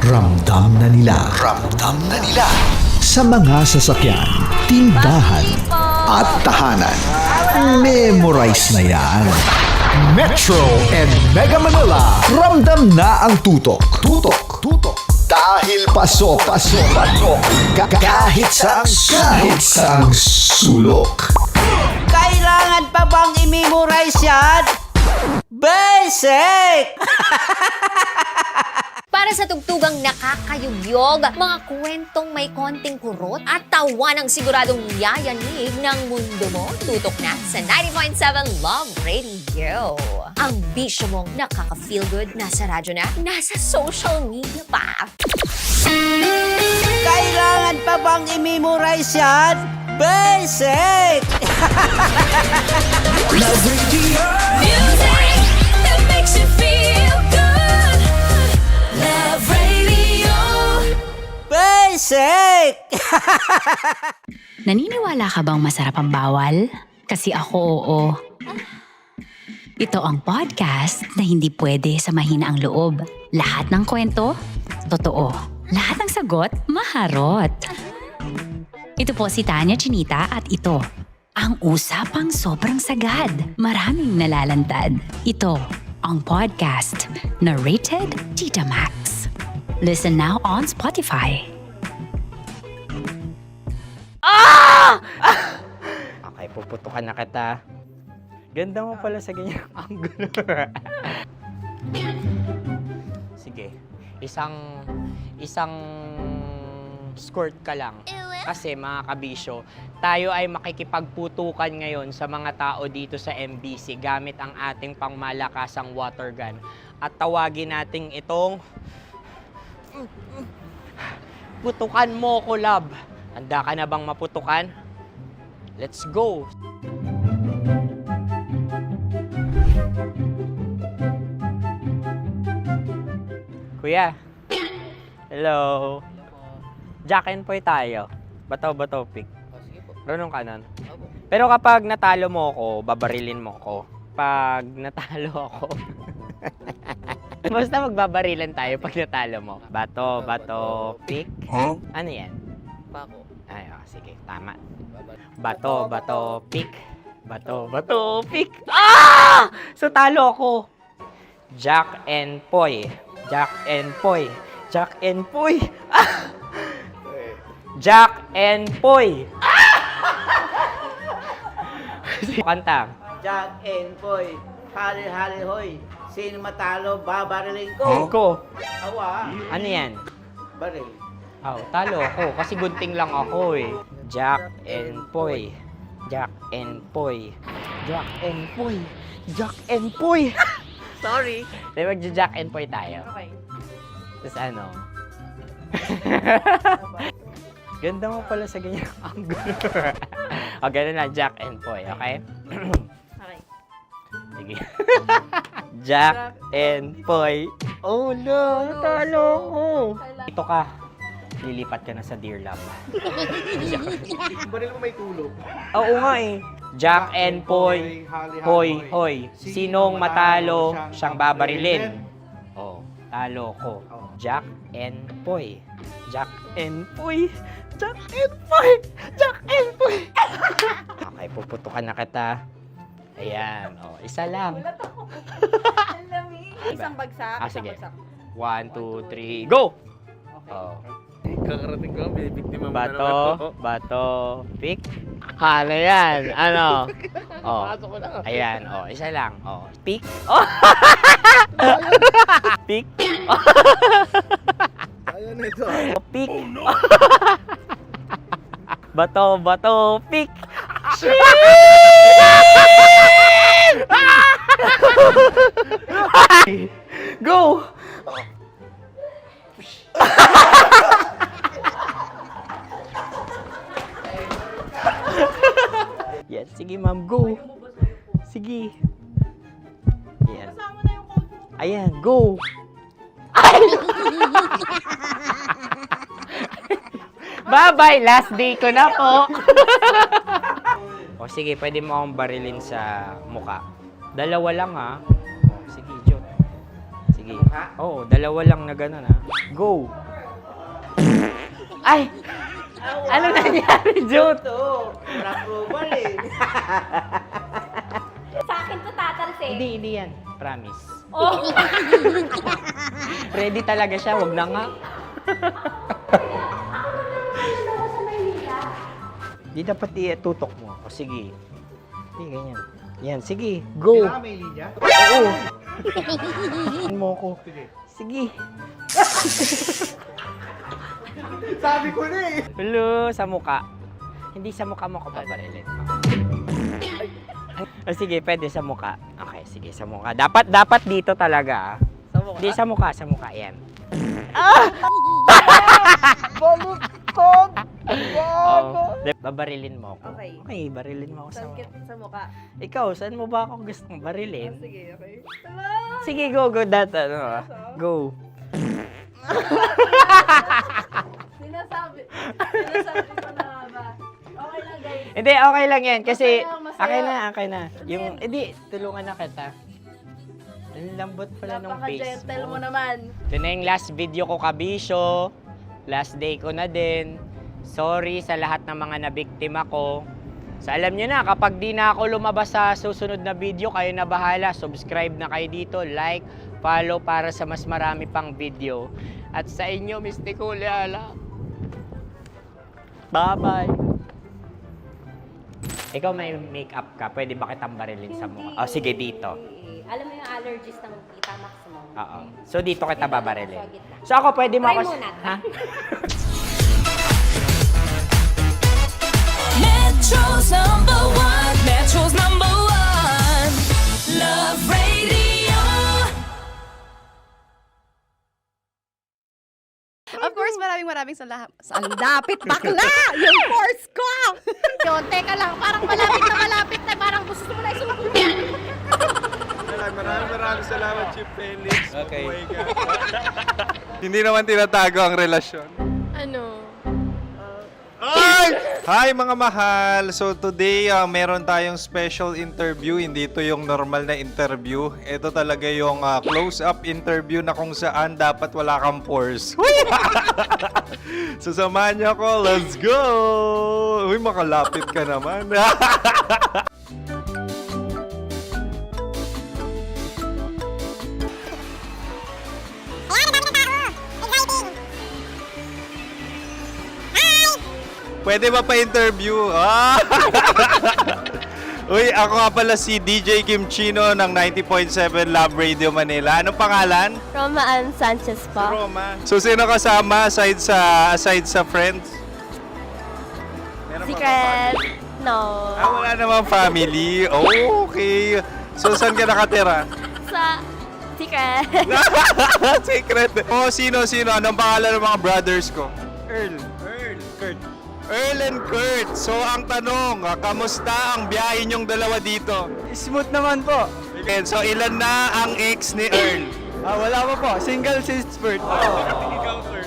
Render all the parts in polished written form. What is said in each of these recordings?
Ramdam na nila. Ramdam na nila. Sa mga sasakyan, tindahan, at tahanan. Memorize na yan. Metro and Mega Manila. Ramdam na ang tutok. Tutok. Tutok. Dahil pasok. Kahit saang sulok. Kailangan pa bang i-memorize yan? Basic! Para sa tugtugang nakakayugyog, mga kwentong may konting kurot at tawanang siguradong yayanig ng mundo mo, tutok na sa 90.7 Love Radio. Ang bisyo mong nakaka-feel good, nasa radyo na, nasa social media pa. Kailangan pa bang i-memorize yan? Basic! Love Radio. Music that makes you feel good. Love Radio. Basic! Naniniwala ka bang masarap ang bawal? Kasi ako oo. Ito ang podcast na hindi pwede sa mahina ang loob. Lahat ng kwento, totoo. Lahat ng sagot, maharot. Ito po si Tanya Chinita at ito, ang usapang sobrang sagad. Maraming nalalantad. Ito, ang podcast na Rated Tita Max. Listen now on Spotify. Okay, puputukan na kita. Ganda mo pala sa ganyang angulo. Sige, isang skirt ka lang. Kasi mga kabisyo, tayo ay makikipagputukan ngayon sa mga tao dito sa MBC gamit ang ating pangmalakasang water gun. At tawagin natin itong putukan mo ko, love. Handa ka na bang maputukan? Let's go! Kuya. Hello. Jack and Poy tayo. Bato-bato pick. Runong kanan. Pero kapag natalo mo ako, babarilin mo ako. Pag natalo ako, basta magbabarilan tayo pag natalo mo. Bato, pick. Huh? Ano yan? Bako. Ay, sige, tama. Bato, pick. Bato, pick. Ah! So talo ako. Jack and Poy. Jack and Poy. Jack and Poy. Ah! Jack and Poy. Kanta. Jack and Poy, hali-hali hoy. Sino matalo, babariling ko. Ko. Awa, Ano yan? baril. Oh, talo ako kasi gunting lang ako eh. Jack and Poy. Jack and Poy. Jack and Poy. Jack and Poy. Sorry. Di ba Jack and Poy tayo? Okay. Tapos ano? Ganda mo pala sa ganyang angulo. O, ganun lang, Jack and Poy, okay? Okay. Sige. Jack and Poy. Oh no, natalo ko. Ito ka. Lilipat ka na sa Dear Love. Baril mo may tulog. Oo nga eh. Jack and Poy. Hoy, hoy. Sinong matalo, siyang babarilin. Oh, talo ko. Jack and Poy. Jack and Poy. Jack and Poy. Jack and Poy. Okay, puputukan na kita. Ayan. Oh, isa lang. Isang bagsak. Ah, sige. 1, 2, 3, go! Oh. Kakarating ko, may biktima mo na naman Bato, bato, pick. Ano yan? Ano? Oh. Pasok ko na. Ayan, oh, isa lang. Oh, pick. Oh. Pick. Ayan ito. Oh, pick. Bato, bato, pick. Go! Yes, sige ma'am, go. Sige. Ayan. Ayan, go. Bye-bye, last day ko na po. O sige, pwede mo akong barilin sa muka. Dalawa lang ha. O, sige, Jot. Sige. Sige. Ha? Oo, dalawa lang na gano'n ha. Go! Ay! Ano nangyari, Jut? Ito, wala approval eh. Sa akin to tatalsin. Hindi yan. Promise. Oh. Ready talaga siya, wag na nga. Di dapat tutok mo. O sige. Hindi, ganyan. Yan, sige. Go! May linya? Oo! mo ko. Sige. Sabi ko na eh. Hello, sa muka. Hindi sa muka mo ko babarilin. O sige, pwede sa muka. Okay, sige, sa muka. Dapat dito talaga. Sa mukha? Hindi, sa muka, yan. Baluktot! Oh, babarilin mo ako. Okay. Okay, barilin mo ako sa Sakit sa mukha. Ikaw, saan mo ba ako gustong barilin? Sige, okay. Sige, go, Go. Sinasabi ko na ba? Okay lang, guys. Hindi, okay lang yan. Kasi, Okay lang, masaya. okay na. Yung, hindi, tulungan na kita. Ang lambot pala ng face Napaka-gentle mo. mo naman. Ito na yung last video ko, kabisyo. Last day ko na din. Sorry sa lahat ng mga nabiktima ko. So alam nyo na, kapag di na ako lumabas sa susunod na video, kayo na bahala. Subscribe na kayo dito, like, follow para sa mas marami pang video. At sa inyo, Mistiko Leala. Bye-bye. Ikaw may makeup ka, pwede ba kitang barilin sa mukha? Oh, sige, dito. Alam mo yung allergies ng Tita Max mo? Oo. So dito kita Dito babarilin. sa gitna. So ako pwede mo Try ako... muna. Ha? Metro's #1, Metro's #1, Love Radio. Of course, maraming salamat. Ang lapit bakla! Yung course ko! Yun, teka lang, parang malapit na, parang gusto mo na isumpong. Maraming salamat, Chief Felix. Okay. Oh my God. Hindi naman tinatago ang relasyon. Ano? Ay! Hi mga mahal! So today, meron tayong special interview. Hindi ito yung normal na interview. Ito talaga yung close-up interview na kung saan dapat wala kang pores. So samahan niyo ako. Let's go! Uy, makalapit ka naman. Pwede ba pa-interview? Ah! Uy, ako nga pala si DJ Kim Chino ng 90.7 Love Radio Manila. Anong pangalan? Roma Ann Sanchez po. Roma. So, sino kasama aside sa friends? Meron ba Secret. family? No. Ah, wala namang family. Oh, okay. So, saan ka nakatira? Sa Secret. Secret. Oh, sino? Anong pangalan ng mga brothers ko? Kurt. Earl and Kurt. So, ang tanong, kamusta ang biyahe niyong dalawa dito? Smooth naman po. And so, ilan na ang ex ni Earl? Wala pa po. Single since birth.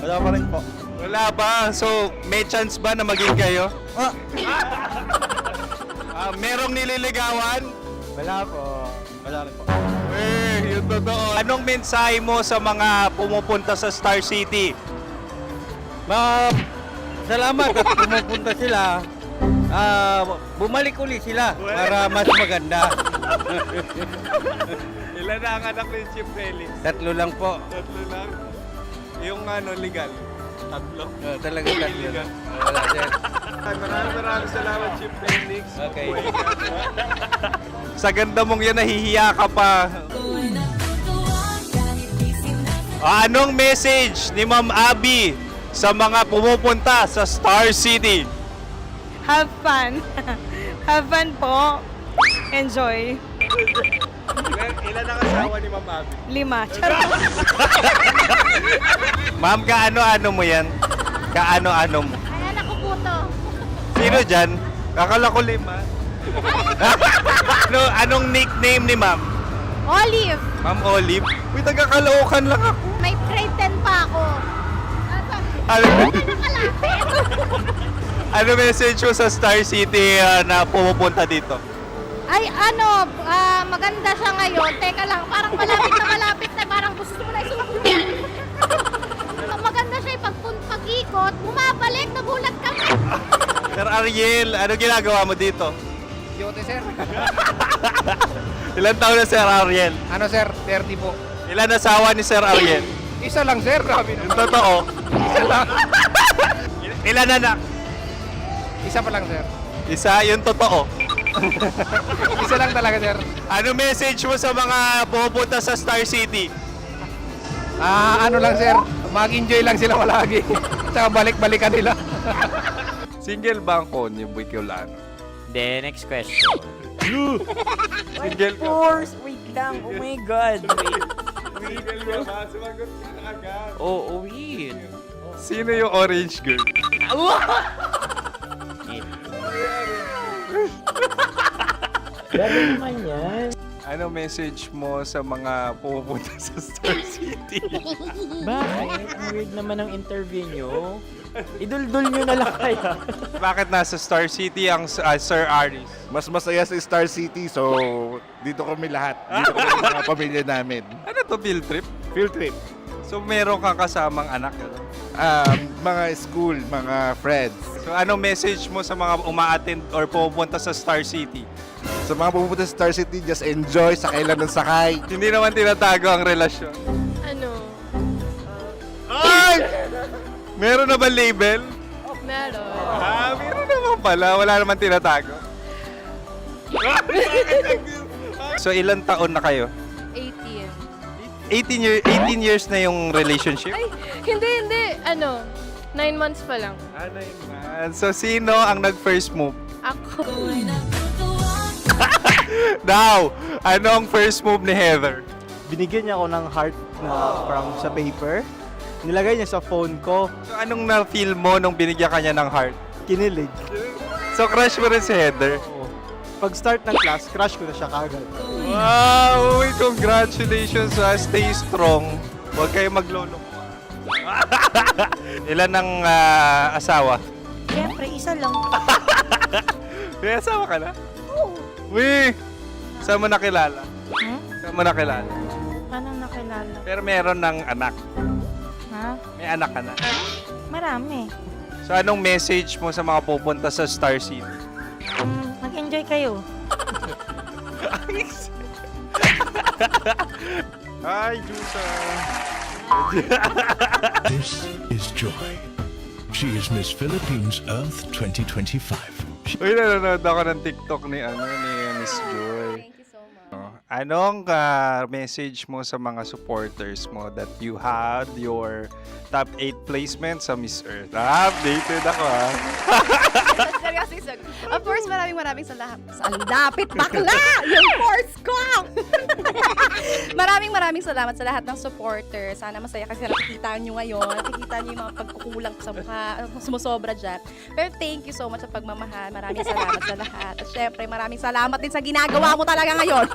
Wala pa rin po. Wala pa. So, may chance ba na maging kayo? Merong nililigawan? Wala po. Wala rin po. Yung totoo. Anong mensahe mo sa mga pumupunta sa Star City? Salamat at pumupunta sila. Bumalik uli sila para mas maganda. Ilan na ang anak ni Chief Felix? 3 lang po. 3 lang. Yung legal? 3? Talaga 3 lang. Wala din. Maraming salamat, Chief Felix. Okay. Sa ganda mong yan, nahihiya ka pa. Anong message ni Ma'am Abby sa mga pumupunta sa Star City? Have fun. Have fun po. Enjoy. Ilan ang asawa ni Ma'am Abby? 5. Charot. Ma'am, kaano-ano mo yan? Kaano-ano mo? Ayan ako po to. Sino dyan? Kakala ko 5. Anong nickname ni Ma'am? Olive. Ma'am Olive? Uy, taga-Caloocan lang ako. May grade 10 pa ako. Ano message mo sa Star City na pumupunta dito? Ay, maganda siya ngayon. Teka lang, parang malapit na, parang gusto mo na Ariel, ano ginagawa mo dito? Yote, sir. Ilan taon na Sir Ariel? Ano, sir? 30 po. Ilan asawa ni Sir Ariel? Isa lang, sir. Grabe Yung totoo. Isa lang. Ilan anak? Isa pa lang, sir. Isa, yung totoo. Isa lang talaga, sir. Ano message mo sa mga pupunta sa Star City? Ano lang, sir. Mag-enjoy lang sila palagi. Tsaka balik-balikan nila. Single ba ang Connie Bicolano? Then, next question. Single ka? Wait lang. Oh my God. Single ka ba? Sumagot ka na agad. Oh, wait. Sino yung orange girl? Grabe naman yan. Ano message mo sa mga pupunta sa Star City? Bakit? Ang weird naman ang interview nyo. Idul-dul nyo na lang kaya. Bakit nasa Star City ang Sir Aris? Mas masaya sa Star City, so dito kami lahat. Dito kami mga pamilya namin. Ano to, field trip? Field trip. So meron kang kasamang anak? Ano? Mga school, mga friends. So ano message mo sa mga uma-attend or pupunta sa Star City? Sa mga pupunta sa Star City, just enjoy, sakay lang ng sakay. Hindi naman tinatago ang relasyon. Ano? Ay! Meron na ba label? Meron. Meron naman pala. Wala naman tinatago. So ilan taon na kayo? 18. 18 years na yung relationship? Ay, hindi. 9 months pa lang. Ano yun man? So sino ang nag-first move? Ako. Now, ano ang first move ni Heather? Binigyan niya ako ng heart na from sa paper. Nilagay niya sa phone ko. So anong na-feel mo nung binigyan ka niya ng heart? Kinilig. So crush mo rin si Heather? Pag start ng class, crush ko na siya kagad. Wow! Uy, congratulations ha! Stay strong. Huwag kayo maglolo. Ilan ang asawa? Siyempre, isa lang. May asawa ka na? Oo. Uy! Saan mo nakilala? Saan mo nakilala? Paano nakilala? Pero meron ng anak. Ha? May anak ka na. Marami. So anong message mo sa mga pupunta sa Star City? Mag-enjoy kayo. Hi, Jusa! This is Joy. She is Miss Philippines Earth 2025. Uy, nanonood ako ng TikTok ni Miss Joy. Thank you so much. Anong message mo sa mga supporters mo that you had your top 8 placement sa Miss Earth? Updated ako Seryoso, of course, maraming salamat. Ang lapit bakla! Yung course ko! maraming salamat sa lahat ng supporter. Sana masaya kasi nakikita nyo ngayon. Nakikita nyo yung mga pagkukulang ko sa mukha, sumusobra dyan. Pero thank you so much sa pagmamahal. Maraming salamat sa lahat. At syempre, maraming salamat din sa ginagawa mo talaga ngayon.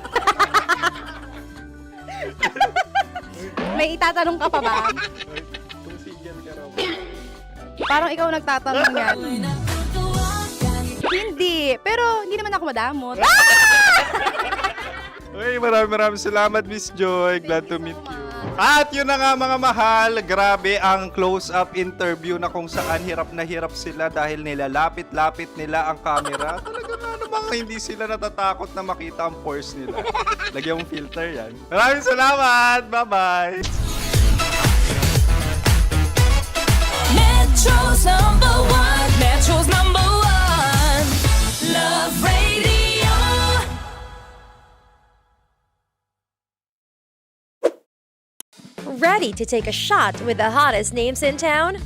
May itatanong ka pa ba? Parang ikaw nagtatanong yan. Hindi. Pero hindi naman ako madamot. Uy, maraming salamat, Miss Joy. Glad to meet you. At yun na nga mga mahal, grabe ang close-up interview na kung saan hirap na hirap sila dahil nilalapit-lapit nila ang camera. Talaga nga namang hindi sila natatakot na makita ang pores nila. Lagyan mong filter yan. Maraming salamat! Bye-bye! Metro's number one. Metro's number one. Love Radio. Ready to take a shot with the hottest names in town?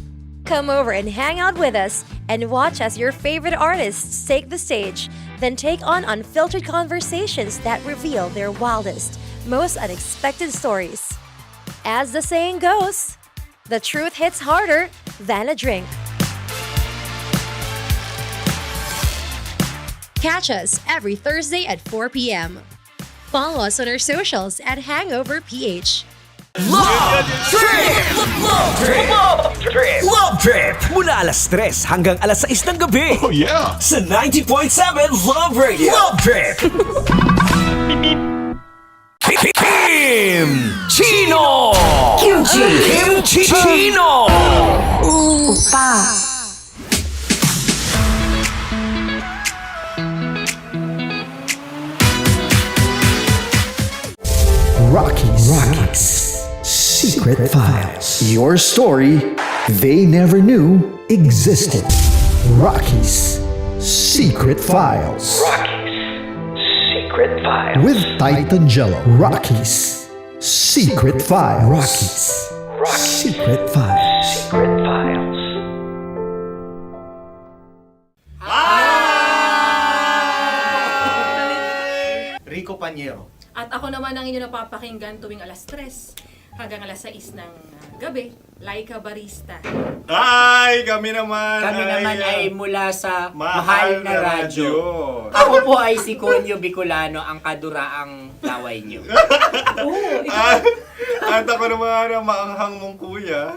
Come over and hang out with us and watch as your favorite artists take the stage, then take on unfiltered conversations that reveal their wildest, most unexpected stories. As the saying goes, the truth hits harder than a drink. Catch us every Thursday at 4 p.m. Follow us on our socials at Hangover PH. Love Trip! Love Trip! Love Trip! Love Trip! Mula alas 3 hanggang alas 6 ng gabi. Oh yeah! Sa 90.7 Love Radio. Love Trip! Kim Chino! Kimchi Chino! Opa. Rocky's Secret Files. Your story they never knew existed. Rocky's Secret Files. Secret Files. With Titan Jello. Rocky's Secret Files. Rocky's Secret Files. Secret Files. Rico Panyero. At ako naman ang inyo napapakinggan tuwing alas 3 hanggang alas 6 ng gabi, Laika Barista. Ay, kami naman. Kami naman ay mula sa Mahal Mahal na na Radyo. Radyo. Ako po ay si Conyo Bicolano, ang kaduraang laway niyo. At ako naman ang maanghang mong kuya.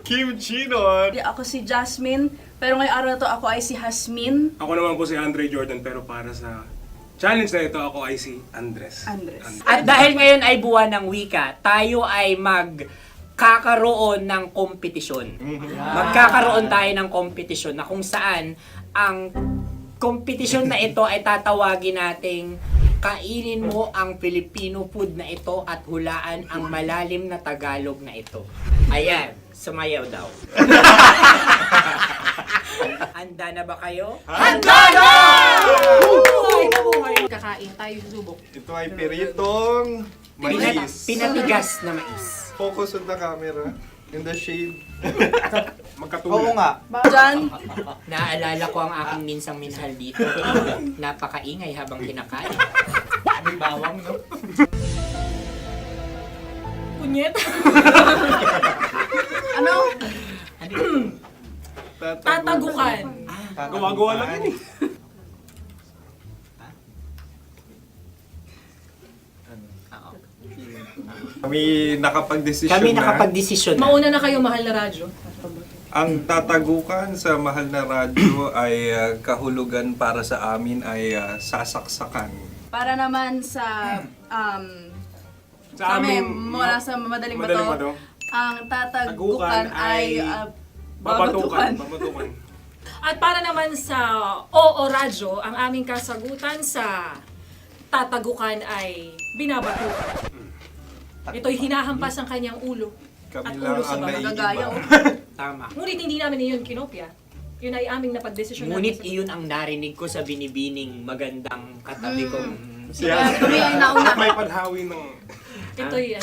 Kim Chinon. Ako si Jasmine, pero ngayong araw na to ako ay si Hasmin. Ako naman po si Andre Jordan, pero para sa challenge na ito, ako ay si Andres. At dahil ngayon ay buwan ng wika, tayo ay magkakaroon ng kompetisyon. Magkakaroon tayo ng kompetisyon na kung saan ang kompetisyon na ito ay tatawagin nating kainin mo ang Filipino food na ito at hulaan ang malalim na Tagalog na ito. Ayan, sumayaw daw. Handa na ba kayo? Handa na! Kakain tayo susubok. Ito ay piritong mais. Pinatigas na mais. Focus on the camera. In the shade. Oo nga. Diyan. Naaalala ko ang aking minsang minahal dito. Napakaingay habang kinakain. May bawang, no? Punyet. Ano? Tatagukan. Gawa-gawa lang yun eh. Kami nakapag-desisyon Kami na. nakapag-desisyon na. Mauna na kayo, Mahal na Radyo. Ang tatagukan sa Mahal na Radyo ay kahulugan para sa amin ay sasaksakan. Para naman sa amin, mula sa madaling Madaling bato, Bato. ang tatagukan ay babatukan. babatukan. At para naman sa Oo Radyo, ang aming kasagutan sa tatagukan ay binabatukan. Ito'y hinahampas ang kanyang ulo. Kami At lang ulo sa ang magagaya. Tama. Ngunit hindi namin iyon kinopya. Yun ay aming napagdesisyon Ngunit iyon ang narinig ko sa binibining magandang katabi kong Kami ay nauna. May panhawi ng... Ito'y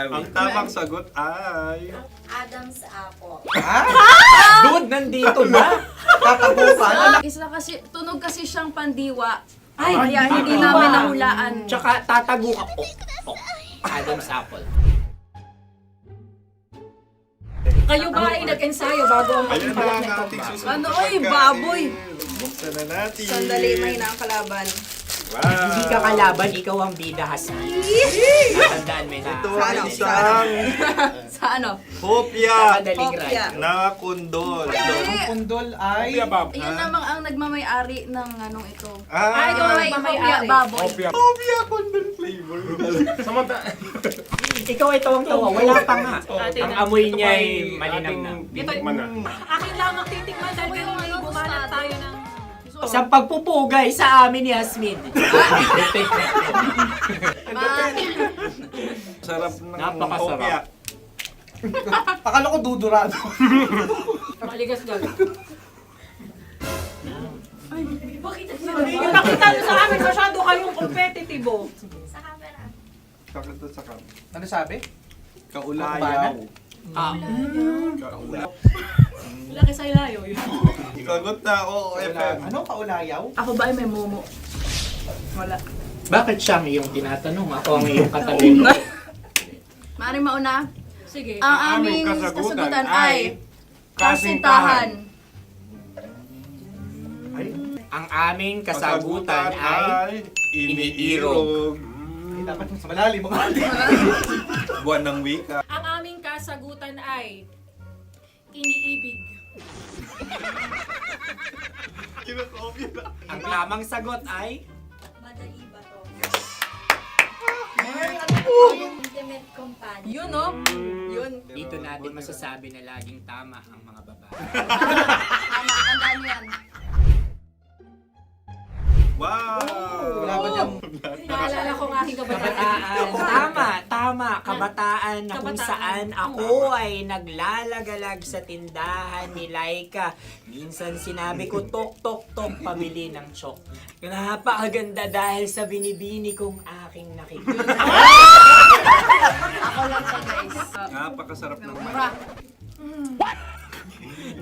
Ang tamang sagot ay... Adam's apple. Dude, nandito ba? Tatagukan. Isa kasi, tunog kasi siyang pandiwa. Ay, Kaya hindi namin nahulaan. Tsaka tatago ka. Adam's apple. Kayo ba ay nag-ensayo bago ang Ayan na pagpalat ang nito? ating susunod Ano, na oy, pagkain. baboy! Buksan na natin. Sandali, may na ang kalaban. Wow. Hindi ka kalaban, ikaw ang bida, Hasmin. Tandaan mo na. Ito ang isang Sa ano? hopya Madaling Hopya. radyo. na kundol. Ang pundol ay... Yun namang ang nagmamayari ng anong ito. Ah, ito ay hopya, baboy. hopya kundol flavor. Ikaw ay tawang-tawa, wala pa nga. Atin Ang na. amoy niya ay malinam na. Titikman na. Akin lamang titikman dahil kayo ngayon bumanat tayo ng... Sa pagpupugay sa amin ni Hasmin. Sarap ng Napakasarap. hopya. Akala ko dudurado. Maligas gag. Ay, bakit? Yung nakita nyo sa amin, masyado kayong competitive. Sa camera. Sakit to sa kam. Ano sabi? Kaulayaw. Laki sa ilayo yun. Sagot na, oo, FM. Ano? Kaulayaw? Ako ba ay may momo? Wala. Bakit siya ang iyong tinatanong? Ako ang iyong katabi. Maaaring mauna? Sige. Ang Ang aming aming kasagutan kasagutan ay ay kasintahan. Ang aming kasagutan ay iniirog. Dapat mas malalim mga Buwan ng wika. Ang aming kasagutan ay iniibig. Kinakopya na. Ang tamang sagot ay Madali ba to? Ano Intimate companion. Yun, no? Yun. dito natin masasabi na laging tama ang mga babae. Tama, tandaan nyo yan. Wow! Wala ba dyan? Naalala ko ang aking kabataan. Tama. Kabataan na kung Kabataan. saan ako ay naglalagalag sa tindahan ni Laika. Minsan sinabi ko, tok, pabili ng chok. Napakaganda dahil sa binibini kong aking nakikita. Ako lang to, guys. Napakasarap ng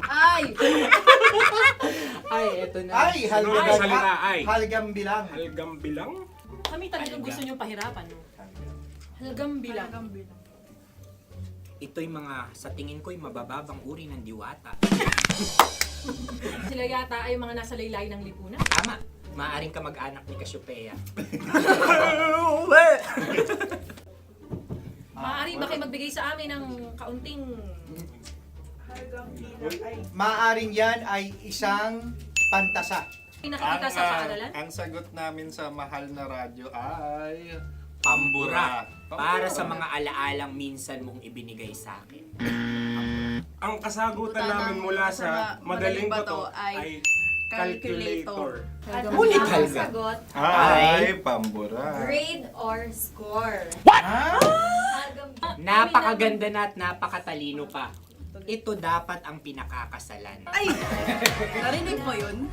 Ay! Ay, eto na. Ay, salita, ay. halgam bilang. Halgam bilang? Kami talagang gusto niyong pahirapan. Halgam bilang. Ito'y mga, sa tingin ko'y mabababang uri ng diwata. Sila yata ay mga nasa laylay ng lipunan. Tama. Maaring ka mag-anak ni Cassiopeia. Maaari ba kayo magbigay sa amin ng kaunting... Maaring yan ay isang pantasa. Nakikita sa paaralan? Ang sagot namin sa mahal na radyo ay... Pambura. Para sa mga alaalang minsan mong ibinigay sa akin. Ang kasagutan namin mula sa madaling bato ay calculator. Ulit Ang halga. sagot, Ay, pambura. grade or score. Napakaganda na at napakatalino pa. Ito dapat ang pinakakasalan. Ay! Narinig mo yun?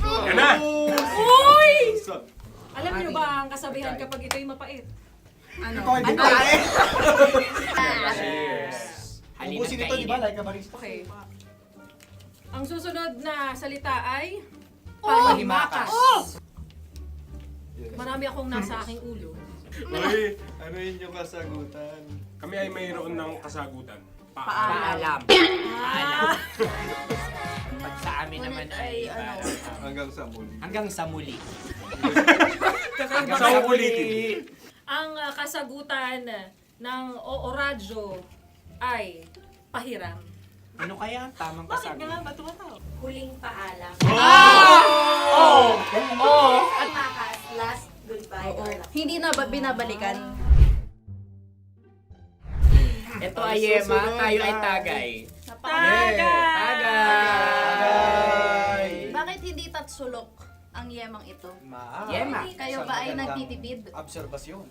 Yan na! Uy! Alam niyo ba ang kasabihan kapag ito'y mapait? Ano? Cheers! Halina't Ubusin ito, di ba? kainin. Like a barista. Okay. Ang susunod na salita ay... Panghimakas. Marami akong nasa aking ulo. Uy, ano yun yung kasagutan? Kami ay mayroon ng kasagutan. Paalam. Pag sa amin naman ay... Hanggang sa muli. Hanggang sa muli. Sa ulitin. Ang kasagutan ng Oo Radyo ay pahiram. Ano kaya ang tamang kasagutan? ba tumatawa? Huling paalam. Oh! At makas, last goodbye or last. Hindi na ba binabalikan? Ito ay Yema, tayo ay Tagay. Tagay! Bakit hindi tatsulok ang yemang ito? Yema. Kayo ba ay nagtitipid? Obserbasyon.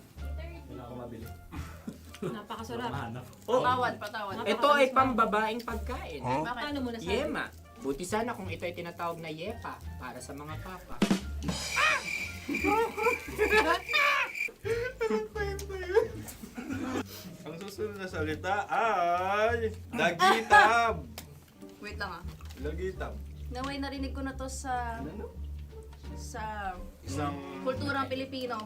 Mabili. Napakasarap. Patawad. Ito ay pambabaeng pagkain. Bakit? Paano mo nasabi? Yema. Buti sana kung ito ay tinatawag na Yepa para sa mga papa. Ang susunod na salita ay... Lagitab! Wait lang ah. Lagitab. Naway narinig ko na to sa Isang kulturang Pilipino.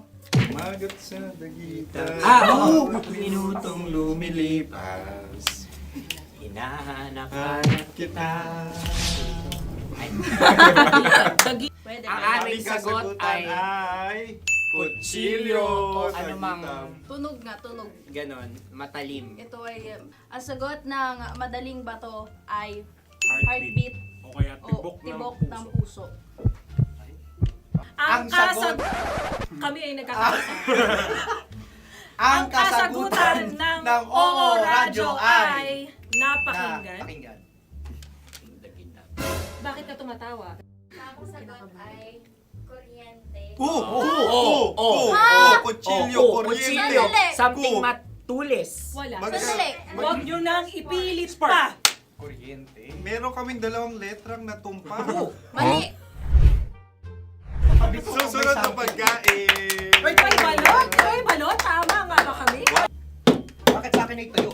magat sa dagitan. Oo! Minutong lumilipas. Hinahanap-hanap kita. Pwede Ang ba? aming sagot ay kutsilyo. anumang Tunog nga, tunog. ganon, matalim. Ito ay, ang sagot ng madaling bato ay Heartbeat. heartbeat O kaya o tibok ng puso. Ang sagot- Kami ay nagkakasa. Ang kasagutan ng Oo Radyo ay napakinggan. Pakinggan. Bakit ka tumatawa? Ang sagot ay kuryente. Kutsilyo, kuryente. Sandali. Something matulis. Wala. Sandali. Huwag nyo nang ipilit pa. Kuryente. Meron kaming dalawang letrang natumpa. Mali. Susunod na pagkain. May balot? May balot? Tama nga ba kami? Bakit sa akin ay tuyo?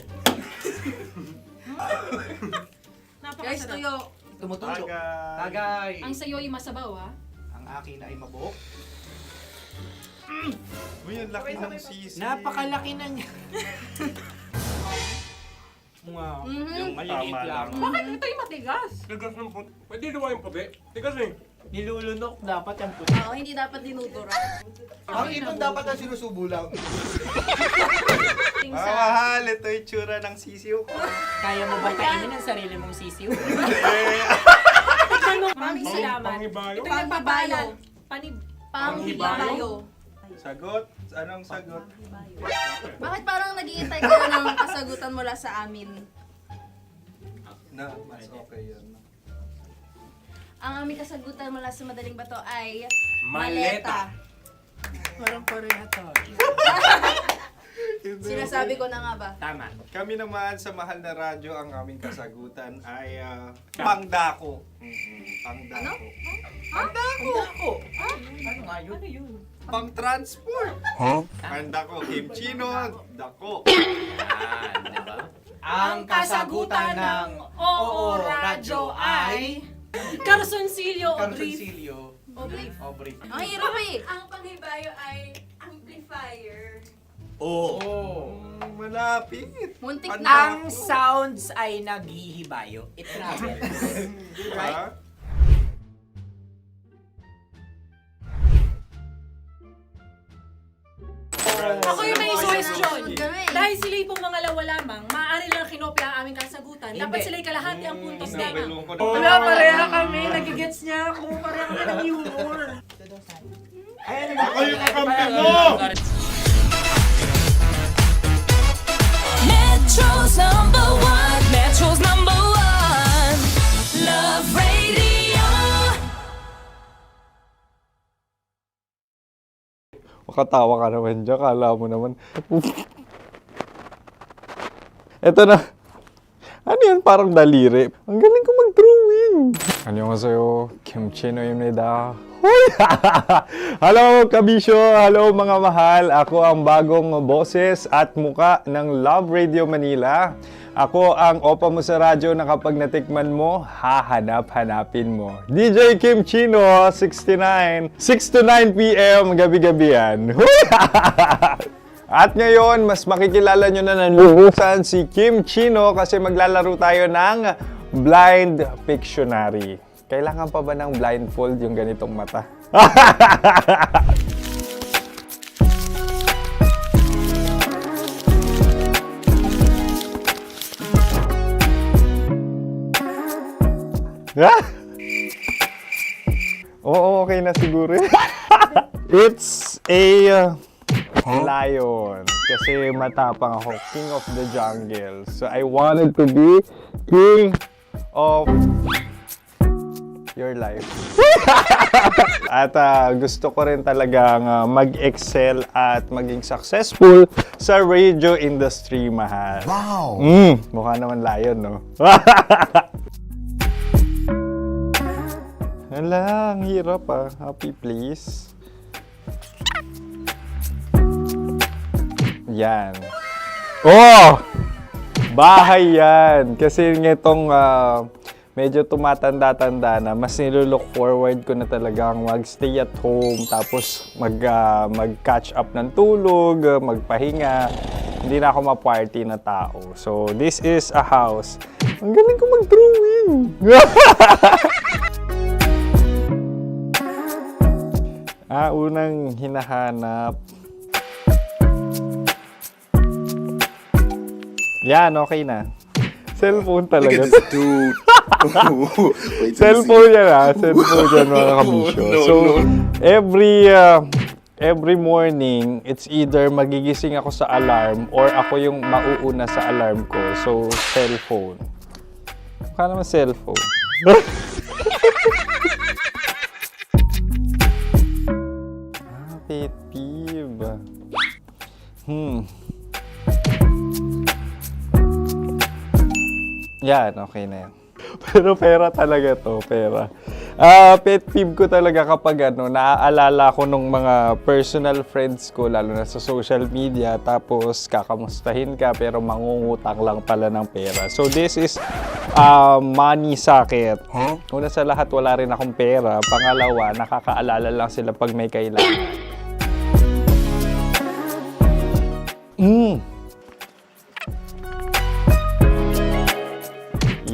Guys, tuyo. Tumutulo. Tagay. Tagay. Ang sayo ay masabaw ha? Ang akin ay mabuhok. Uy, ang laki ng sisi. Napakalaki na niya. Wow. Yung maliliit Tama lang. Bakit ito'y matigas? Tigas ng puti. Pwede naman yung puti. Tigas eh. Nilulunok dapat yung puti. Oo, hindi dapat dinudura. Ang ibon dapat ang sinusubo lang. Mahal, ito yung tsura ng sisiw ko. Kaya mo ba kainin ang sarili mong sisiw? Maraming salamat. Panghibayo. Ito'y nagpapaalam. Panghibayo. Sagot? Anong sagot? Bakit parang nag-iintay kayo ng kasagutan mula sa amin? Na, mas okay yan. Ang aming kasagutan mula sa Madaling Bato ay Maleta. Parang pareha to. Sinasabi ko na nga ba? Tama. Kami naman sa Mahal na Radyo, ang aming kasagutan ay pangdako. Pangdako. Pangdako! Ano nga yun? Ano yun? Pang-transport. Pangdako, kimchino, dako. Yan, diba? Ang kasagutan ng Oo Radyo ay Carsoncillo Oblique. Ang hirap eh. Ang panghibayo ay amplifier. Malapit. Muntik Ang na. Ang sounds ay naghihibayo. It travels. Diba? Ako yung may question. Dahil sila'y pong mga lawa lamang, maaari lang kinopya ang aming kasagutan. Dapat sila'y kalahati ang puntos lamang. Wala, pareha kami. Nagigets niya ako. Pareha kami ng humor. Ako yung kakampi mo! Metro's number one. Metro's number one. Love Radio. Makatawa ka naman dyan. Kala mo naman. Eto na. Ano yan? Parang daliri. Ang galing ko mag-drawing. Annyeonghaseyo. Kimchino입니다. Hello, kabisyo! Hello, mga mahal! Ako ang bagong boses at muka ng Love Radio Manila. Ako ang opa mo sa radyo na kapag natikman mo, hahanap-hanapin mo. DJ Kim Chino, 69, 6 to 9 p.m. gabi-gabi yan. At ngayon, mas makikilala nyo na ng luhusan si Kim Chino kasi maglalaro tayo ng Blind Pictionary. Kailangan pa ba ng blindfold yung ganitong mata? Oo, okay na siguro. It's a lion. Kasi matapang ako. King of the jungle. So I wanted to be king of your life. At gusto ko rin talagang mag-excel at maging successful sa radio industry, mahal. Wow! Mukha naman lion, no? Hala, ang hirap ah. Happy, please. Yan. Oh! Bahay yan. Kasi itong medyo tumatanda-tanda na, mas nilook forward ko na talagang mag-stay at home, tapos mag-catch up ng tulog, magpahinga. Hindi na ako ma-party na tao. So, this is a house. Ang galing ko mag-drawing! Unang hinahanap. Yan, okay na. Cellphone talaga. Look at this dude. Cellphone yan ha. Cellphone yan, mga kabisyo. So, every morning, it's either magigising ako sa alarm or ako yung mauuna sa alarm ko. So, cellphone. Mukha naman cellphone. Pet peeve. Yan, okay na yan. Pero pera talaga to, pera. Pet peeve ko talaga kapag naaalala ko nung mga personal friends ko, lalo na sa social media, tapos kakamustahin ka pero mangungutang lang pala ng pera. So this is money sakit. Una sa lahat, wala rin akong pera. Pangalawa, nakakaalala lang sila pag may kailangan.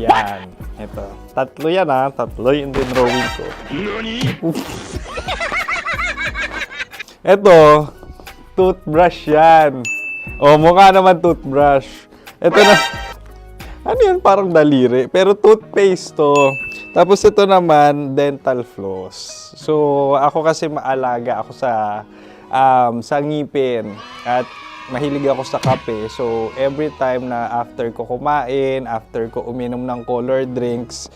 Yan. Ito. Tatlo yan ha. Tatlo yung dinrawing ko. Ito. Toothbrush yan. O, mukha naman toothbrush. Ito na. Ano yan? Parang daliri. Pero toothpaste to. Tapos ito naman, dental floss. So, ako kasi maalaga ako sa ngipin. At mahilig ako sa kape. So, every time na after ko kumain, after ko uminom ng colored drinks,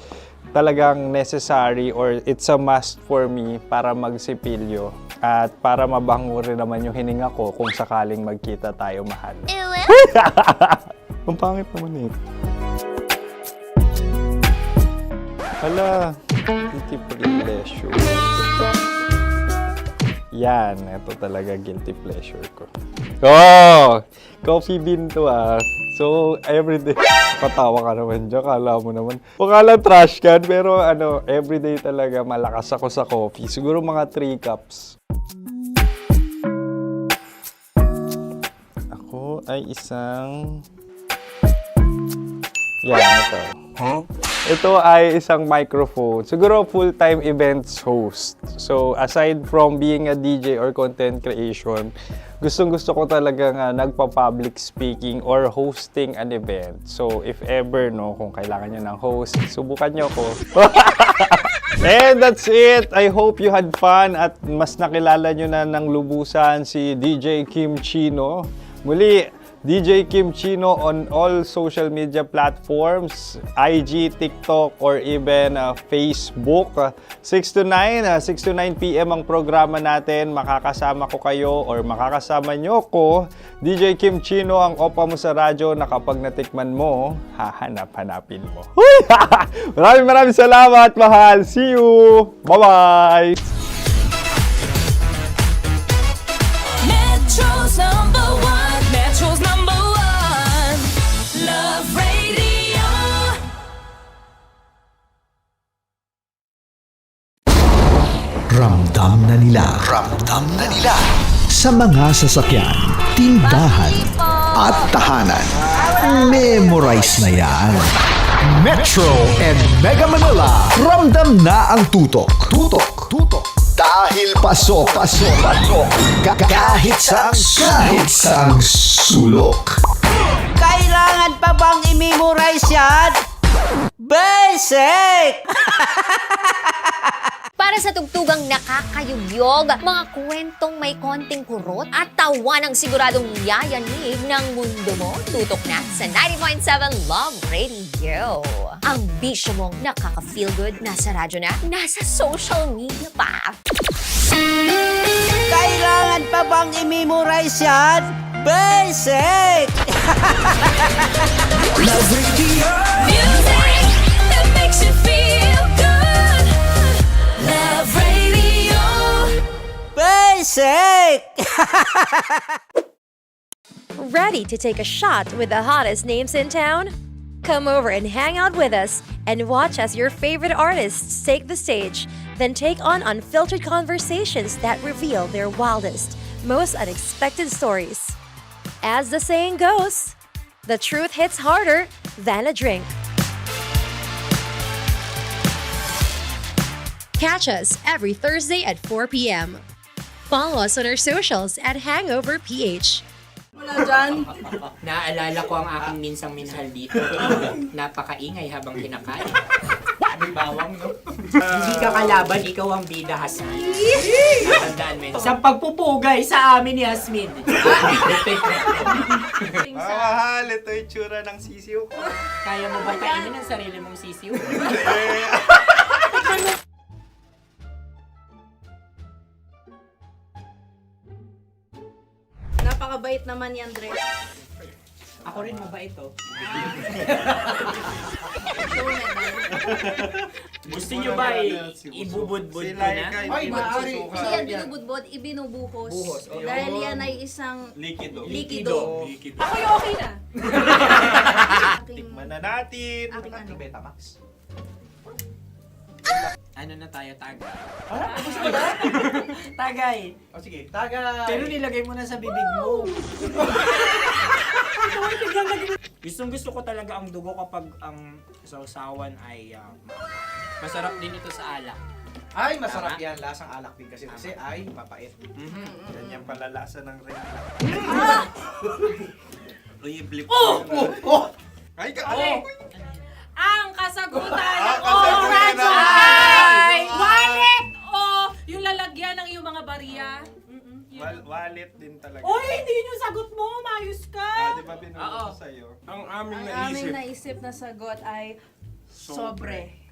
talagang necessary or it's a must for me para magsipilyo at para mabango rin naman yung hininga ko kung sakaling magkita tayo, mahal. Ang pangit naman eh. Hala, guilty pleasure. Yan, ito talaga guilty pleasure ko. Oh! Coffee bean to ah. So, everyday. Patawa ka naman dyan, kala mo naman. Pakala trash can, pero ano, everyday talaga malakas ako sa coffee. Siguro mga 3 cups. Ako ay isang... Yan, ito. Huh? Ito ay isang microphone. Siguro full-time events host. So, aside from being a DJ or content creation, gustong-gusto ko talaga nga nagpa-public speaking or hosting an event. So, if ever, no, kung kailangan nyo ng host, subukan nyo ko. And that's it. I hope you had fun at mas nakilala nyo na ng lubusan si DJ Kim Chino. Muli, DJ Kim Chino on all social media platforms, IG, TikTok, or even Facebook. 6 to 9 p.m. ang programa natin. Makakasama ko kayo or makakasama nyo ko. DJ Kim Chino, ang opa mo sa radyo na kapag natikman mo, hahanap-hanapin mo. Maraming salamat, mahal. See you! Bye-bye! Metro's number one. Metro's number one. Love Radio. Ramdam na nila sa mga sasakyan, tindahan at tahanan. Memorize na yan. Metro and Mega Manila, ramdam na ang tutok. Dahil pasok. Kahit saang sulok. Kailangan pa bang i-memorize yan? Basic! Para sa tugtugang nakakayugyog, mga kwentong may konting kurot at tawa ng siguradong yayanig ng mundo mo, tutok na sa 90.7 Love Radio. Ang bisyo mong nakaka-feel good, nasa radyo na, nasa social media pa. Kailangan pa bang i-memorize yan? Basic! Love Radio. Music that makes you feel good. Love Radio. Basic! Ready to take a shot with the hottest names in town? Come over and hang out with us and watch as your favorite artists take the stage, then take on unfiltered conversations that reveal their wildest, most unexpected stories. As the saying goes, the truth hits harder than a drink. Catch us every Thursday at 4 p.m. Follow us on our socials at Hangover PH. Wala dyan. Naalala ko ang aking minsang minahal dito. Napakaingay habang kinakain. May bawang, no? Hindi ka kalaban, ikaw ang bida, Hasmin. Tandaan mo yun. Sa pagpupugay sa amin ni Hasmin. Mahal, ito yung tsura ng sisiw ko. Kaya mo ba kainin ang sarili mong sisiw? Napakabait naman yan, Dre. Ako rin mabait, oh. Gusto nyo ba ibubudbud ko na? Ay, maaari. Kasi yan binubudbud, ibinubuhos. Buhos, oh. Dahil yan ay isang Likido. Ako yung okay na. Tikman na natin. Aking ano? Betamax. Ano na tayo, tagay? Gusto mo na? Tagay! O sige, tagay. Pero nilagay mo na sa bibig mo. Gustong-gusto ko talaga ang dugo kapag ang sausawan ay masarap din ito sa alak. Ay, masarap yan. Lasang alak din kasi ay mapait. Yan yung palalasa ng rin. Uy, blip. Ay, Ang kasagutan Ang o kasagutan radyo ay wallet o yung lalagyan ng iyong mga barya. Wallet din talaga. Oy, hindi yun yung sagot mo. Mayos ka. Di ba binulong ko sa'yo? Ang aming Ang aming naisip na sagot ay sobre.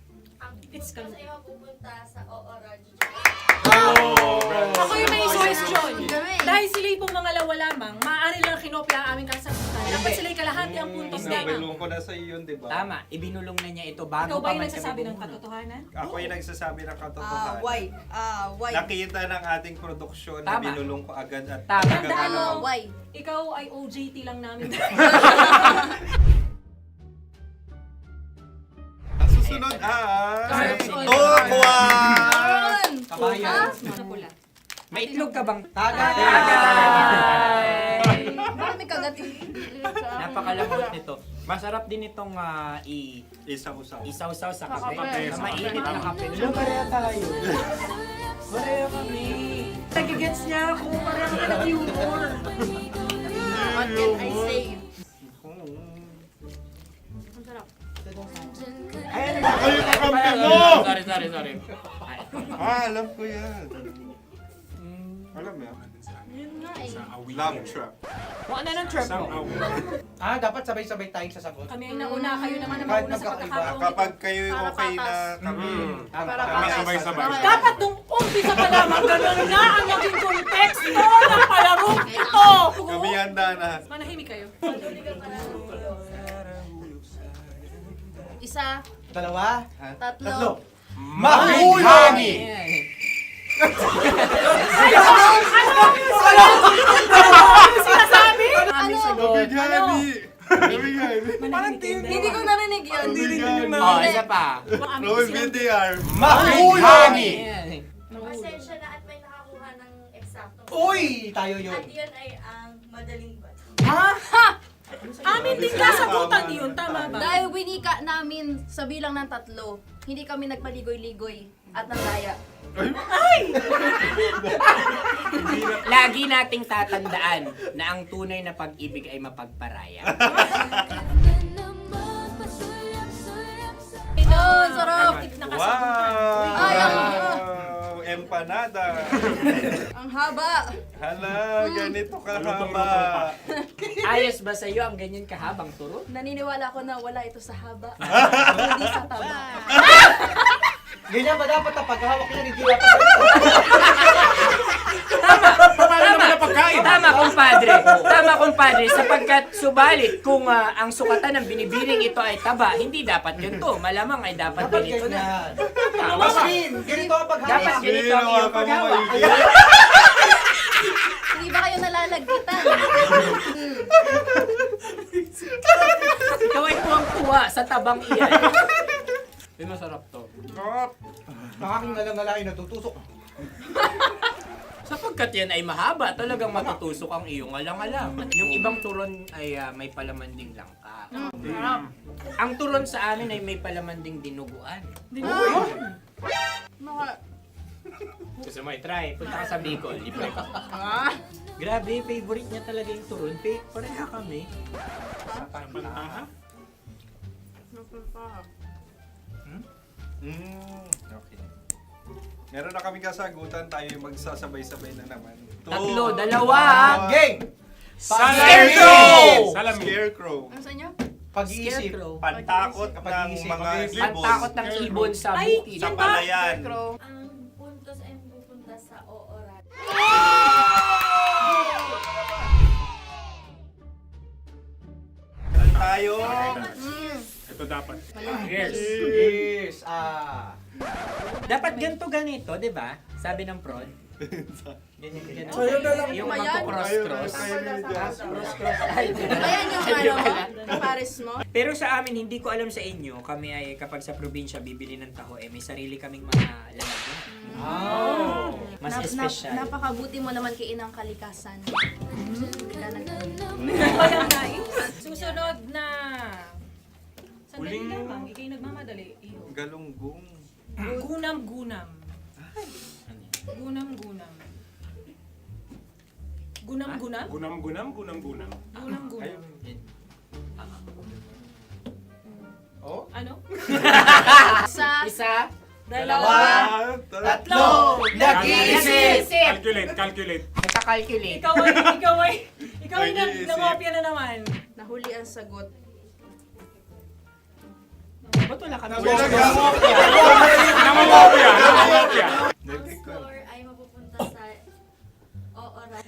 It's ka. pupunta sa Ooraj. Ako yung may suggestion. Dahil sila pong mga lawa lamang, maaari lang kinopya ang aming kasagutan. Dapat sila'y kalahati ang puntos lamang. Nabilong ko na sa iyo yun, di ba? Tama, ibinulong na niya ito bago Ikaw ba pa yung man nagsasabi kami ng bumuno. katotohanan? Ako yung nagsasabi ng katotohanan. Why? Nakita ng ating produksyon na Tama. binulong ko agad at Tama. Tandaan mo, Why? ikaw ay OJT lang namin. Ang susunod ay... Sorry. Dokwan! Kabayan. Napula. May itlog ka bang? Marami kagat. Napakalambot nito. Masarap din itong Isa-usaw. isaw-saw sa kape. kape. Sa mainit na kape. Ano, pareha tayo. Pareha kami. Nagigets niya ako, parang ka ng humor. What can I say? Ako yung kakampi mo! Sorry. Alam ko yan. Alam mo yan? Love trap. Kung ano ng trap mo? Dapat sabay-sabay tayong sasagot. Kami ang nauna, kayo naman ang Kahit mauna sa magkakaiba. pagkakataon. Kapag kayo okay na kami, kami sabay-sabay. Dapat nung umpisa pa lamang, ganun na ang naging konteksto ng palarong ito. Kami handa na. Manahimik kayo. Isa, Dalawa, tatlo. Mahulani! Sinasabi? Ano? Biryani! Hindi ko narinig yun. Oh, isa pa. Roll VTR. Mahulani! Pasensya na at may nakakuha ng eksakto. Uy! Tayo yun. At yun ay ang madaling ba? Amin din kasagutan yun, tama ba? Dahil winika namin sa bilang ng 3, hindi kami nagpaligoy-ligoy at nandaya. Lagi nating tatandaan na ang tunay na pag-ibig ay mapagparaya. Ito, sarap! Wow! Empanada! Ang haba! Hala, ganito kahaba. Ayos ba sa iyo ang ganyan kahabang turo? Naniniwala ko na wala ito sa haba. Hindi sa taba. Ganyan ba dapat ang paghahawak niya? Hindi dapat Tama, kumpadre. Sapagkat subalit kung ang sukatan ng binibining ito ay taba, hindi dapat ganito. Malamang ay dapat ganito na. ganito ang paghahawak. Dapat ganito ang iyong paghawak. Hindi ba kayo nalalagkitan? Ikaw ay tuwang-tuwa sa tabang iyan. Ay, masarap to. Nakaking nalang-nalain natutusok. Sapagkat yan ay mahaba, talagang matutusok ang iyong alang-alang. Yung ibang turon ay may palaman ding langka. Ang turon sa amin ay may palaman ding dinuguan. Gusto mo i-try? Punta ka sa Bicol, libre ko. Grabe, favorite niya talaga yung turon. Pareha kami. Okay. Meron na kami kasagutan, tayo yung magsasabay-sabay na naman. Tatlo, dalawa. Game! Scarecrow! Scarecrow. Ano sa inyo? Pag-iisip. Pantakot ng mga ibon. Pantakot ng ibon sa bukid. Sa palayan. Ang puntos ay pupunta sa Ooraj. Tayo. Ito dapat. Yes! Dapat ganito, di ba? Sabi ng prod. Ganyan. Yung magko-cross-cross. Cross-cross. Ayan yung pares mo. Pero sa amin, hindi ko alam sa inyo, kami ay kapag sa probinsya bibili ng taho, may sarili kaming mga lalagyan. Mas espesyal. Napakabuti mo naman kay Inang Kalikasan. Susunod na. Sandali lamang, ikay nagmamadali. Iyo. Galunggong. Gunam-gunam. Gunam-gunam. Gunam-gunam? Gunam-gunam. Gunam-gunam. Oh? Ano? Isa. Dalawa. Tatlo! Nag-iisip! Calculate. Nagka-calculate. Ikaw ay nangopya na naman. Nahuli ang sagot. Ba't wala kami? Nangungopia. Ang score ay mapupunta sa oras.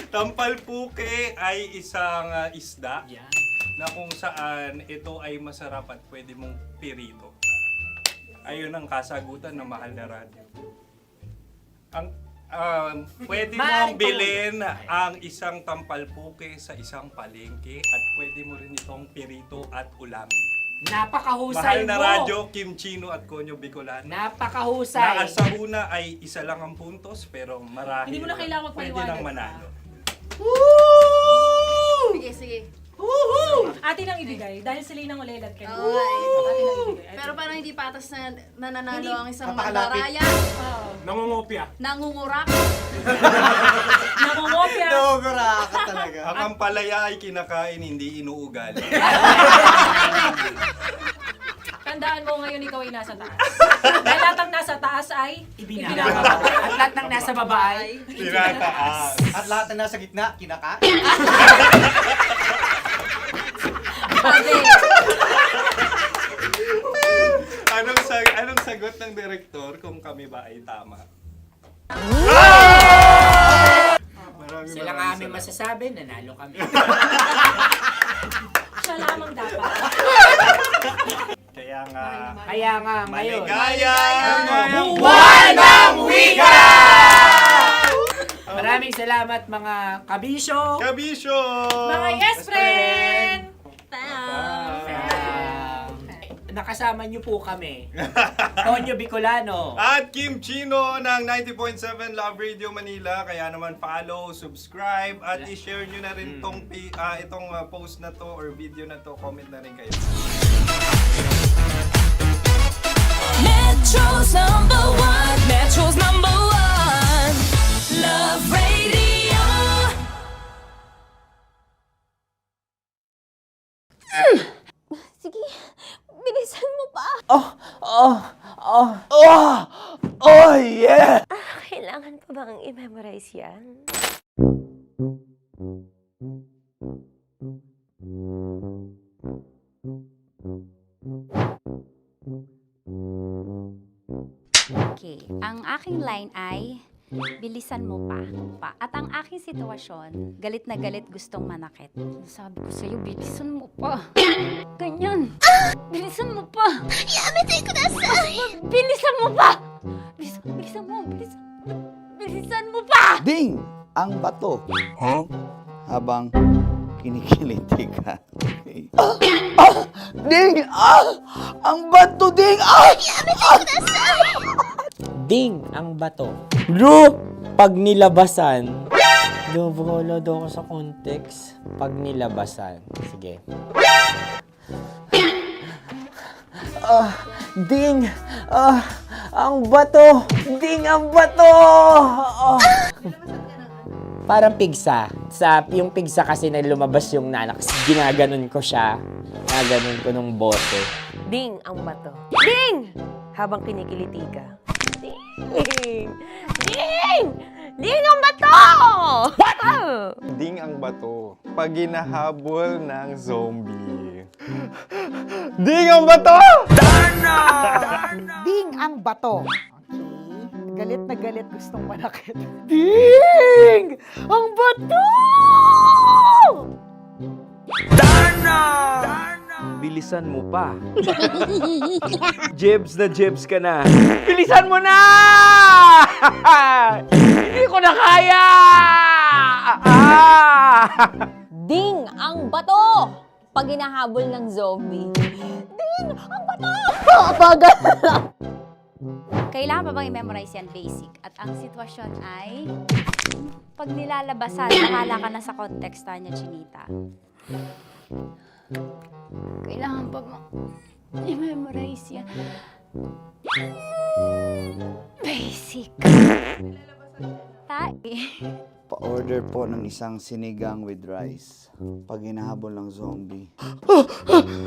Tampalpuke ay isang isda na kung saan ito ay masarap at pwede mong pirito. Ayun ang kasagutan ng Mahal na Radyo. Pwede mong bilhin ang isang tampalpuke sa isang palengke at pwede mo rin itong pirito at ulamin. Napakahusay Mahal na mo. Radyo, Kim Chino at Konyo Bicolano. Napakahusay. Na sa una ay isa lang ang puntos pero marahil Hindi mo na kailangan pwede magpaliwanag. nang manalo. Sige, sige. Atin ang ibigay dahil sila yung nangulelat kayo. Oo. Atin ang ibigay. Pero parang hindi patas na nananalo Hindi. ang isang Napakalapit. mandaraya. Nangungopia. Nangungurak. Nangungopia. ka talaga. Ang ampalaya ay kinakain, hindi inuugali. Tandaan mo ngayon ikaw ay nasa taas. Dahil lahat ng nasa taas ay Ibinababa. At lahat ng nasa baba ay Tinataas. At lahat na nasa gitna, kinaka. Anong sagot ng direktor kung kami ba ay tama? sila nga aming masasabi, nanalo kami. siya lamang dapat. Kaya nga, Ngayon. maligaya! Buwan ng Wika! Maraming salamat mga kabisyo. Kabisyo! Mga yes friend! Nakasama niyo po kami. Konyo Bicolano. At Kim Chino ng 90.7 Love Radio Manila. Kaya naman follow, subscribe, at i-share nyo na rin itong post na to or video na to. Comment na rin kayo. Metro's #1. Metro's #1. Love Radio. Sige, bilisan mo pa. Oh, yeah! Kailangan pa bang i-memorize yan? Okay, ang aking line ay, bilisan mo pa. At ang aking sitwasyon, galit na galit gustong manakit. Sabi ko sa'yo, bilisan mo pa. Ganyan. Bilisan mo pa. Yamitay ko na sa... Bilisan mo pa! Bilisan mo pa! Ding! Ang bato. Habang kinikiliti ka. Ding! Ang bato, Ding! Ding ang bato. Pag nilabasan. Wala daw ako sa context. Pag nilabasan. Sige. Ding! Ang bato! Ding ang bato! Parang pigsa. Yung pigsa kasi na lumabas yung nanak. Ginaganon ko siya. Ginaganon ko nung bote. Ding ang bato. Ding! Habang kinikiliti ka. Ding! Ding! Ding ang bato! What? Ding ang bato. Pag hinahabol ng zombie. Ding ang bato! Ding ang bato. Okay. Galit na galit gustong manakit. Ding! Ang bato! Bilisan mo pa. Jebs ka na. Bilisan mo na! Hindi ko na kaya! Ding ang bato! Pag hinahabol ng zombie. Ding ang bato! Bagal! Kailangan pa bang i-memorize yan basic? At ang sitwasyon ay, pag nilalabasan, nakala ka na sa konteksta niya, Chinita. Kailangan pa bang i-memorize yan? Basic. Pa-order po ng isang sinigang with rice. Pag hinahabol ng zombie.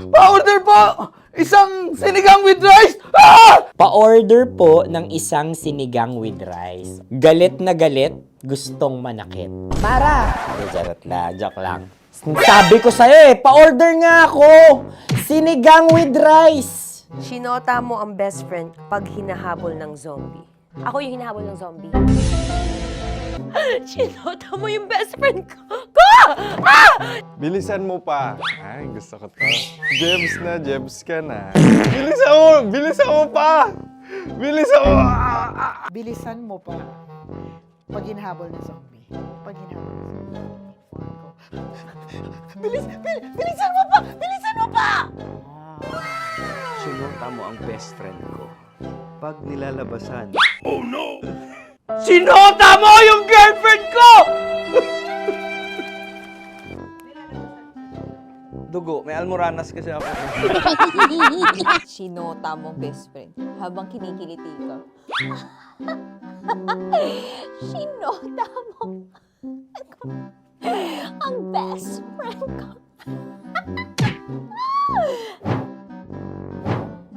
Pa-order po! Isang sinigang with rice! Pa-order po ng isang sinigang with rice. Galit na galit, gustong manakit. Para! Charot na, joke lang. Sabi ko sa'yo pa-order nga ako! Sinigang with rice! Sinota mo ang best friend pag hinahabol ng zombie. Ako yung hinahabol ng zombie. Sinota mo yung best friend ko! Bilisan mo pa. Ay, gusto ko to. Jebs ka na. Bilisan mo pa! Bilisan mo! Bilisan mo pa. Pag hinahabol ng zombie. Pag hinahabol ng zombie. Bilisan mo pa! Bilisan mo pa! Sinota mo ang best friend ko. Pag nilalabasan. Oh no! Sinota mo yung girlfriend ko! Dugo, may almoranas kasi ako. Sinota mo best friend habang kinikiliti ka. Sinota mo ang best friend ko.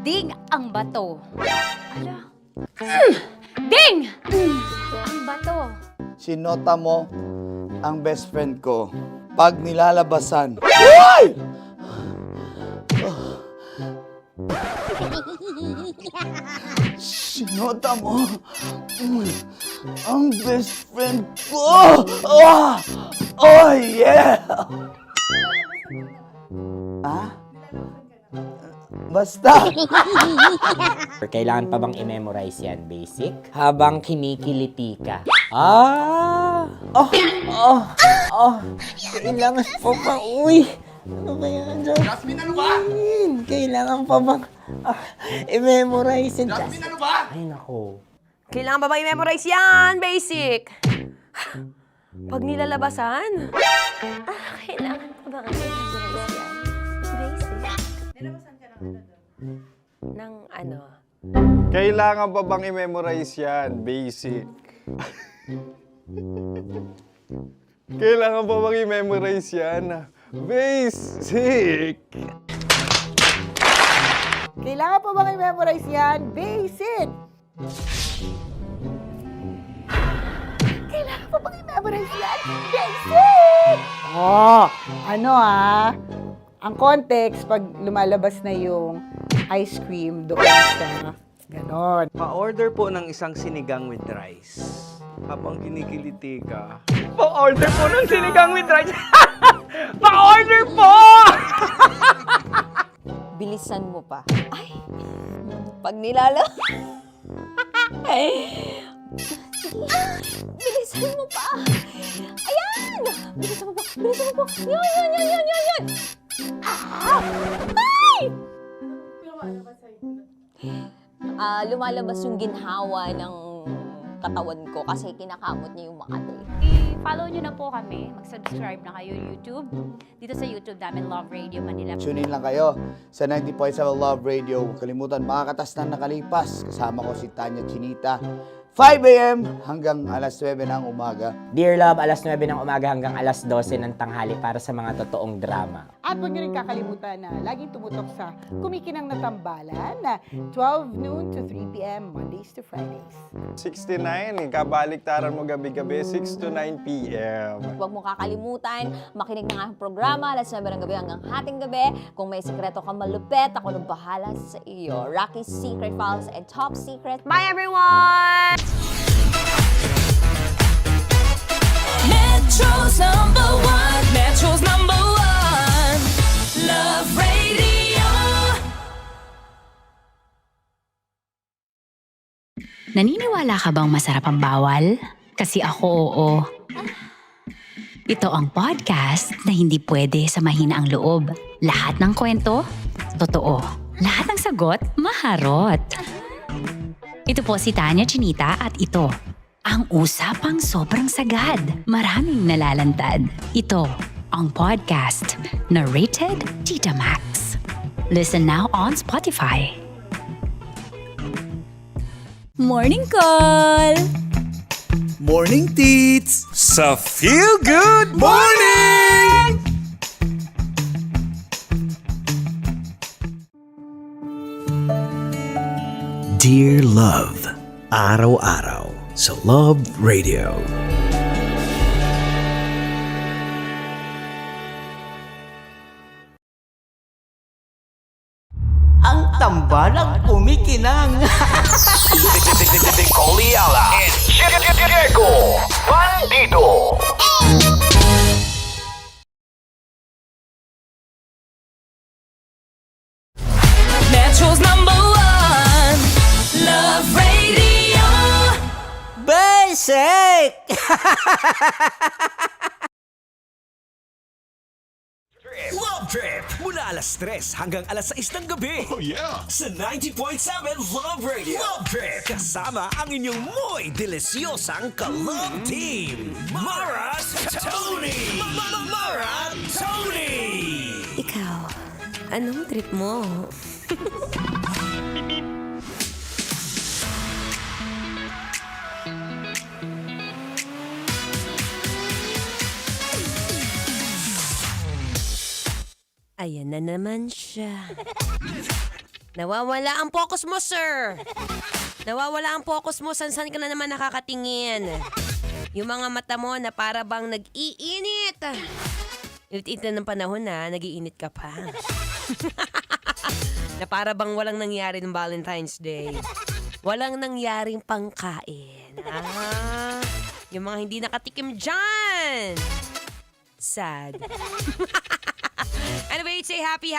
Ding ang bato. Ala. Ding! Ang bato. Sinota mo ang best friend ko. Pag nilalabasan. Uy! Sinota mo ang best friend ko. Oh yeah! Basta! Kailangan pa bang i-memorize yan, basic? Habang kinikiliti ka. Kailangan pa bang, ano ba yan, Jasmine, ano ba? Kailangan pa bang i-memorize yan? Jasmine, ano ba? Ay, nako. Kailangan ba i-memorize yan? Basic! Pag nilalabasan? Kailangan pa ba i-memorize yan? Basic? Nilalabasan ka ng ano? Kailangan pa bang i-memorize yan? Basic. Kailangan pa bang i-memorize yan? Basic. Kailangan pa bang i-memorize yan? Basic! Kailangan pa bang i-memorize yan? Basic! Ang context, pag lumalabas na yung ice cream doon sa ganon. Pa-order po ng isang sinigang with rice. Habang kinikiliti ka. Pa-order po ng sinigang with rice! Pa-order po! Bilisan mo pa. Ay! Pag nilala... Bilisan mo pa! Ayan! Bilisan mo pa! Bilisan mo pa! Yan! Ay! Lumalabas yung ginhawa ng katawan ko kasi kinakamot niya yung Makati. I-follow nyo na po kami. Mag-subscribe na kayo YouTube. Dito sa YouTube namin, Love Radio Manila. Tune in lang kayo sa 90.7 Love Radio. Huwag kalimutan, makakatas na nakalipas. Kasama ko si Tanya Chinita. 5 a.m. hanggang alas 9 ng umaga. Dear Love, alas 9 ng umaga hanggang alas 12 ng tanghali para sa mga totoong drama. At huwag niyo rin kakalimutan na laging tumutok sa Kumikinang na Tambalan na 12 noon to 3 p.m. Mondays to Fridays. 69, kabaliktaran mo gabi-gabi, 6 to 9 p.m. Huwag mo kakalimutan, makinig ng aking programa, alas 9 ng gabi hanggang hating gabi. Kung may sikreto kang malupet, ako nang bahala sa iyo. Rocky's Secret Files and Top Secret. Bye everyone! Metro's #1, Metro's #1, Love Radio. Naniniwala ka bang masarap ang bawal? Kasi ako oo. Ito ang podcast na hindi pwede sa mahina ang loob. Lahat ng kwento, totoo. Lahat ng sagot, maharot. Ito po si Tanya Chinita at ito, ang usapang sobrang sagad. Maraming nalalantad. Ito, ang podcast na Rated Tita Max. Listen now on Spotify. Morning call! Morning Teats! Sa Feel Good Morning! Dear Love, araw-araw sa Love Radio. Ang tambalang kumikinang. Coliala and Diego Bandido. Metro's #1 Love Radio. Basic! Love Trip! Mula alas 3 hanggang alas 6 ng gabi. Oh yeah! Sa 90.7 Love Radio. Love Trip! Kasama ang inyong muy delisyosang ka-love team. Mara Tony! Mara Tony! Ikaw, anong trip mo? Ayan na naman siya. Nawawala ang focus mo, sir. Nawawala ang focus mo. San ka na naman nakakatingin? Yung mga mata mo na para bang nag-iinit. Init-init na ng panahon na, nag-iinit ka pa. Na para bang walang nangyari ng Valentine's Day. Walang nangyaring pangkain. Yung mga hindi nakatikim dyan. Sad. Anyway, say happy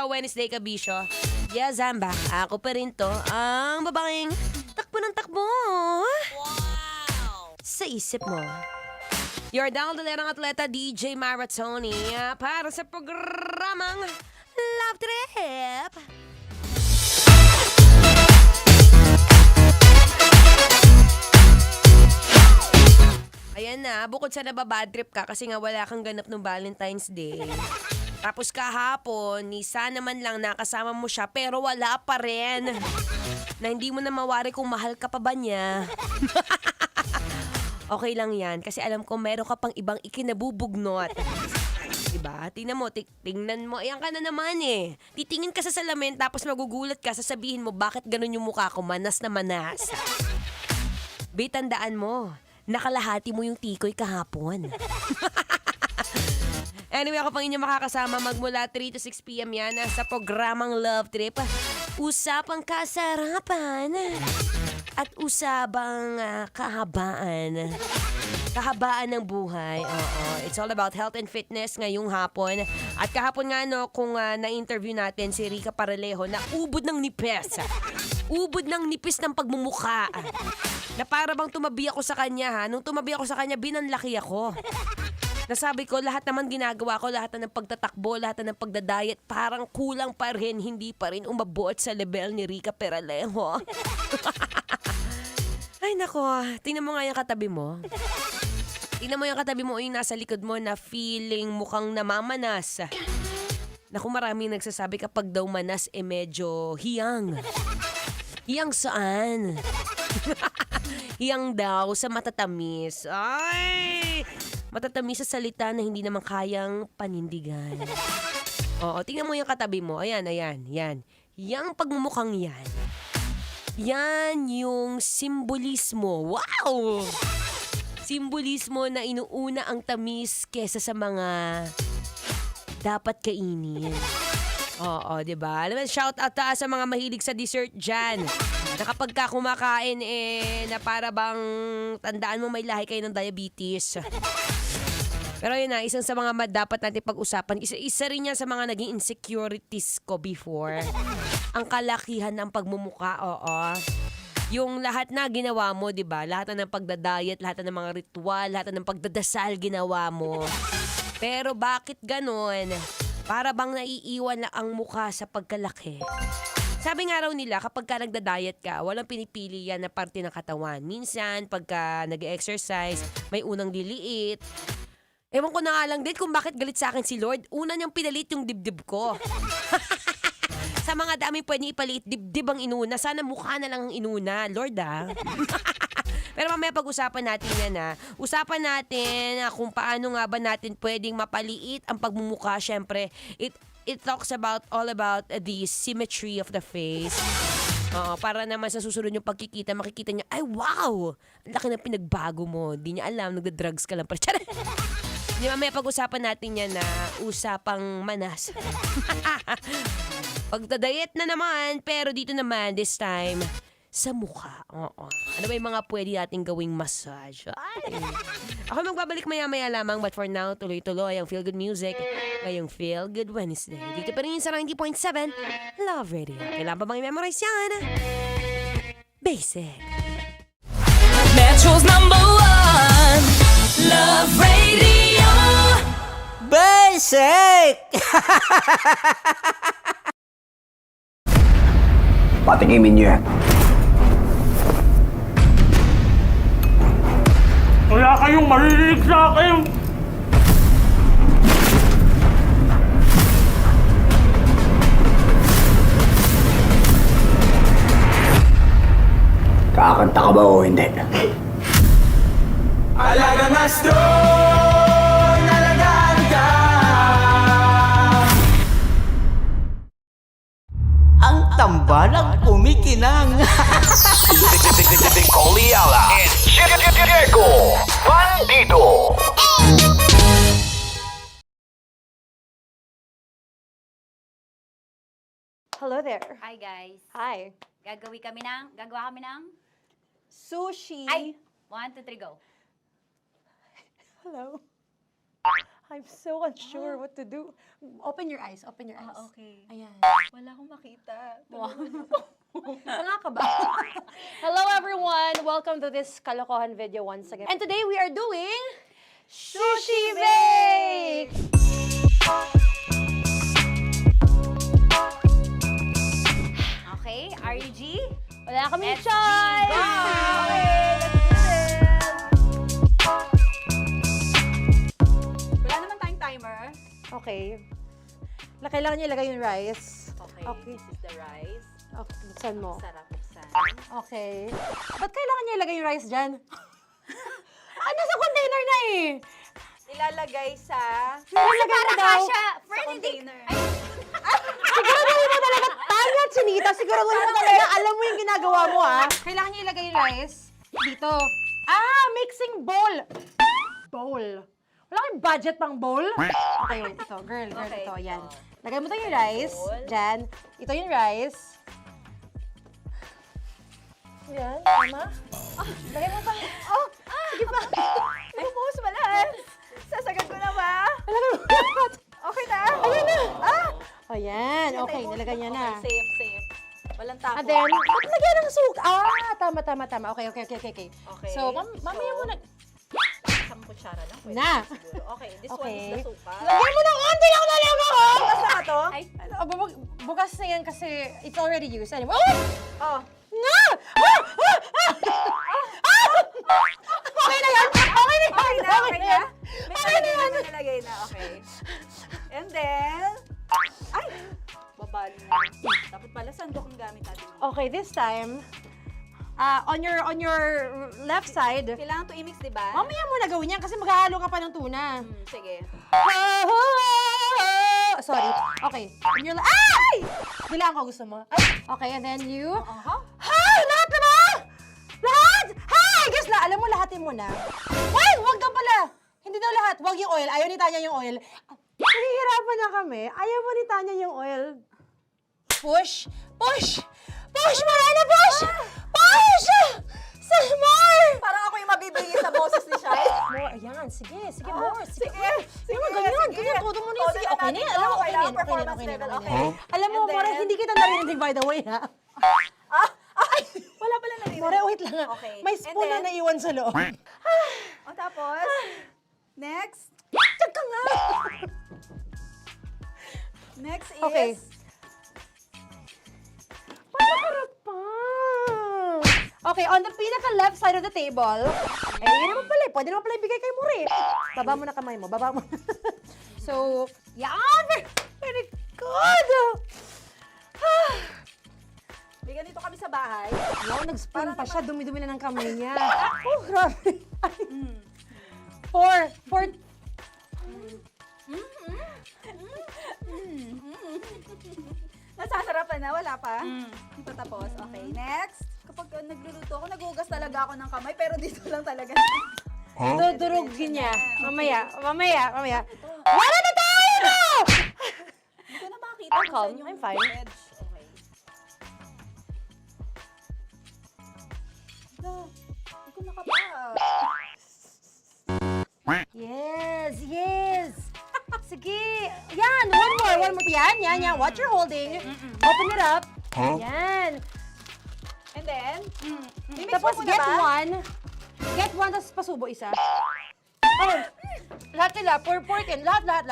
Wednesday, Kabisyo. Yes, I'm back. Ako pa rin to, ang babaeng takbo ng takbo. Wow! Sa isip mo. Your down-the-lerang atleta, DJ Maratoni, para sa programang Love Trip. Ayan na, bukod sa nababad trip ka kasi nga wala kang ganap ng Valentine's Day. Tapos kahapon, ni sana man lang nakasama mo siya pero wala pa rin. Na hindi mo na mawari kung mahal ka pa ba niya. Okay lang yan kasi alam ko meron ka pang ibang ikinabubugnot. Diba? Tingnan mo, tingnan mo. Ayan ka na naman eh. Titingin ka sa salamin tapos magugulat ka, sasabihin mo bakit ganun yung mukha ko, manas na manas. Tandaan mo, nakalahati mo yung tikoy kahapon. Anyway, ako pang inyo makakasama magmula 3 to 6 p.m. yan sa programang Love Trip. Usapang kasarapan at usapang kahabaan. Kahabaan ng buhay. Oo. It's all about health and fitness ngayong hapon. At kahapon nga kung na-interview natin si Rica Paralejo na ubod ng nipis. Ubod ng nipis ng pagmumukha. Na para bang tumabi ako sa kanya ha. Nung tumabi ako sa kanya, binanlaki ako. Nasabi ko, lahat naman ginagawa ko, lahat na ng pagtatakbo, lahat na ng pagdadayet, parang kulang pa rin, hindi pa rin umabot sa level ni Rica Paralejo. Ay nako, tingnan mo nga yung katabi mo. Tingnan mo yung katabi mo, yung nasa likod mo na feeling mukhang namamanas. Naku, maraming nagsasabi kapag daw manas, medyo hiyang. Hiyang saan? Hiyang daw sa matatamis. Ay! Matatamis sa salita na hindi naman kayang panindigan. Oo, tingnan mo yung katabi mo. Ayan. Yang pagmumukhang yan. Yan yung simbolismo. Wow! Simbolismo na inuuna ang tamis kesa sa mga dapat kainin. Oo, diba? Alam mo, shout out sa mga mahilig sa dessert dyan. Na kapag ka kumakain, na para bang tandaan mo may lahi kayo ng diabetes. Pero yun na, isang sa mga dapat natin pag-usapan, isa rin yan sa mga naging insecurities ko before. Ang kalakihan ng pagmumuka, oo. Yung lahat na ginawa mo, di ba? Lahat na ng pagdadayet, lahat na ng mga ritual, lahat na ng pagdadasal ginawa mo. Pero bakit ganon? Para bang naiiwan na ang mukha sa pagkalaki. Sabi nga raw nila, kapag ka nagda-diet ka, walang pinipili yan na parte ng katawan. Minsan, pagka nag-exercise, may unang liliit. Ewan ko na nga lang din kung bakit galit sa akin si Lord. Una niyang pinalit yung dibdib ko. Sa mga daming pwede ipalit, dibdib ang inuna. Sana mukha na lang ang inuna. Lord, Pero mamaya pag-usapan natin yan ha. Usapan natin kung paano nga ba natin pwedeng mapaliit ang pagmumukha. Syempre, it talks about all about the symmetry of the face. Oo, para naman sa susunod yung pagkikita, makikita niya, ay wow! Ang laki ng pinagbago mo. Di niya alam, nagda-drugs ka lang pala. Di mamaya pag-usapan natin yan na usapang manas. Pagdadayet na naman, pero dito naman, this time, sa mukha. Oo. Ano ba yung mga pwede nating gawing massage? Ay. Ako magbabalik maya-maya lamang, but for now, tuloy-tuloy ang Feel Good Music ngayong Feel Good Wednesday. Dito pa rin sa 90.7 Love Radio. Kailangan pa bang i-memorize yan? Basic. Metro's #1 Love Radio. Basic! Patikimin niyo yan. Wala kayong maririnig sa akin! Kakanta ka ba o hindi? Alagang astro, nalagaan ka. Ang tambalang kumikinang. Coliala and Diego Bandido. Hello there. Hi guys. Hi. Gagawa kami ng Sushi. Ay! 1, 2, 3, go. Hello. I'm so unsure what to do. Open your eyes. Open your eyes. Okay. Ayan. Wala akong makita. Tanga ka ba? Hello everyone! Welcome to this kalokohan video once again. And today we are doing Sushi Bake! Okay, RG? Wala kaming SG, choice! go! Okay, let's do this! Wala naman tayong timer. Okay. Kailangan niyo ilagay yung rice. Okay, this is the rice. Okay, buksan mo. Sarap buksan. Okay. Ba't kailangan niya ilagay yung rice dyan? Nasa container na eh! Ilalagay sa... Nilalagay mo daw. container. Siguraduhin mo talaga, Tanya at Chinita, siguraduhin mo talaga, alam mo yung ginagawa mo Kailangan niya ilagay yung rice dito. Mixing bowl. Bowl. Wala kayong budget pang bowl? Okay, wait, ito. Girl, Okay. ito, yan. Lagay mo tayo yung rice. Dyan. Ito yung rice. Yan, tama? Lagay mo pa. Sige pa. Bumuhos mo lahat. Sasagad ko na ba? Lagay mo lahat. Okay na? Ayan na. Ayan, okay, nilagay niya na. Okay, safe. Walang tapon. And then, ba't lagyan ng suka? Tama. Okay. Okay. So, mamaya mo na. Isang kutsara lang. Pwede Na. siguro. Okay, this one Okay. is the suka. Lagyan mo ng onti lang talaga ko! Bukas na to? Ay, bukas na yan kasi it's already used. Anyway, Oh. nga! Okay na yan! Okay na yan! May Okay na yan! nalagay na. Okay. And then, ay! Babali na. Dapat pala sandok ang gamit natin. Okay, this time, on your left side, Kailangan to i-mix, di ba? mamaya mo na gawin yan kasi maghahalo ka pa ng tuna. Sige. Sorry. Okay. On your ay! Bilang ko gusto mo. Ay, okay, and then you... Hi! Lahat na ba? Lahat? Hi! Guys, alam mo, lahatin mo na. Wait! Huwag ka pala! Hindi daw lahat. Huwag yung oil. Ayaw ni Tanya yung oil. Nahihirapan na kami. Ayaw mo ni Tanya yung oil. Push! Push! Push! Marana! Push! Push! Some more! Parang ako yung mabibigay sa boses ni Shai. More. Ayan. Sige. More. Sige. Ganyan. Todo mo na yun. Sige. Okay na yan. Alam mo, okay na yan. Okay. Alam mo, More, hindi kita narinig by the way, ha? Wala pala narinig. More, wait lang ha. Okay. May spoon na naiwan sa loob. O tapos, next. Tiyag ka nga! Next is... Okay. Paharap pa. Okay, on the pinaka-left side of the table, yun naman pala, pwede naman pala ibigay kay More. Baba mo na kamay mo, baba mo. So, yan! Very good! May ganito kami sa bahay. Wow, nag-spoon pa siya. Dumi-dumi na ng kamay niya. Oh, grabe. Four. Nasasarapan na, wala pa. Hindi pa tapos. Okay, next. Kapag nagluluto ako, nagugas talaga ako ng kamay, pero dito lang talaga. Dudurugin niya. Mamaya. Wala na tayo! Hindi ko na makita I'm kung calm. saan yung I'm fine. edge. Okay. Hindi ko nakapa. Yes. Sige. Yan, one more. Yan. What you're holding. Open it up. Yan. And then, Tapos get one. Get one, tapos pasubo isa. Oh, lahat sila, porkin. Lahat. Lahat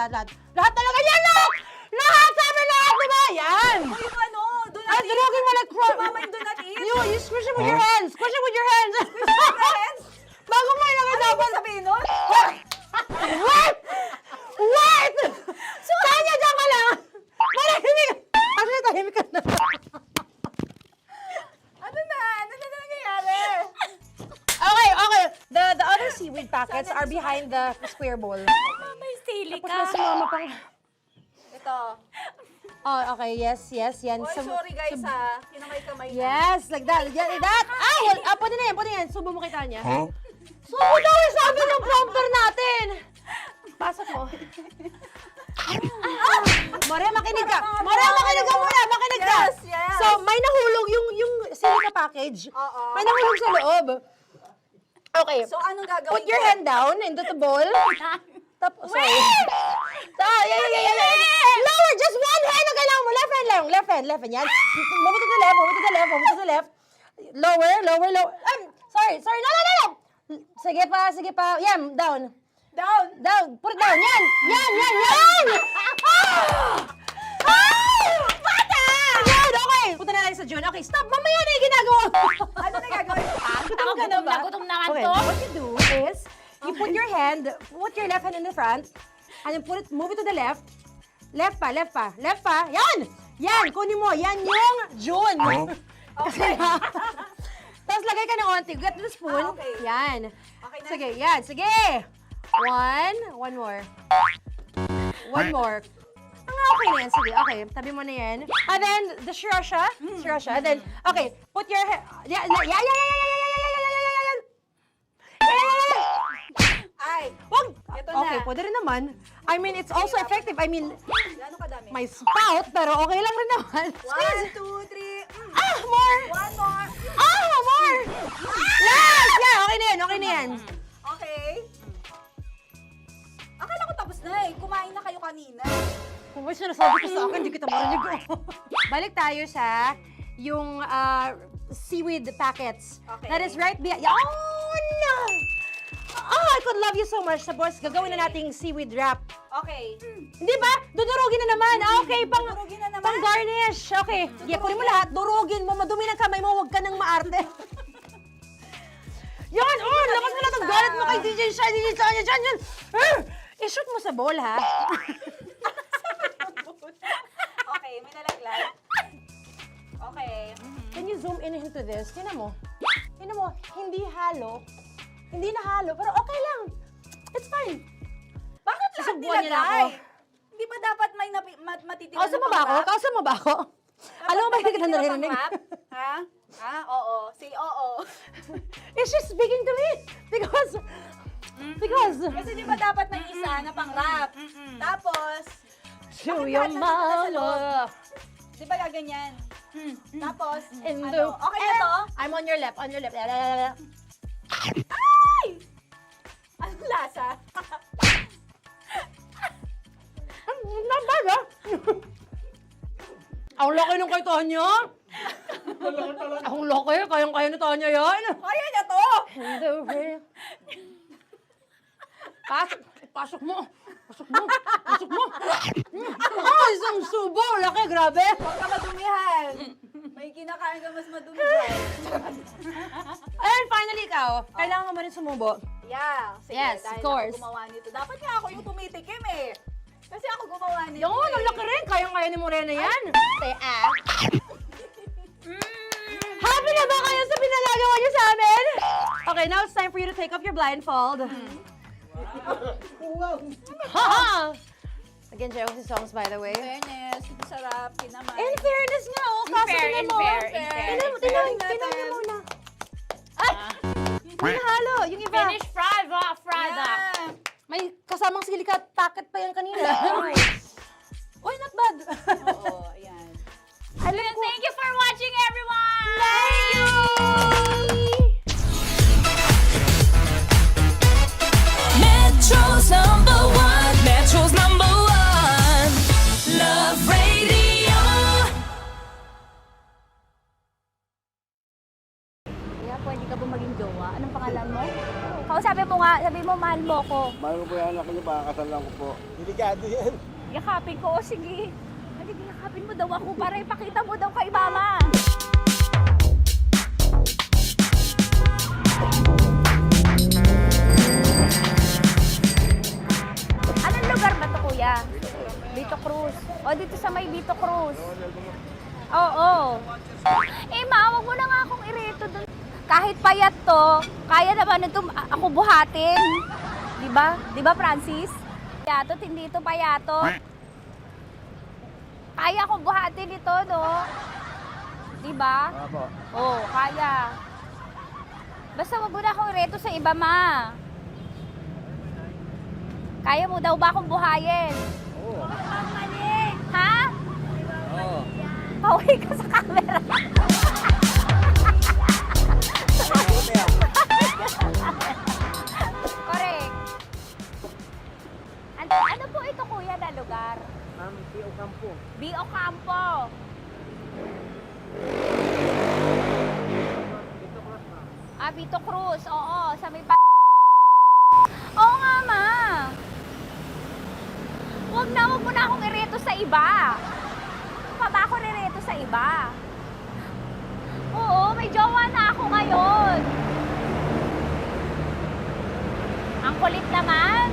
talaga yan, lahat! Lahat! Sabi lahat, diba? Yan! o yung ano, do not Ay, durugin mo like Mama yung do not eat. You squish it with your hands. Squish it with your hands. Bago mo ilagay Ano dapat. yung sabihin nun? Wait! Tanya, dyan ka lang! Marahimik! Actually, tahimik ka na. Ano na nangyayari? Okay. The other seaweed packets are behind the square bowl. May sili Tapos na sumama pang... Ito. Oh, okay. Yes. Yan. Oy, sorry guys ha. Kinamay-kamay na. Yes, like that. Ay, pwede na yan. Subo mo kay Tanya. Subo daw yung sabi ng prompter natin. Pasok mo. More, makinig ka. Makinig ka. Yes. So, may nahulog yung silica package. Oo. May nahulog sa loob. Okay. So, anong gagawin Put your hand down into the bowl. Tapos, sorry. Yeah. Lower, just one hand ang kailangan mo. Left hand. Yan. Move it to the left. Lower. Sorry. No. Sige pa. Yan, down. Put it down. Yan. Bata! Yan, okay. Punta na lang sa June. Okay, stop. Mamaya na yung ginagawa. Ano na gagawin? Gutom naman to. What you do is, you put your left hand in the front, and then move it to the left. Left pa. Yan, kunin mo. Yan yung June. Okay. Tapos lagay ka ng onti. Get the spoon. Okay. Yan. Okay na. Sige. One more. Okay na yan. Sige, okay. Tabi mo na yan. And then, the sriracha. And then, okay. Put your hand. Yeah. Ay, Wag. Ito Okay, na. pwede rin naman. I mean, it's also effective. I mean, Gano'ng kadami? may spout, pero okay lang rin naman. 1, 2, 3. More! One more. More! Last! Yeah, okay na yan. Okay. Akala ko tapos na eh. Kumain na kayo kanina. Kung may sinasabi ko sa akin, hindi kita marinig. Balik tayo sa yung seaweed packets. Okay. That is right behind. Oh, no! Oh, I could love you so much. Tapos, gagawin na nating seaweed wrap. Okay. Hindi ba? Dudurugin na naman. Okay, Durugin na naman. pang garnish. Okay. Kunin mo lahat. Durugin mo. Madumi ng kamay mo. Huwag ka nang maarte. Yan! Oh, lakas mo na itong galit mo kay DJ Shine. Yan. I-shoot mo sa bowl, ha? Okay, may nalaglag. Okay. Can you zoom in into this? Tingnan mo. Hindi halo. Hindi na halo, pero okay lang. It's fine. Bakit lahat Susubuan niya na nilagay? ako. Hindi ba dapat may matitira Kausa mo ba ako? Alam mo ba hindi kita naririnig? Ha? Oo. Say oo. Is she speaking to me? Because... Kasi di ba dapat may isa na pang-rap? Tapos, To bakit your lahat nandito sa loob? mama. Di ba gaganyan? Tapos, In ano? the... Okay na to? I'm on your left. Ay! Anong lasa? Not bad, ha? Ang laki nung kay Tonya. Ang laki. Kayang-kaya ni Tonya yan. Kaya niya to! Pasok mo. Isang subo. Laki, grabe. Huwag ka madumihan. May kinakain ka mas madumi dyan. And finally, ikaw. Kailangan mo rin sumubo. Yeah. Sige, Yes, dahil of course. ako gumawa nito. Dapat nga ako yung tumitikim eh. Kasi ako gumawa nito. Yung ang laki rin. Kayang-kaya ni Morena yan. Happy na ba kayo sa pinagagawa niyo sa amin? Okay, now it's time for you to take off your blindfold. Again, Josie songs, by the way. Fairness, sarap, kinaman. In fairness nga, oh. Kaso tingnan mo. Tingnan niyo muna. Ay! Yung halo, yung iba. Finish fried up. May kasamang silica packet pa yan kanina. Uy, not bad. Oo, ayan. Thank you for watching, everyone! Thank you! Metro's number one. Metro's number one. Love Radio. Kaya pwede ka ba maging jowa? Anong pangalan mo? Kausapin mo nga, sabi mo, mahal mo ko. Mahal ko po yung anak niyo, pakakasalan ko po. Delikado yan. Yakapin ko, o sige. Halika, yakapin mo daw ako para ipakita mo daw kay mama. Anong lugar ba to, kuya? Vito Cruz. O, dito sa may Vito Cruz. Oo. Eh, ma, wag mo na nga akong irito dun. Kahit payat to, kaya naman ito ako buhatin. Diba? Diba, Francis? Payatot, hindi ito payatot. Kaya ko buhatin ito, no? Diba? Oo, kaya. Basta wag mo na akong ireto sa iba, ma. Kaya mo daw ba akong buhayin? Oo. Ha? Oo. Pauwi ka sa camera. Correct. Ano po ito, kuya, na lugar? B.O. Campo. B.O. Campo. Vito Cruz. Oo, sa may Oo nga, ma. Wag mo na akong ireto sa iba. Pa ba ako ireto sa iba? Oo, may jowa na ako ngayon. Ang kulit naman.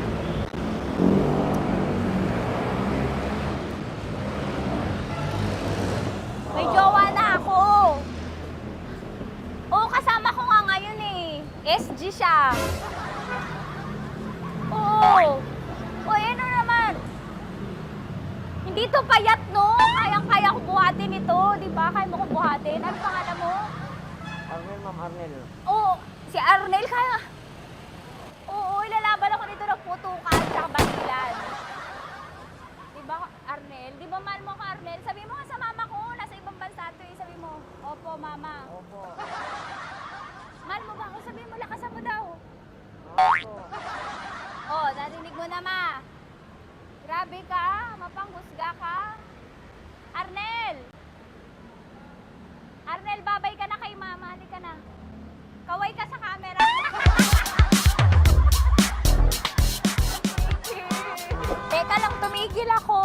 May jowa na ako. Oo, kasama ko nga ngayon eh. SG siya. Oo. O, ano naman? Hindi to payat, no? Kayang-kaya ko buhatin ito. Di ba? Kaya mo ko buhatin. Ano pangalan mo? Arnel, ma'am, Arnel. Oo. Si Arnel, kaya... Oo, ilalaban ako nito ng putukan tsaka basilan. Di ba, Arnel? Di ba mahal mo ka, Arnel? Sabi mo nga sa mama ko, nasa ibang bansa ito eh. Sabi mo, opo, mama. Opo. Mahal mo ba ako? Sabi mo, lakasan mo daw. Opo. Oh, narinig mo na, ma. Grabe ka, mapanghusga ka. Arnel! Arnel, babay ka na kay mama. Halika na. Kaway ka sa camera. Teka lang, tumigil ako.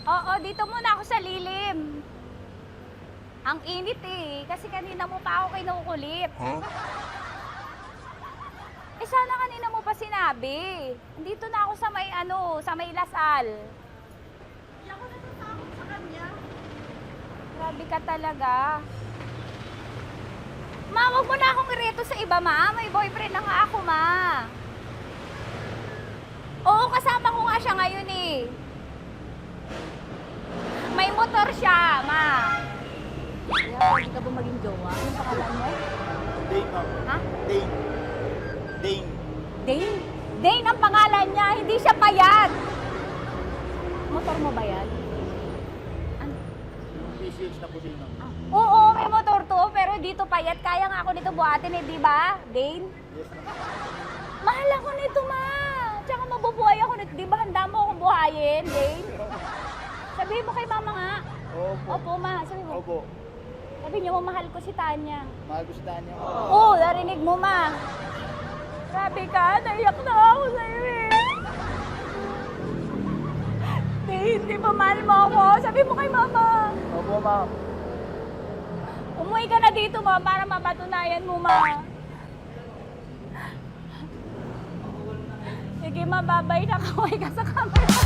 Oo, dito muna ako sa lilim. Ang init eh, kasi kanina mo pa ako kinukulit. Eh sana kanina mo pa sinabi. Dito na ako sa may sa may Lasal. Hindi ako natatakot sa kanya. Grabe ka talaga. Ma, wag mo na akong ireto sa iba, ma. May boyfriend na nga ako, ma. Oo, kasama ko nga siya ngayon eh. May motor siya, ma. Kaya pwede ka ba maging jowa? Anong pangalan mo? Dane, ma'am. Ha? Dane. Dane. Dane? Dane ang pangalan niya, hindi siya payat. Motor mo ba yan? PCH na po siya, ma'am. Oo, may motor to, pero dito payat. Kaya nga ako nito buhatin eh, di ba? Dane? Yes, ma'am. Mahal ako nito, ma. Tsaka mabubuhay ako nito. Di ba handa mo akong buhayin, Dane? Sabihin mo kay mama nga. Opo. Opo, ma. Sabi mo. Opo. Sabi niyo, mahal ko si Tanya. Mahal ko si Tanya. Oo, narinig mo, ma. Grabe ka, naiyak na ako sa'yo eh. Hindi ba mahal mo ako? Sabi mo kay mama. Opo, ma'am. Umuwi ka na dito, ma, para mapatunayan mo, ma. Sige, mababay na kaway ka sa camera.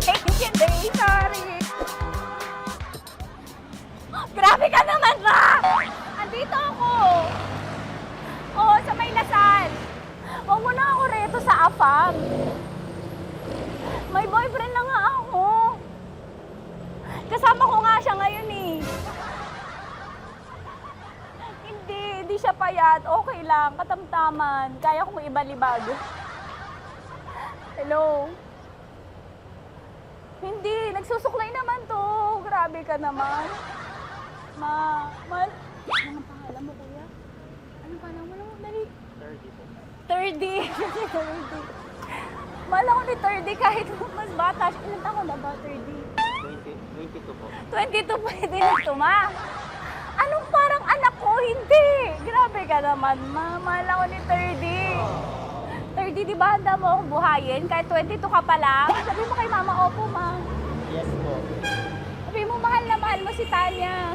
Thank you, Day. Sorry. Grabe ka naman ba? Andito ako. Oo, sa may Lasal. Huwag mo na ako reto sa AFAM. May boyfriend na nga ako. Kasama ko nga siya ngayon eh. Hindi siya payat. Okay lang, katamtaman. Kaya kong ibalibag. Hello? Hindi, nagsusuklay naman to. Grabe ka naman. Anong pangalan mo, kuya? Anong pangalan mo? Dali. 30. 30. Mahal ako ni 30 kahit mas bata. Ilan taon na ba, 30? 22 po. 22 pwede na to, ma. Anong parang anak ko? Hindi. Grabe ka naman, ma. Mahal ako ni 30. 30, di ba handa mo akong buhayin? Kahit 22 ka pa lang. Sabi mo kay mama, opo, ma. Yes po. Sabi mo, mahal na mahal mo si Tanya.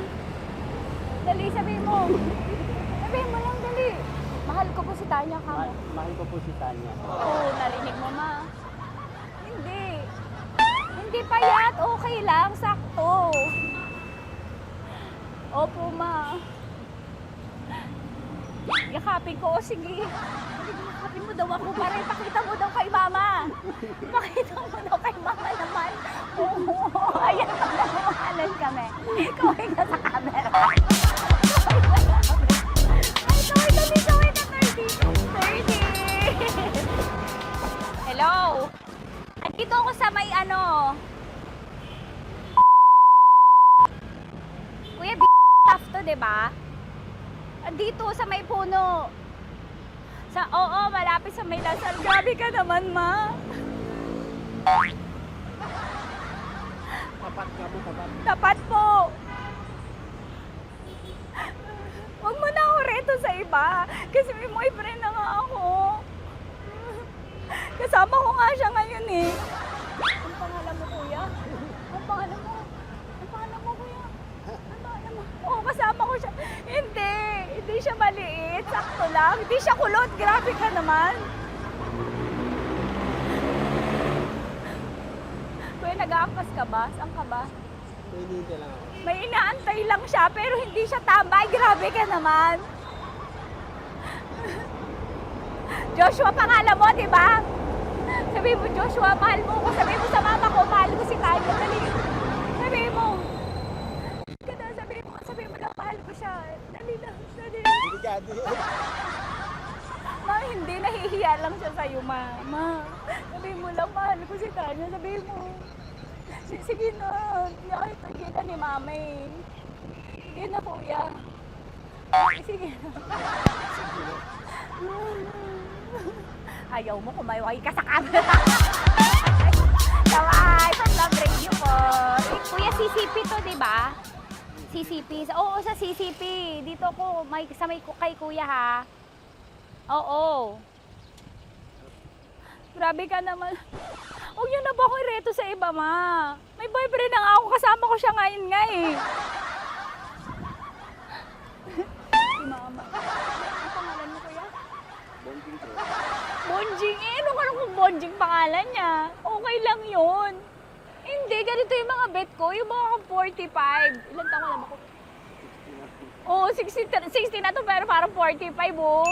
Dali, sabi mo. Sabi mo lang, dali. Mahal ko po si Tanya ka mo. Mahal ko po si Tanya. Oo, narinig mo, ma. Hindi. Hindi payat. Okay lang. Sakto. Opo, ma. Yakapin ko. O, sige. Yakapin mo daw ako para ipakita mo daw kay mama. Ipakita mo daw kay mama naman. Oo. Ayan, magmamahalan kami. Kaway ka sa camera. Ay, kaway na 30. Hello? Andito ako sa may Kuya, tough to, diba? Andito sa may puno. Oo, malapit sa may Lasal. Grabe ka naman, ma. Tapat ka mo, tapat. Tapat po. Huwag mo na ako reto sa iba. Kasi may boyfriend na nga ako. Kasama ko nga siya ngayon eh. Ang pangalan mo, kuya? Ang pangalan mo? Ang pangalan mo, kuya? Ang pangalan mo? Oo, kasama ko siya. Hindi. Hindi siya maliit. Sakto lang. Hindi siya kulot. Grabe ka naman. Kuya, nag-aangkas ka ba? Saan ka ba? Pwede lang ako. May inaantay lang siya, pero hindi siya tambay. Grabe ka naman. Joshua, pangalan mo, di ba? Sabi mo, Joshua, mahal mo ko. Sabi mo sa mama ko, mahal ko si Tanya. Dali. Sabi mo. Sabi mo na, mahal ko siya. Dali lang. Dali. Ma, hindi. Nahihiya lang siya sa'yo, mama. Sabi mo lang, mahal ko si Tanya. Sabi mo. Sige na. Nakita ni mama eh. Sige na, kuya. Sige na. Ayaw mo, kumayaway ka sa camera. Kawai, from Love Radio po. Kuya, CCP to, di ba? CCP. Oo, sa CCP. Dito ko, kay kuya ha. Oo. Grabe ka naman. Huwag niyo na ba ako ireto sa iba, ma? May boyfriend na nga ako. Kasama ko siya ngayon nga eh. Si mama. Ang pangalan mo, kuya? Bonjing eh. Ano kung Bonjing pangalan niya? Okay lang yun. Hindi, ganito yung mga bet ko. Yung mga 45. Ilan taon alam ako? Oo, 60 na to pero parang 45, oh.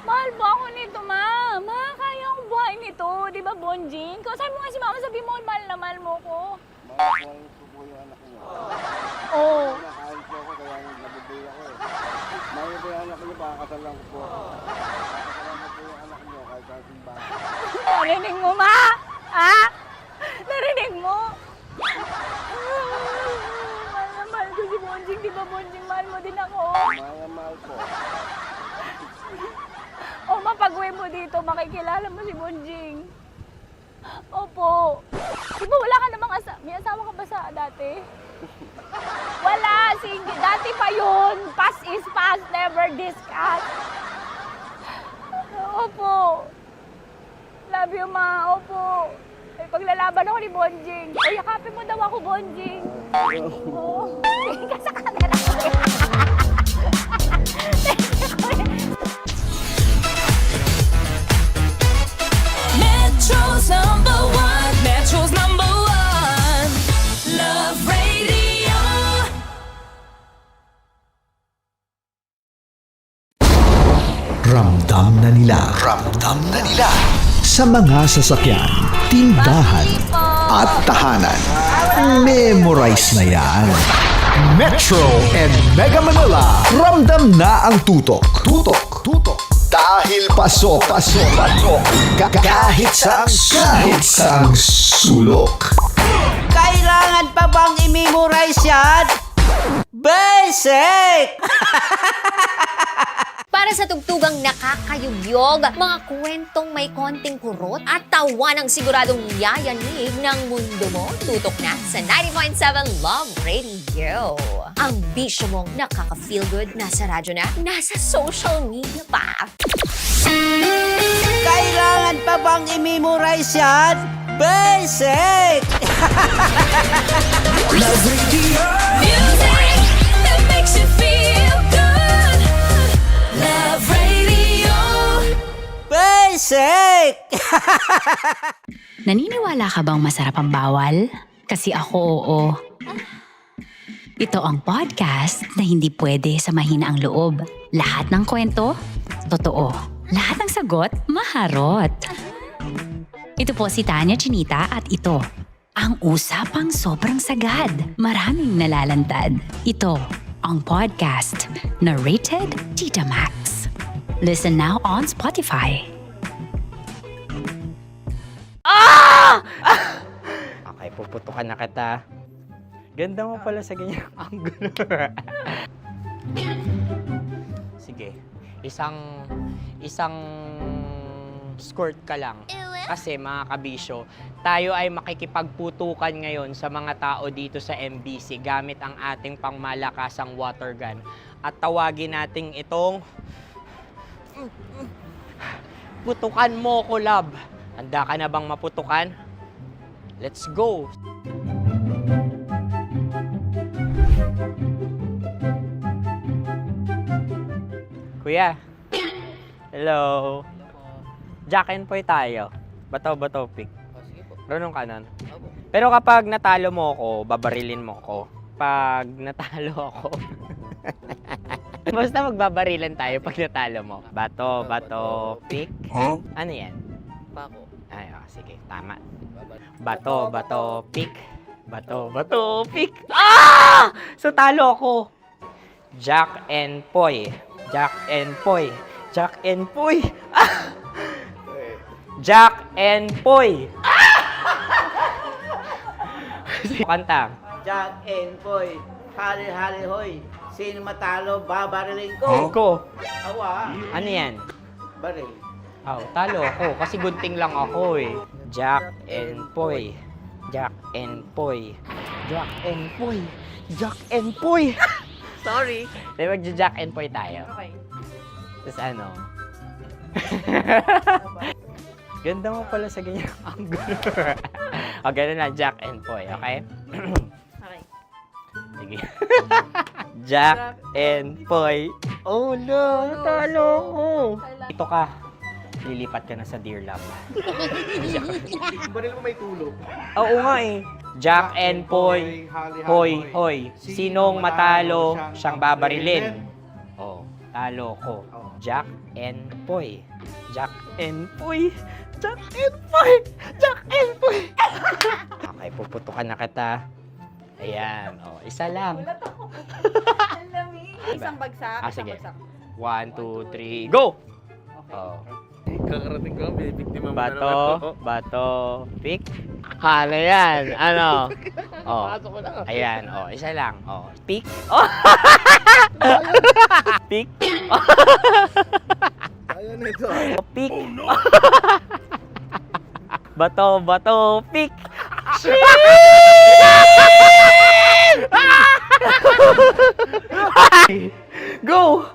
Mahal ba ako nito, ma? Ma, kaya akong buhayin nito. Di ba, Bonjing? Sabi mo nga si mama, sabi mo, mahal na mahal mo ko. Mahal ko po yung anak niyo. Oo. Nakahal po ako, kaya nabubuhay ako eh. Mahal ko yung anak niyo, baka kasalan ko po. Kakasalan ko po yung anak niyo, kahit sa simbahan. Narinig mo, ma? Ha? Narinig mo? Mahal na mahal ko si Bonjing. Di ba, Bonjing, mahal mo din ako? Mahal na mahal po. O, mapag-uwi mo dito, makikilala mo si Bonjing. Opo. Di ba wala ka namang may asawa ka ba sa dati? Wala, dati pa yun. Past is past, never discuss. Opo. Love you, ma. Opo. May paglalaban ako ni Bonjing. O, yakapin mo daw ako, Bonjing. Oo. Tingin ka sa camera. Metro's number one. Metro's number one. Love Radio. Ramdam na nila. Ramdam na nila. Sa mga sasakyan, tindahan, at tahanan. Memorize na yan. Metro and Mega Manila. Ramdam na ang tutok. Tutok. Tutok. Dahil pasok. Kahit saang sulok. Kailangan pa bang i-memorize yan? Basic! Para sa tugtugang nakakayugyog, mga kwentong may konting kurot at tawa ng siguradong yayanig ng mundo mo, tutok na sa 90.7 Love Radio. Ang bisyo mong nakaka-feel good, nasa radyo na, nasa social media pa. Kailangan pa bang i-memorize yan? Basic! Love Radio. Music that makes you feel good. Love Radio. Basic! Naniniwala ka bang masarap ang bawal? Kasi ako oo. Ito ang podcast na hindi pwede sa mahina ang loob. Lahat ng kwento, totoo. Lahat ng sagot, maharot. Ito po si Tanya Chinita at ito, ang usapang sobrang sagad. Maraming nalalantad. Ito, ang podcast na Rated Tita Max. Listen now on Spotify. Okay, puputukan na kita. Ganda mo pala sa ganyang angulo. Sige, isang squirt ka lang. Kasi mga kabisyo, tayo ay makikipagputukan ngayon sa mga tao dito sa MBC gamit ang ating pangmalakasang water gun. At tawagin natin itong putukan mo ko, love. Handa ka na bang maputukan? Let's go! Kuya. Hello. Jack and Poy tayo. Bato-bato pick. Runong kanan. Pero kapag natalo mo ako, babarilin mo ako. Pag natalo ako, basta magbabarilan tayo pag natalo mo. Bato, pick. Huh? Ano yan? Bako. Ay, sige, tama. Bato, pick. Bato, pick. Ah! So talo ako. Jack and Poy. Jack and Poy. Jack and Poy. Ah! Jack and Poy. Kanta. Jack and Poy, hali hoy. Sino matalo, babarilin ko. Ko. Awa. Ano yan? Baril. Oh, talo ako kasi gunting lang ako eh. Jack and Poy. Jack and Poy. Jack and Poy. Jack and Poy. Sorry. Di magja-Jack and Poy tayo. Okay. Tapos ano? Ganda mo pala sa ganyang angulo. O, ganun lang, Jack and Poy, okay? Okay. Sige. Jack and Poy. Oh no, natalo ko. Ito ka. Lilipat ka na sa Dear Love. Baril mo may tulog. Oo nga eh. Jack and Poy. Hoy. Sinong matalo, siyang babarilin. Oh, talo ko. Jack and Poy. Jack and Poy. Jack and Poy. Jack and Poy. Okay, puputukan na kita. Ayan. Oh, isa lang. Isang bagsak. Sige. 1, 2, 3, go! Oh. Kakarating ko, may biktima mo Bato, pick. Ano yan? Ano? Oh. Ayan, oh, isa lang. Oh, pick. Oh. Pick. Ayan na ito. Oh, pick. Bato, pick. Go!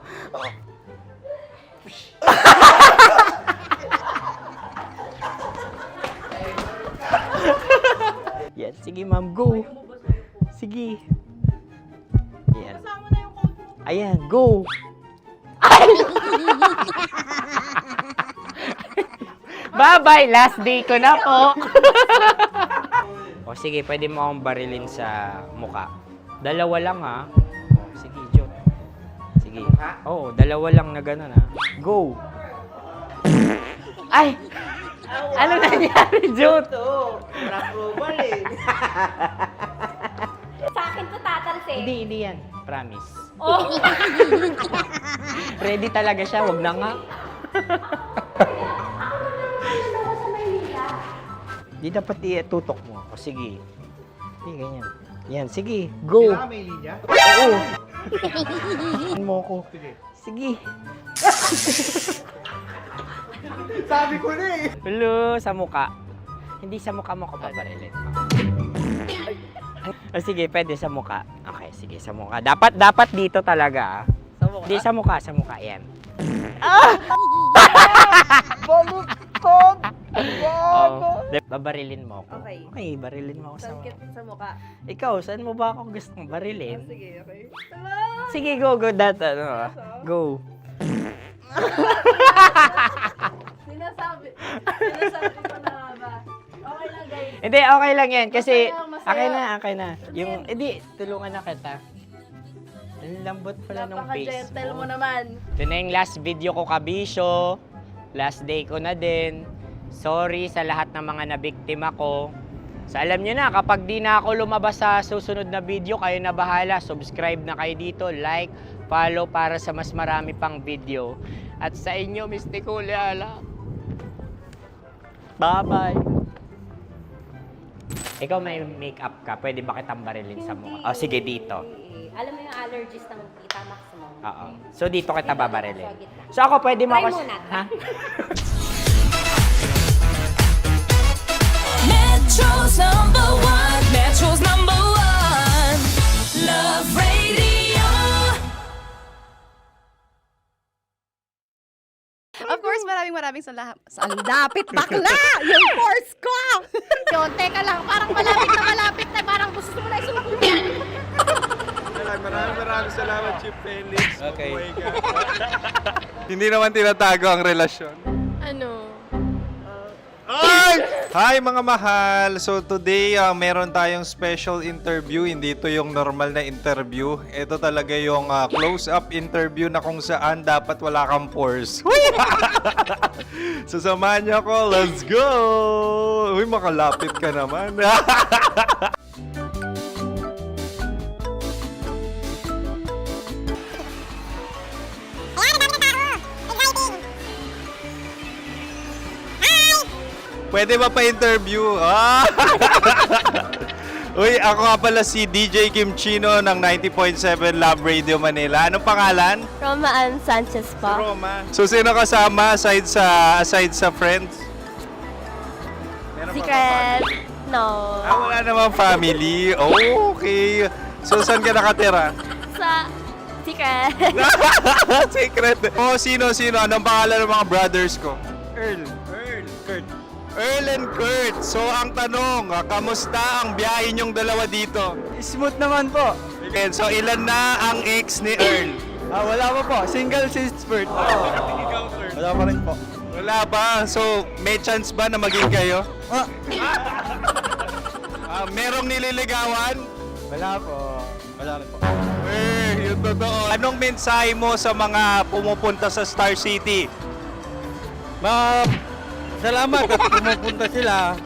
Yan, sige ma'am, go. Sige. Yan. Ayan, go. Bye-bye, last day ko na po. O sige, pwede mo akong barilin sa muka. Dalawa lang ha. O, sige, Jot. Sige. Sige. Oo, dalawa lang na gano'n ha. Go! Ay! Ano nangyari, Jot? Approval eh. Sa akin to tatalsik. Hindi yan. Promise. Oh. Ready talaga siya, wag na nga. Di dapat itutok mo. O sige. Hindi, ganyan. Yan, sige. Go. Kailangan may linya? Oo. Mo ko. Sige. Sabi ko na eh. Hello, sa muka. Hindi sa muka mo ko babarilin. O sige, pwede sa muka. Okay, sige, sa muka. Dapat dito talaga. Sa muka? Hindi, sa muka. Yan. Baluktot! Oh, babarilin mo ako. Okay. Okay, barilin mo ako sa muka. Sa mukha. Ikaw, saan mo ba ako gustong barilin? Sige, okay. Sige, go. Go. Sinasabi ko na ba? Okay lang, guys. Hindi, okay lang yan. Kasi, Masaya. okay na. Yung, hindi, tulungan na kita. Ang lambot pala ng face Napaka-gentle mo mo. naman. Ito na yung last video ko, kabisyo. Last day ko na din. Sorry sa lahat ng mga nabiktima ko. So alam nyo na, kapag di na ako lumabas sa susunod na video, kayo na bahala. Subscribe na kayo dito, like, follow para sa mas marami pang video. At sa inyo, Miss Nicole Ayala. Bye-bye. Ikaw may makeup ka, pwede ba kitang barilin sa mukha? O sige, dito. Alam mo yung allergies ng tita Max mo? Oo. So dito kita babarilin. So ako, pwede mo Try ako... muna. Ha? Metro's number one, Love Radio. Of course, maraming salamat. Ang lapit bakla! Yung force ko! Yun, teka lang, parang malapit na, parang gusto mo na isubukan. Maraming salamat, Chief Felix. Okay. Oh my God. Hindi naman tinatago ang relasyon. Ano? Ay! Hi mga mahal! So today, meron tayong special interview. Hindi ito yung normal na interview. Ito talaga yung close-up interview na kung saan dapat wala kang pores. So samahan niyo ako. Let's go! Uy, makalapit ka naman. Pwede ba pa-interview? Uy, ako nga pala si DJ Kim Chino ng 90.7 Love Radio Manila. Anong pangalan? Roma Ann Sanchez po. Roma. So, sino kasama aside sa friends? Meron pa ba Secret. family? No. Wala namang family. Oh, okay. So, saan ka nakatira? Sa secret. Secret. Oh, sino? Anong pangalan ng mga brothers ko? Earl, Kurt. Earl and Kurt. So, ang tanong, kamusta ang biyahe niyong dalawa dito? Smooth naman po. Okay, so, ilan na ang ex ni Earl? Wala pa po. Single since birth. Wala pa rin po. Wala ba? So, may chance ba na maging kayo? Merong nililigawan? Wala po. Wala rin po. Yung totoo. Anong mensahe mo sa mga pumupunta sa Star City? Salamat at pumupunta sila.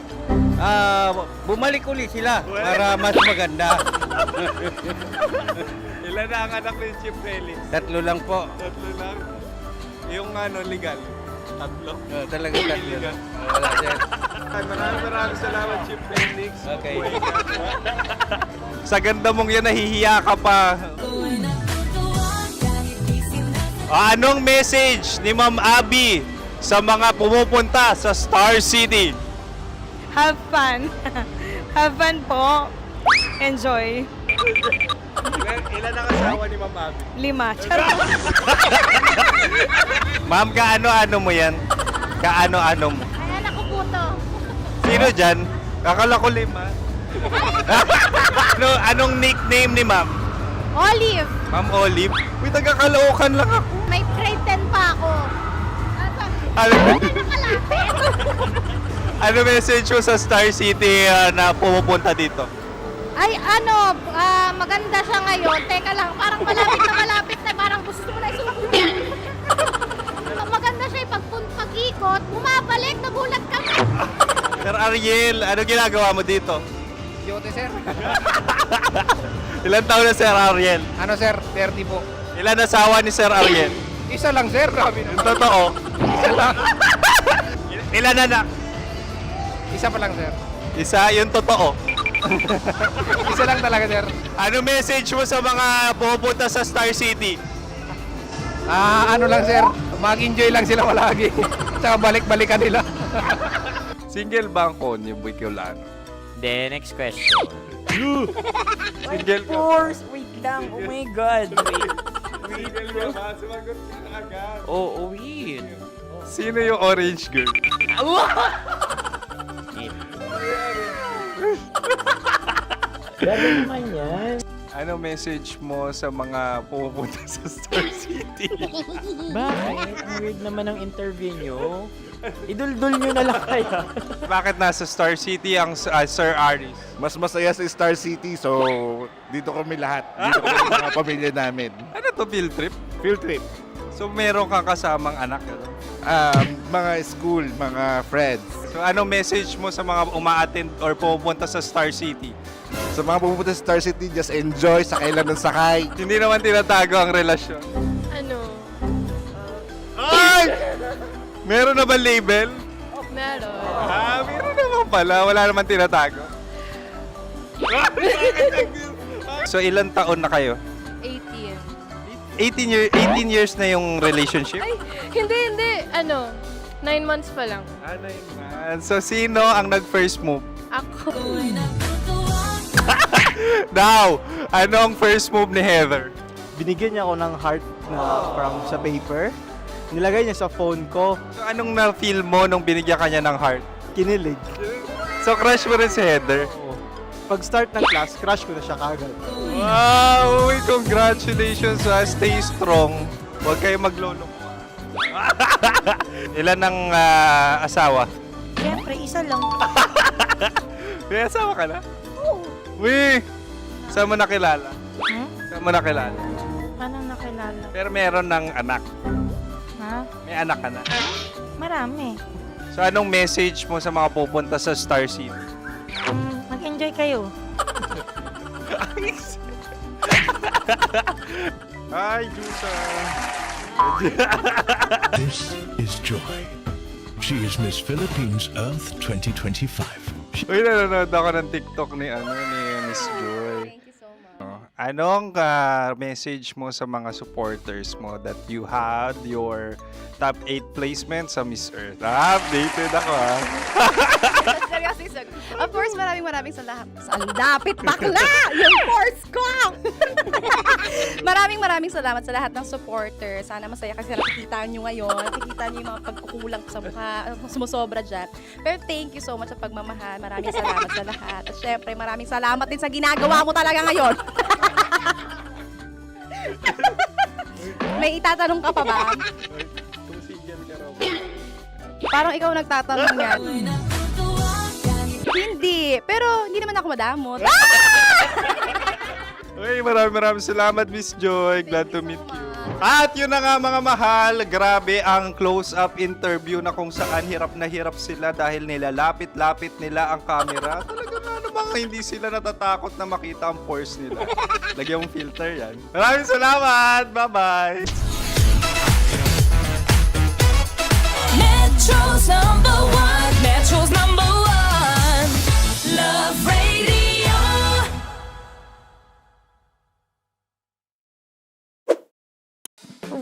Bumalik uli sila para mas maganda. Ilan na ang anak ni Chief Felix? 3 lang po. 3 lang? Yung legal? 3? Talaga 3 lang. Wala din. Maraming salamat, Chief Felix. Okay. Sa ganda mong yan, nahihiya ka pa. Anong message ni Ma'am Abby sa mga pumupunta sa Star City? Have fun. Have fun po. Enjoy. Ilan ang asawa ni Ma'am Abby? 5. Charot. Ma'am, kaano-ano mo yan? Kaano-ano mo? Ayan ako po to. Sino dyan? Akala ko 5. Anong nickname ni Ma'am? Olive. Ma'am Olive? Uy, taga-Caloocan lang ako. May grade 10 pa ako. Ano message mo sa Star City na pumupunta dito? Ay, maganda siya ngayon. Teka lang, parang malapit na, parang gusto mo na isuot. Maganda siya, pag-ikot, bumabalik, nagulat ka. Sir Ariel, ano ginagawa mo dito? Yote, sir. Ilan taon na Sir Ariel? Ano, sir? 30 po. Ilan asawa ni Sir Ariel? Isa lang, sir. Grabe Yung totoo? Isa lang. Ilan anak? Isa pa lang, sir. Isa, yung totoo. Isa lang talaga, sir. Ano message mo sa mga pupunta sa Star City? Ano lang, sir. Mag-enjoy lang sila palagi. Tsaka balik-balikan nila. Single ba ang Konyo Bicolano? Then, next question. Single ka? course! Wait lang. Oh my God. Wait. Single ka ba? Sumagot ka na agad. Oh, wait. Sino yung orange girl? Grabe naman yan. Ano message mo sa mga pupunta sa Star City? Bakit? Ang weird naman ng interview nyo. Iduldul nyo na lang kaya. Bakit nasa Star City ang Sir Aris? Mas masaya sa Star City, so dito kami lahat. Dito kami mga pamilya namin. Ano to, field trip? Field trip. So meron kang kasamang anak? Mga school, mga friends. So ano message mo sa mga uma-attend or pupunta sa Star City? Sa mga pupunta sa Star City, just enjoy, sakay lang ng sakay. Hindi naman tinatago ang relasyon. Ano? Ay! Meron na ba label? Meron. Meron naman pala. Wala naman tinatago. So ilan taon na kayo? 18. 18 years na yung relationship? Ay, hindi. 9 months pa lang. 9 months. So sino ang nag-first move? Ako. Now, ano ang first move ni Heather? Binigyan niya ako ng heart na from sa paper. Nilagay niya sa phone ko. So anong na-feel mo nung binigyan ka niya ng heart? Kinilig. So crush mo rin si Heather? Pag start ng class, crush ko na siya kagad. Wow! Uy, congratulations! Stay strong. Huwag kayo maglolo. Ilan ang asawa? Siyempre, isa lang. May asawa ka na? Oo. Uy! Saan mo nakilala? Saan mo nakilala? Paano nakilala? Pero meron ng anak. Ha? May anak ka na. Marami. So anong message mo sa mga pupunta sa Star City? Mag-enjoy kayo. Hi, Jusa! This is Joy. She is Miss Philippines Earth 2025. Uy, nanonood ako ng TikTok ni Miss Joy. Thank you so much. Anong message mo sa mga supporters mo that you had your top 8 placement sa Miss Earth? Updated ako Seryoso, of course, maraming salamat. Dapit bakla! Yung course ko! maraming salamat sa lahat ng supporter. Sana masaya kasi nakikita nyo ngayon. Nakikita nyo yung mga pagkukulang ko sa mukha. Sumusobra dyan. Pero thank you so much sa pagmamahal. Maraming salamat sa lahat. At syempre, maraming salamat din sa ginagawa mo talaga ngayon. May itatanong ka pa ba? Parang ikaw nagtatanong yan. Hindi. Pero hindi naman ako madamot. Uy, maraming salamat, Miss Joy. Glad to meet you. At yun na nga mga mahal, grabe ang close-up interview na kung saan hirap na hirap sila dahil nilalapit-lapit nila ang camera. Talaga nga namang hindi sila natatakot na makita ang pores nila. Lagyan mong filter yan. Maraming salamat! Bye-bye! Metro's #1, Metro's #1, Love Radio.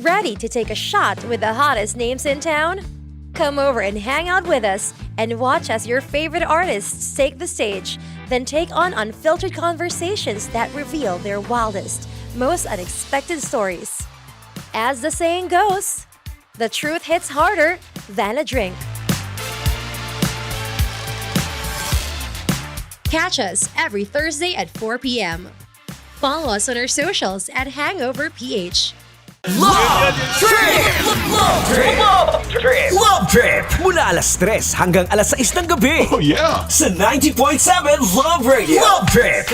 Ready to take a shot with the hottest names in town? Come over and hang out with us and watch as your favorite artists take the stage, then take on unfiltered conversations that reveal their wildest, most unexpected stories. As the saying goes, the truth hits harder than a drink. Catch us every Thursday at 4 p.m. Follow us on our socials at HangoverPH. Love Trip! Love Trip! Love Trip! Love Trip mula alas 3 hanggang alas 6 ng gabi. Oh yeah! Sa 90.7 Love Radio. Love Trip!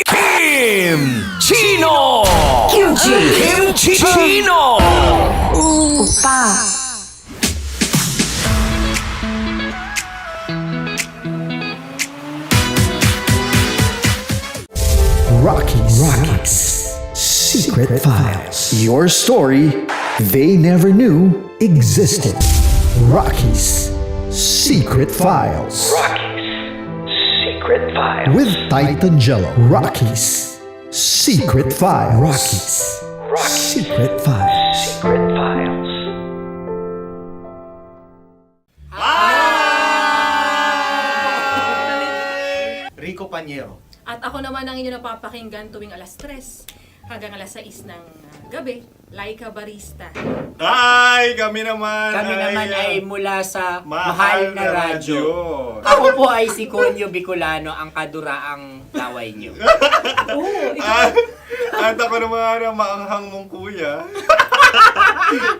Kim Chino! Kim Chino! Opa! Rocky's Secret Files. Your story they never knew existed. Rocky's Secret Files. Secret Files. With Titan Jello. Rocky's Secret Files. Rocky's Secret Files. Secret Files. Rico Panyero. At ako naman ang inyo napapakinggan tuwing alas 3 hanggang alas 6 ng gabi, Laika Barista. Ay, kami naman. Kami naman ay mula sa Mahal Mahal na na Radyo. Radyo. Ako po ay si Conyo Bicolano, ang kaduraang laway niyo. At ako naman ang maanghang mong kuya.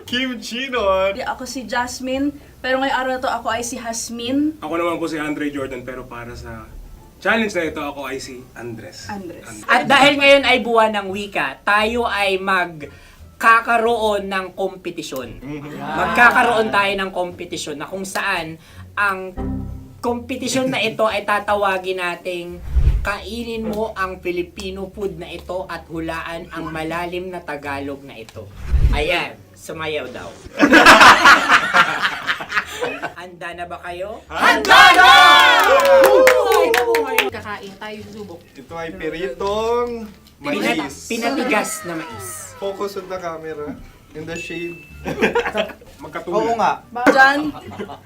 Kim Chino. Ako si Jasmine, pero ngayong araw na to ako ay si Hasmin. Ako naman po si Andre Jordan, pero para sa challenge na ito, ako ay si Andres. At dahil ngayon ay buwan ng wika, tayo ay magkakaroon ng kompetisyon. Magkakaroon tayo ng kompetisyon na kung saan ang kompetisyon na ito ay tatawagin nating kainin mo ang Filipino food na ito at hulaan ang malalim na Tagalog na ito. Ayan, sumayaw daw. Handa na ba kayo? Handa na! Kakain tayo susubok. Ito ay peritong mais. Pinatigas na mais. Focus on the camera. In the shade. Oo nga. Diyan.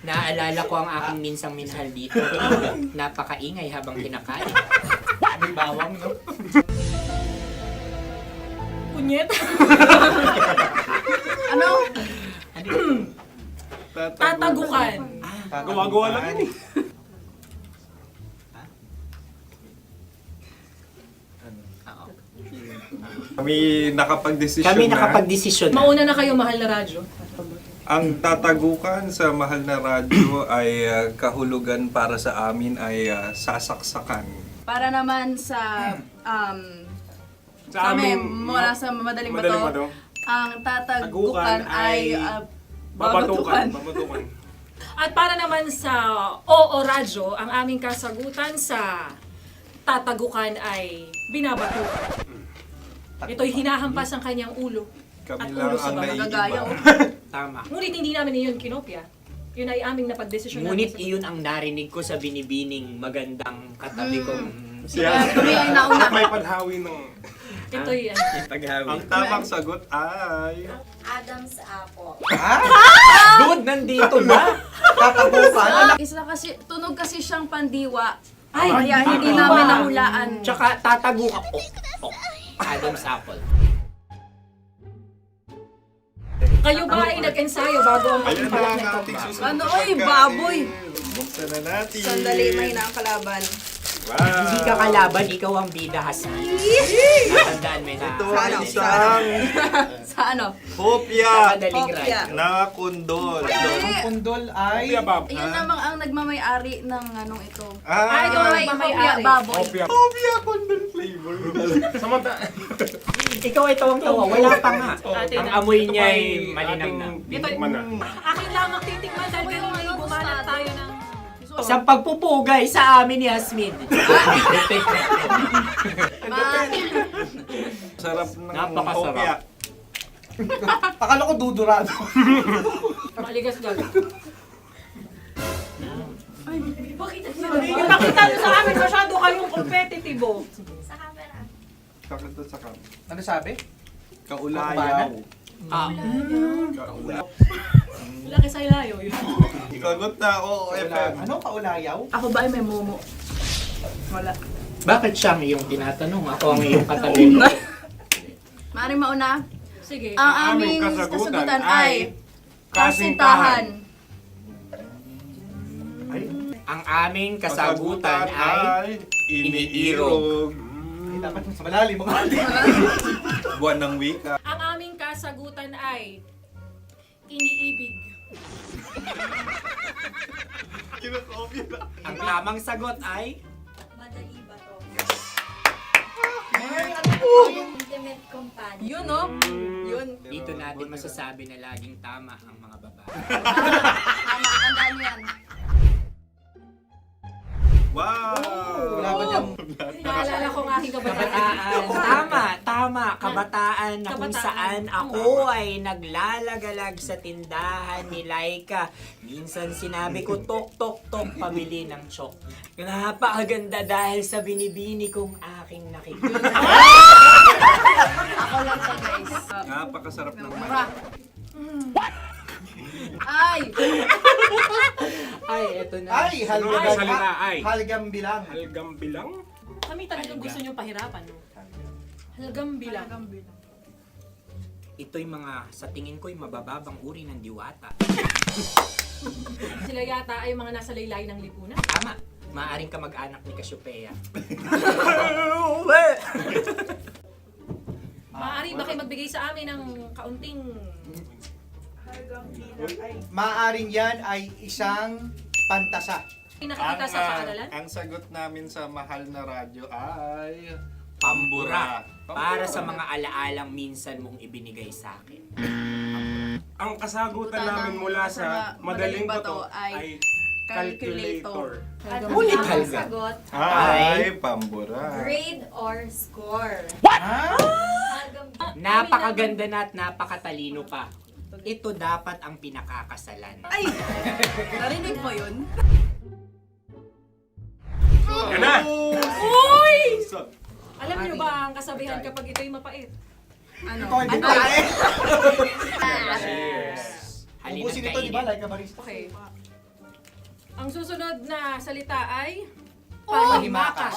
Naaalala ko ang aking minsang minahal dito. Napakaingay habang kinakain. May bawang, no? Punyet. Ano? Tatagukan. Gawa-gawa lang yun eh. Kami nakapag-desisyon Kami nakapag-desisyon na. Mauna na kayo, Mahal na Radyo. Ang tatagukan sa Mahal na Radyo ay kahulugan para sa amin ay sasaksakan. Para naman sa amin, mula sa madaling bato, ang tatagukan ay babatukan. At para naman sa Oo Radyo, ang aming kasagutan sa tatagukan ay binabatukan. Ito'y hinahampas ang kanyang ulo. Kami at lang ulo sa ang magagayaw. Tama. Ngunit hindi namin iyon kinopya. Yun ay aming napagdesisyon. Ngunit iyon ang narinig ko sa binibining magandang katabi kong Kami ay nauna. May paghawi ng... Ito'y Ang tamang sagot ay... Adam's apple. Dude, nandito na! Tatagukan? Isa kasi, tunog kasi siyang pandiwa. Kaya hindi namin nahulaan. Tsaka tatagukan. Adam's apple. Kayo ba ay nag-ensayo bago ang Ayun na ang ating susunod. Ano, oy, baboy! Buksan na natin. Sandali, may na ang kalaban. Wow. Hindi ka kalaban, ikaw ang bida, Hasmin. Natandaan mo na. Ito ay isang Sa ano? hopya Hopya. na kundol. Ang pundol ay... Yun namang ang nagmamay-ari ng anong ito. Ah, ito ay hopya, baboy. hopya kundol flavor. Ikaw ay tawang-tawa, wala pa nga. Ang amoy niya ay malinaw na. Akin lamang titikman dahil kayo ngayon bumanat tayo ng... Sa pagpupugay sa amin ni Hasmin. Sarap ng Napakasarap. hopya. Akala ko dudurado. Maligas gaga. Ay, bakit? Yung nakita nyo sa amin, masyado kayong competitive. Sa camera. Sakit to sa kam. Ano sabi? Kaulayaw. Kaulayaw. Laki sa ilayo yun. Sagot na, oo, FM. Ano kaulayaw? Ako ba ay may momo? Wala. Bakit siya ang iyong tinatanong? Ako ang iyong katabi. Maaaring mauna. Sige. Ang aming kasagutan ay kasintahan. Ang aming kasagutan ay iniirog. Dapat sa malalim mga Buwan ng wika. Ang aming kasagutan ay iniibig. Ang tamang sagot ay... Madali ba to? Intimate companion. Yun, no? Yun. Dito natin masasabi na laging tama ang mga babae. Tama, tandaan mo yan. Wow! Wala ba dyan? Naalala ko ang aking kabataan. Tama. Kabataan na kung Kabataan. saan ako ay naglalagalag sa tindahan ni Laika. Minsan sinabi ko, tok, pabili ng chok. Napakaganda dahil sa binibini kong aking nakikita. Ako lang to, guys. Napakasarap ng Mura. Ay! Ay, eto na. Ay, halgam bilang. Halgam bilang? Kami talagang gusto niyong pahirapan, no? Halgam bilang. Ito'y mga, sa tingin ko'y mabababang uri ng diwata. Sila yata ay mga nasa laylay ng lipunan. Tama. Maaring ka mag-anak ni Cassiopeia. Maaari ba kayo magbigay sa amin ng kaunting... Maaring yan ay isang pantasa. Nakikita sa paaralan? Ang sagot namin sa mahal na radyo ay... Pambura. Para sa mga alaalang minsan mong ibinigay sa akin. Ang kasagutan namin mula sa madaling bato ay calculator. Ulit Ang halga. sagot, Ay, pambura. grade or score. Napakaganda na at napakatalino pa. Ito dapat ang pinakakasalan. Ay! Narinig mo yun? Yan na! Uy! Alam niyo ba ang kasabihan kapag ito'y mapait? Ano? Cheers! Halina't Ubusin ito, di ba? kainin. Like a barista. Okay. Ang susunod na salita ay panghimakas.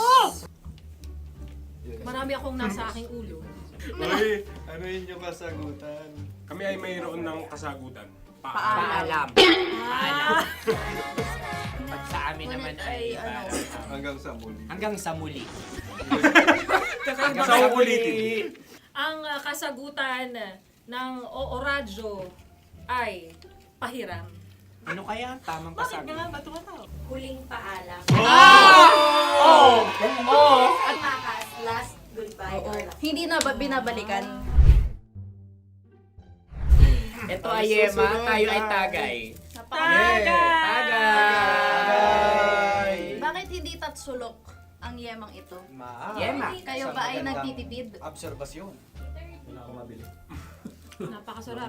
Marami akong nasa aking ulo. Uy, ano yun yung kasagutan? Kami ay mayroon ng kasagutan. Paalam. At sa amin naman ay Hanggang sa muli. hanggang sa muli. Sa uulitin. Ang kasagutan ng Oo Radyo ay pahiram. Ano kaya ang tamang kasagutan? ba tumatawa? Huling paalam. Oh! At makas, last goodbye or last. Hindi na binabalikan. Ito ay Yema, tayo ay Tagay. Tagay! Bakit hindi tatsulok ang yemang ito? Yema. Kayo ba ay nagtitipid? Obserbasyon. Napakasarap.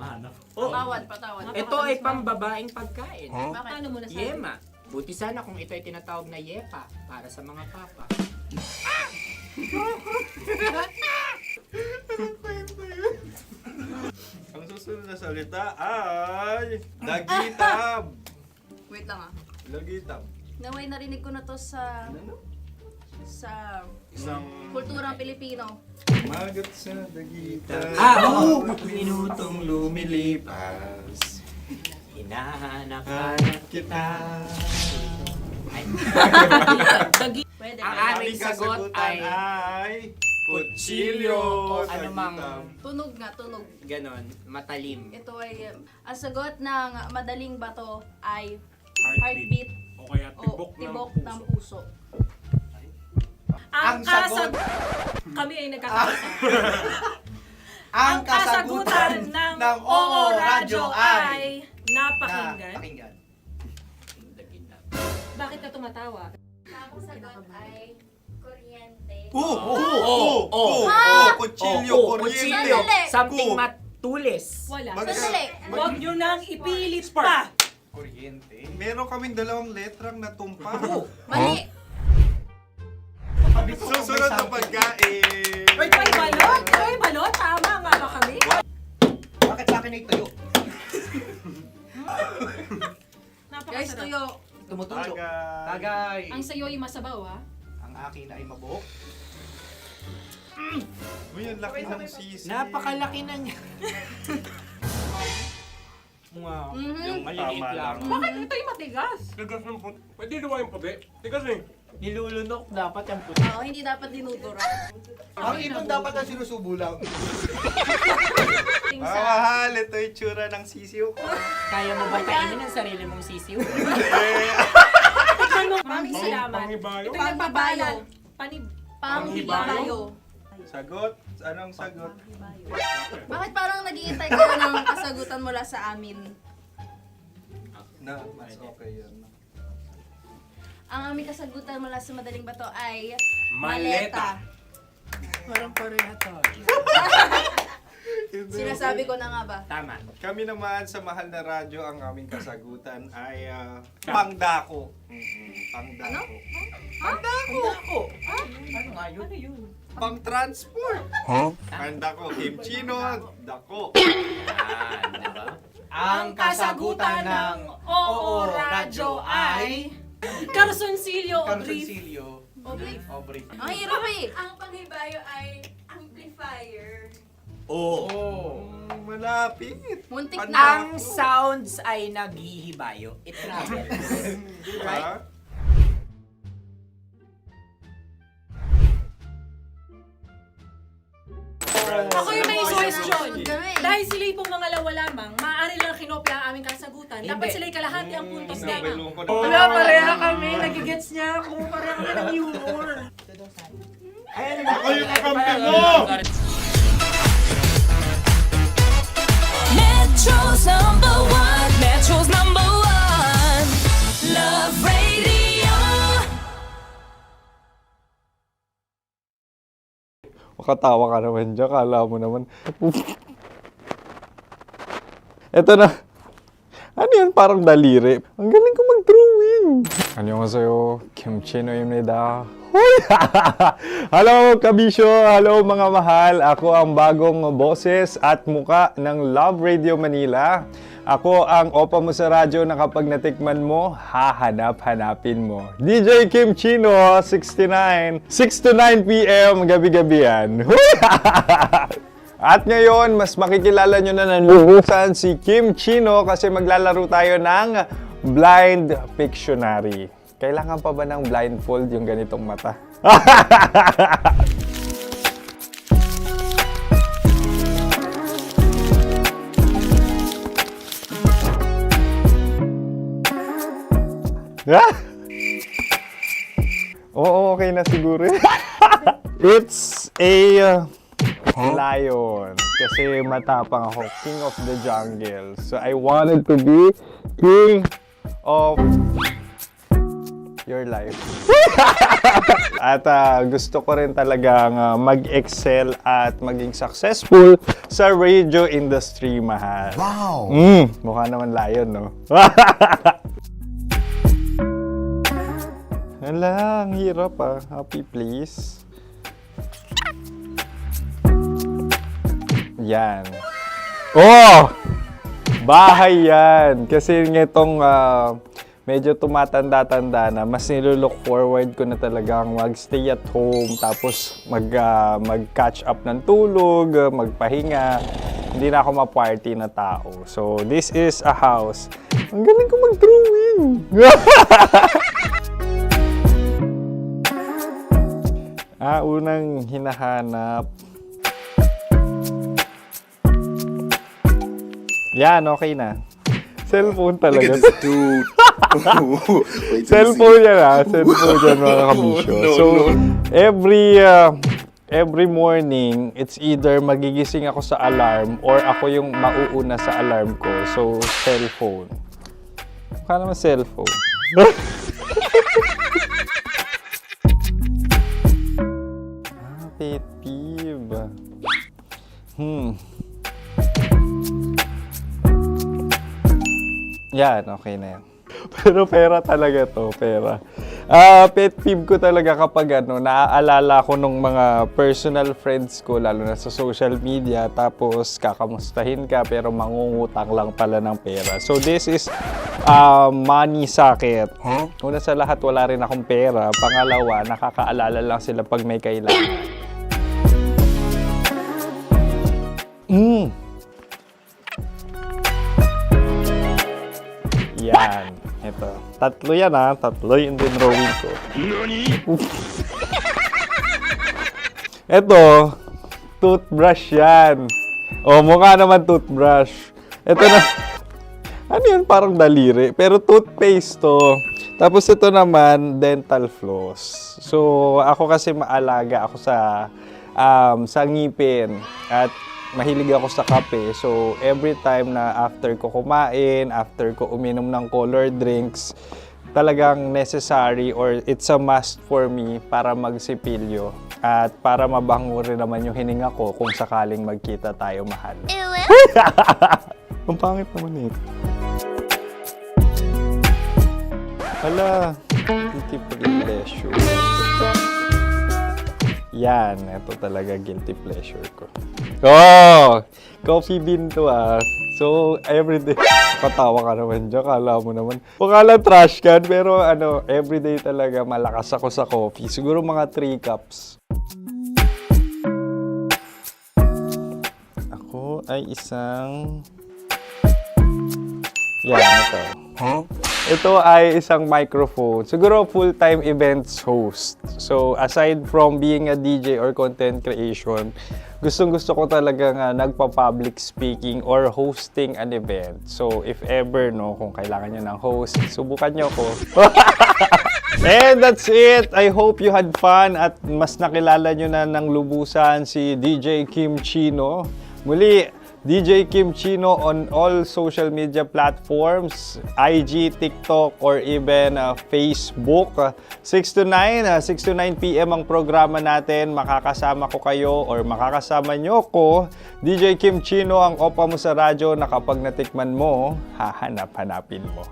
Patawad. Ito ay pambabaeng pagkain. Bakit? Ano mo nasabi? Yema. Buti sana kung ito ay tinatawag na yepa para sa mga papa. Ang susunod na salita ay... Lagitab! Wait lang ah. Lagitab. Naway narinig ko na to sa Isang... kulturang Pilipino. Magat sa dagitan. Oo! Minutong lumilipas. Hinahanap-hanap kita. Pwede Ang ba? aming sagot ay kutsilyo. ano mang Tunog nga, tunog. ganon, matalim. Ito ay, ang sagot ng madaling bato ay Heartbeat. heartbeat O kaya o tibok tibok ng ng puso. puso. Ang sagot- Kami ay nagkakasa. Ang kasagutan ng Oo Radyo ay napakinggan. Bakit ka tumatawa? Ang sagot ay kuryente. Kutsilyo, kuryente. Sandali. Something matulis. Wala. Sandali. Huwag nyo nang ipilit pa. kuryente. Meron kaming dalawang letrang natumpa. Mali. Susunod na pagkain. May balot? May balot? Tama nga ba kami? Bakit sa akin ay tuyo? Guys, tuyo. Tumutulo. Tagay. Tagay. Ang sayo ay masabaw, ha? Ang akin ay mabuhok. Uy, ang laki ng sisi. Napakalaki na niya. Wow, yung maliliit Tama lang. Bakit ito'y matigas? Tigas ng puti. Pwede naman yung puti. Tigas eh. Nilulunok dapat ang puti. Oo, hindi dapat dinudura. Ang ibon dapat ang sinusubo lang. pagdating sa... Mahal, ito yung tsura ng sisiw ko. Kaya mo ba kainin ang sarili mong sisiw? Maraming salamat. Panghibayo? Ito yung nagpabayo. Panghibayo. Sagot? Anong sagot? Bakit parang nag-iintay ka na ng kasagutan mula sa amin? Na, mas okay yun. Ang aming kasagutan mula sa Madaling Bato ay... Maleta. Parang pareha to. Sinasabi ko na nga ba? Tama. Kami naman sa Mahal na Radyo, ang aming kasagutan ay pangdako. Pangdako. Pangdako? Ano nga yun? Ano yun? Pang-transport. Pangdako, kimchino, dako. Yan, diba? Ang kasagutan ng Oo Radyo ay... Carsoncillo Carsoncillo. Oblique. Ang hirap eh. Ang panghibayo ay amplifier. Oh. Malapit. Muntik Pangdako. na. Ang sounds ay naghihibayo. It travels. Diba? Ako yung may suggestion. Kami. Dahil sila pong mga lawa lamang, maaari lang kinopya ang aming kasagutan. Dapat sila'y kalahati ang puntos Hindi, may nila. lungkot. Wala, pareha kami. Nagigets niya ako. Pareha kami ng humor. Ako yung kakampi mo! Metro's number one. Metro's number one. Love Radio. Makatawa ka naman dyan. Kala mo naman. Eto na. Ano yan? Parang daliri. Ang galing ko mag-drawing. Annyeonghaseyo. Kimchinoimnida. Hoy! Hello, kabisyo! Hello, mga mahal! Ako ang bagong boses at muka ng Love Radio Manila. Ako ang opa mo sa radyo na kapag natikman mo, hahanap-hanapin mo. DJ Kim Chino, 69. 6 to 9 p.m. gabi-gabi yan. At ngayon, mas makikilala nyo na ng lubusan si Kim Chino kasi maglalaro tayo ng Blind Pictionary. Kailangan pa ba ng blindfold yung ganitong mata? Oo, okay na siguro. It's a lion. Kasi matapang ako. King of the jungle. So I wanted to be king of your life. At gusto ko rin talagang mag-excel at maging successful sa radio industry, mahal. Wow! Mukha naman lion, no? Hala, ang hirap ah. Happy, please. Yan. Oh! Bahay yan. Kasi nitong medyo tumatanda-tanda na, mas nilulook forward ko na talagang mag-stay at home, tapos mag-catch up ng tulog, magpahinga. Hindi na ako ma-party na tao. So, this is a house. Ang galing ko mag-drawing! Unang hinahanap. Yan, okay na. Cellphone talaga. Cellphone yan ha. Cellphone yan, mga kabisyo. So, every morning, it's either magigising ako sa alarm or ako yung mauuna sa alarm ko. So, cellphone. Mukha naman cellphone. Pet peeve. Yan, okay na yan. Pero pera talaga to, pera. Pet peeve ko talaga kapag naaalala ko nung mga personal friends ko, lalo na sa social media, tapos kakamustahin ka pero mangungutang lang pala ng pera. So this is money sakit. Una sa lahat, wala rin akong pera. Pangalawa, nakakaalala lang sila pag may kailangan. Yan. Ito. Tatlo yan ha. Tatlo yung dinrawing ko. Ito. Toothbrush yan. Oh, mukha naman toothbrush. Ito na. Ano yun? Parang daliri. Pero toothpaste to. Tapos ito naman, dental floss. So, ako kasi maalaga ako sa ngipin. At mahilig ako sa kape. So, every time na after ko kumain, after ko uminom ng colored drinks, talagang necessary or it's a must for me para magsipilyo. At para mabango rin naman yung hininga ko kung sakaling magkita tayo, mahal. Ang pangit naman ito. Hala, guilty pleasure. Yan, ito talaga guilty pleasure ko. Oh! Coffee bean to ah. So, everyday. Patawa ka naman dyan, kala mo naman. Pakala trash can, pero everyday talaga malakas ako sa coffee. Siguro mga 3 cups. Ako ay isang... Yan, ito. Huh? Ito ay isang microphone. Siguro full-time events host. So, aside from being a DJ or content creation, gustong-gusto ko talagang nagpa-public speaking or hosting an event. So, if ever, kung kailangan nyo ng host, subukan nyo ko. And that's it. I hope you had fun at mas nakilala nyo na ng lubusan si DJ Kim Chino. Muli, DJ Kim Chino on all social media platforms, IG, TikTok, or even Facebook. 6 to 9 p.m. ang programa natin. Makakasama ko kayo or makakasama nyo ko. DJ Kim Chino, ang opa mo sa radyo na kapag natikman mo, hahanap-hanapin mo.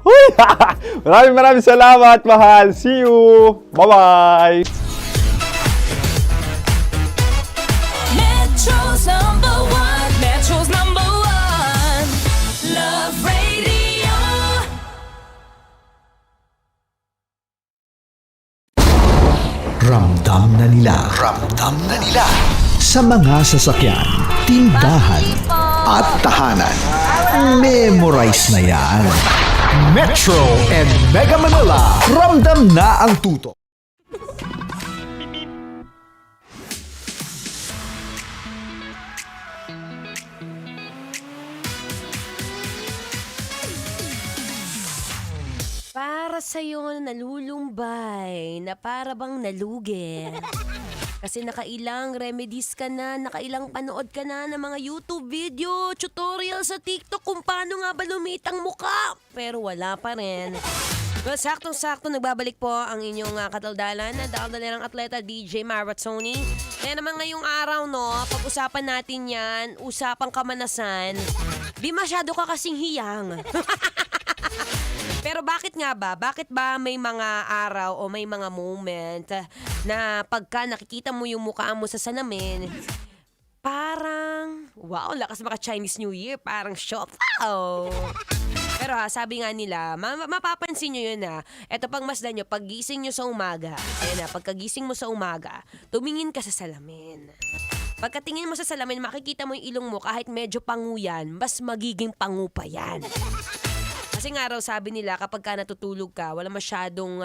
Maraming salamat, mahal. See you! Bye-bye! Metro's number one. Metro's number one. Love Radio. Ramdam na nila. Sa mga sasakyan, tindahan, at tahanan. Memorize na yan. Metro and Mega Manila. Ramdam na ang tutok. Para sa'yo nalulumbay na para bang nalugi. Kasi nakailang remedies ka na, nakailang panood ka na ng mga YouTube video, tutorial sa TikTok kung paano nga ba lumitang muka. Pero wala pa rin. Well, saktong-sakto nagbabalik po ang inyong kataldalan na daldalerang atleta DJ Marathoni. Kaya naman ngayong araw, pag-usapan natin yan, usapang kamanasan, di masyado ka kasing hiyang. Pero bakit nga ba? Bakit ba may mga araw o may mga moment na pagka nakikita mo yung mukha mo sa salamin, parang, wow, lakas maka Chinese New Year, parang shock. Wow! Pero sabi nga nila, mapapansin nyo yun eto pang masdan nyo, paggising nyo sa umaga, pagkagising mo sa umaga, tumingin ka sa salamin. Pagkatingin mo sa salamin, makikita mo yung ilong mo, kahit medyo pangu yan, mas magiging pangu pa yan. Kasi nga raw sabi nila kapag ka natutulog ka, wala masyadong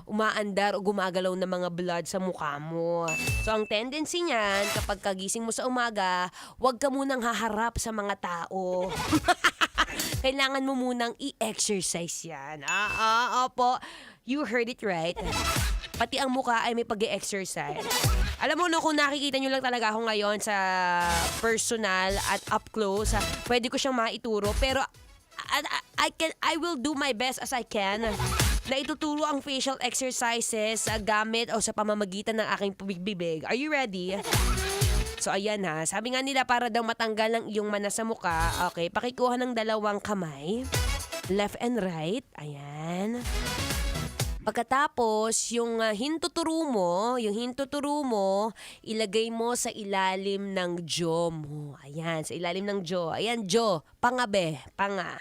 umaandar o gumagalaw na mga blood sa mukha mo. So ang tendency niyan, kapag kagising mo sa umaga, huwag ka munang haharap sa mga tao. Kailangan mo munang i-exercise yan. Opo, you heard it right. Pati ang mukha ay may pag-e-exercise. Alam mo kung nakikita nyo lang talaga ako ngayon sa personal at up close, pwede ko siyang maituro, pero I will do my best as I can na ituturo ang facial exercises gamit o sa pamamagitan ng aking bibig. Are you ready? So ayan sabi nga nila para daw matanggal ang iyong manas sa mukha, okay, pakikuha ng 2 kamay, left and right, ayan. Pagkatapos, yung hintuturo mo, ilagay mo sa ilalim ng jaw mo. Ayan, sa ilalim ng jaw. Ayan, jaw. Pangabe. Panga.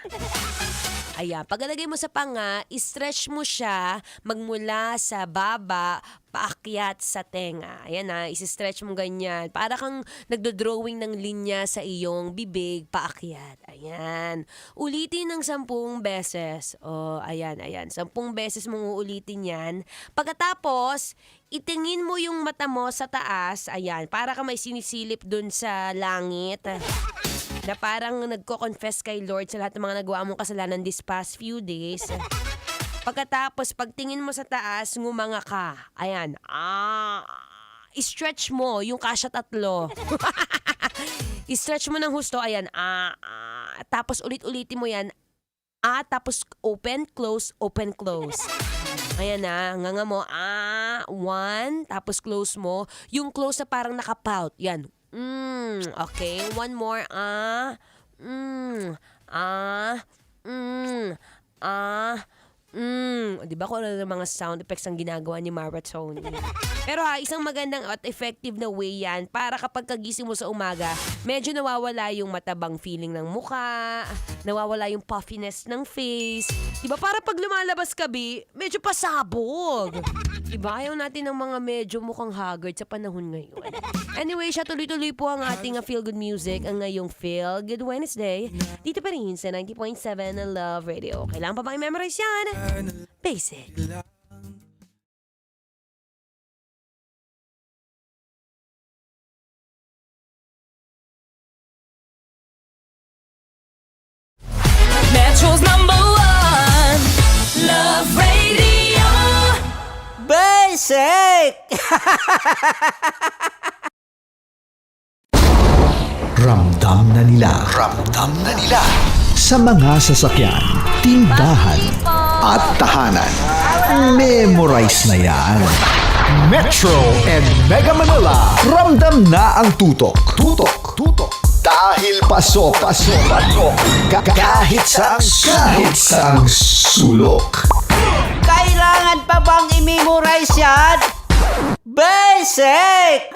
Ayan, pagkalagay mo sa panga, stretch mo siya magmula sa baba paakyat sa tenga. Ayan isi-stretch mo ganyan. Para kang nagdo-drawing ng linya sa iyong bibig paakyat. Ayan. Ulitin ng 10 beses. Ayan. 10 beses mong uulitin yan. Pagkatapos, itingin mo yung mata mo sa taas. Ayan, para ka may sinisilip dun sa langit. na parang nagko-confess kay Lord sa lahat ng mga nagawa mong kasalanan this past few days. Pagkatapos, pagtingin mo sa taas, ngumanga ka. Ayan. I-stretch mo yung kasya 3. I-stretch mo ng husto. Ayan. Tapos ulit-ulitin mo yan. Tapos open, close, open, close. Ayan na. Nganga mo. 1. Tapos close mo. Yung close na parang nakapout. Yan. Okay. One more. Di ba kung ano ng mga sound effects ang ginagawa ni Maratone? Pero isang magandang at effective na way yan para kapag kagising mo sa umaga, medyo nawawala yung matabang feeling ng muka, nawawala yung puffiness ng face. Di ba para pag lumalabas ka, medyo pasabog. Di ba ayaw natin ng mga medyo mukhang haggard sa panahon ngayon. Anyway, siya tuloy-tuloy po ang ating feel-good music ang ngayong Feel Good Wednesday. Dito pa rin sa 90.7 na Love Radio. Kailangan pa bang i-memorize yan? Basic. Metro's #1 Love Radio. Basic. Ramdam na nila sa mga sasakyan, tindahan at tahanan. Memorize na yan. Metro and Mega Manila, ramdam na ang tutok. Dahil pasok. Kahit sa sulok. Kailangan pa bang i-memorize yan? Basic.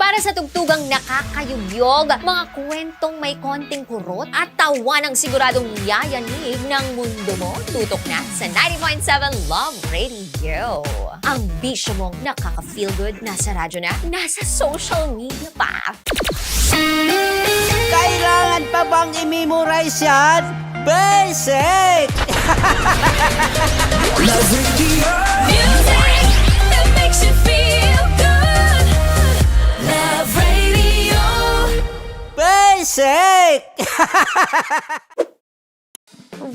Para sa tugtugang nakakayugyog, mga kwentong may konting kurot at tawa ng siguradong yayanig ng mundo mo, tutok na sa 90.7 Love Radio. Ang bisyo mong nakaka-feel good, nasa radyo na, nasa social media pa. Kailangan pa bang i-memorize yan? Basic. Love Radio. Music that makes you feel good. Love Radio. Basic.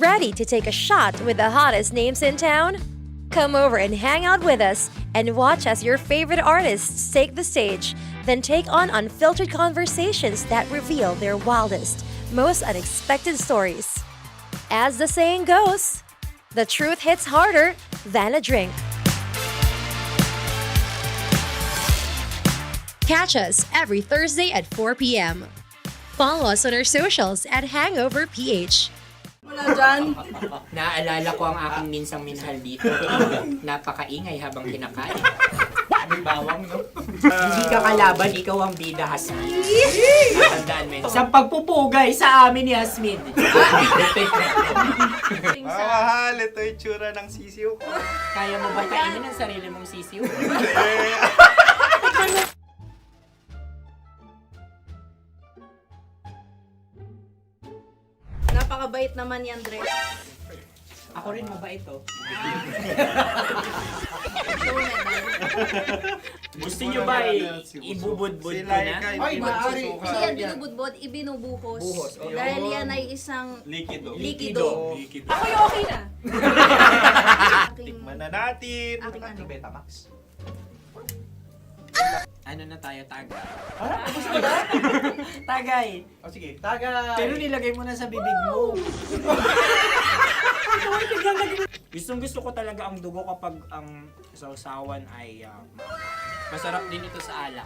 Ready to take a shot with the hottest names in town? Come over and hang out with us and watch as your favorite artists take the stage, then take on unfiltered conversations that reveal their wildest, most unexpected stories. As the saying goes, the truth hits harder than a drink. Catch us every Thursday at 4 p.m. Follow us on our socials at Hangover PH. Wala dyan. Naalala ko ang aking minsang minahal dito. Napakaingay habang kinakain. May bawang, no? Hindi ka kalaban, ikaw ang bida, Hasmin. Natandaan mo yun. Sa pagpupugay sa amin ni Hasmin. Mahal, ito yung tsura ng sisiw ko. Kaya mo ba kainin ang sarili mong sisiw? Napakabait naman yan, Dre. Ako rin mabait, oh. Gusto nyo ba ibubudbud ko na? Ay, maaari. Hindi yan binubudbud, ibinubuhos. Buhos, oh. Dahil yan ay isang Likido. Ako yung okay na. Tikman na natin. Aking ano? Betamax. Ano na tayo, tagay? Gusto mo ba? Tagay! O sige, tagay. Pero nilagay mo na sa bibig mo. Gustong gusto ko talaga ang dugo kapag ang sausawan ay masarap din ito sa alak.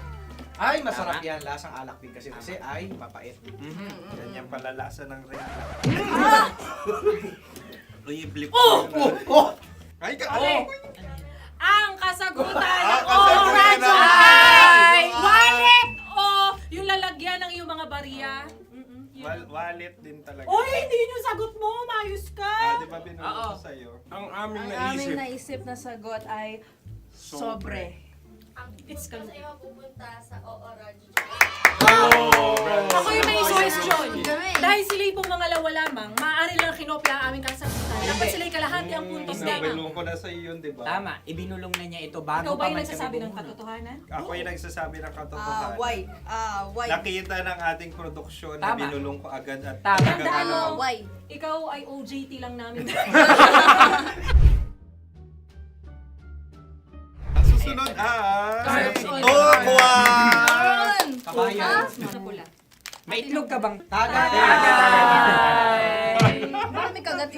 Ay, masarap yan. Lasang alak din kasi ay mapait. Yan yung palalasa ng rin. Blip. Ay, Ang kasagutan kasagutan ay wallet o yung lalagyan ng iyong mga barya. Wallet din talaga. Oy, hindi yun yung sagot mo. Mayos ka. Di ba binulong ko sa'yo? Ang aming Ang aming naisip na sagot ay sobre. It's kalma. pupunta sa OORAJ. Ako yung may question. Dahil sila'y pong mga lawa lamang, maaari lang kinopya ang aming kasagutan. Dapat sila'y kalahati ang puntos lamang. Binulong ko na sa iyo yun, di ba? Tama, ibinulong na niya ito bago Ikaw ba pa yung man nagsasabi kami ng katotohanan? Ako yung nagsasabi ng katotohanan. Why? Why? Nakita ng ating produksyon na Tama. binulong ko agad at Tama. talagang Tandaan alam mo, mo. Why? ikaw ay OJT lang namin. Ang susunod Kabayan. Sa pula. May itlog ka bang? Bakit may kagat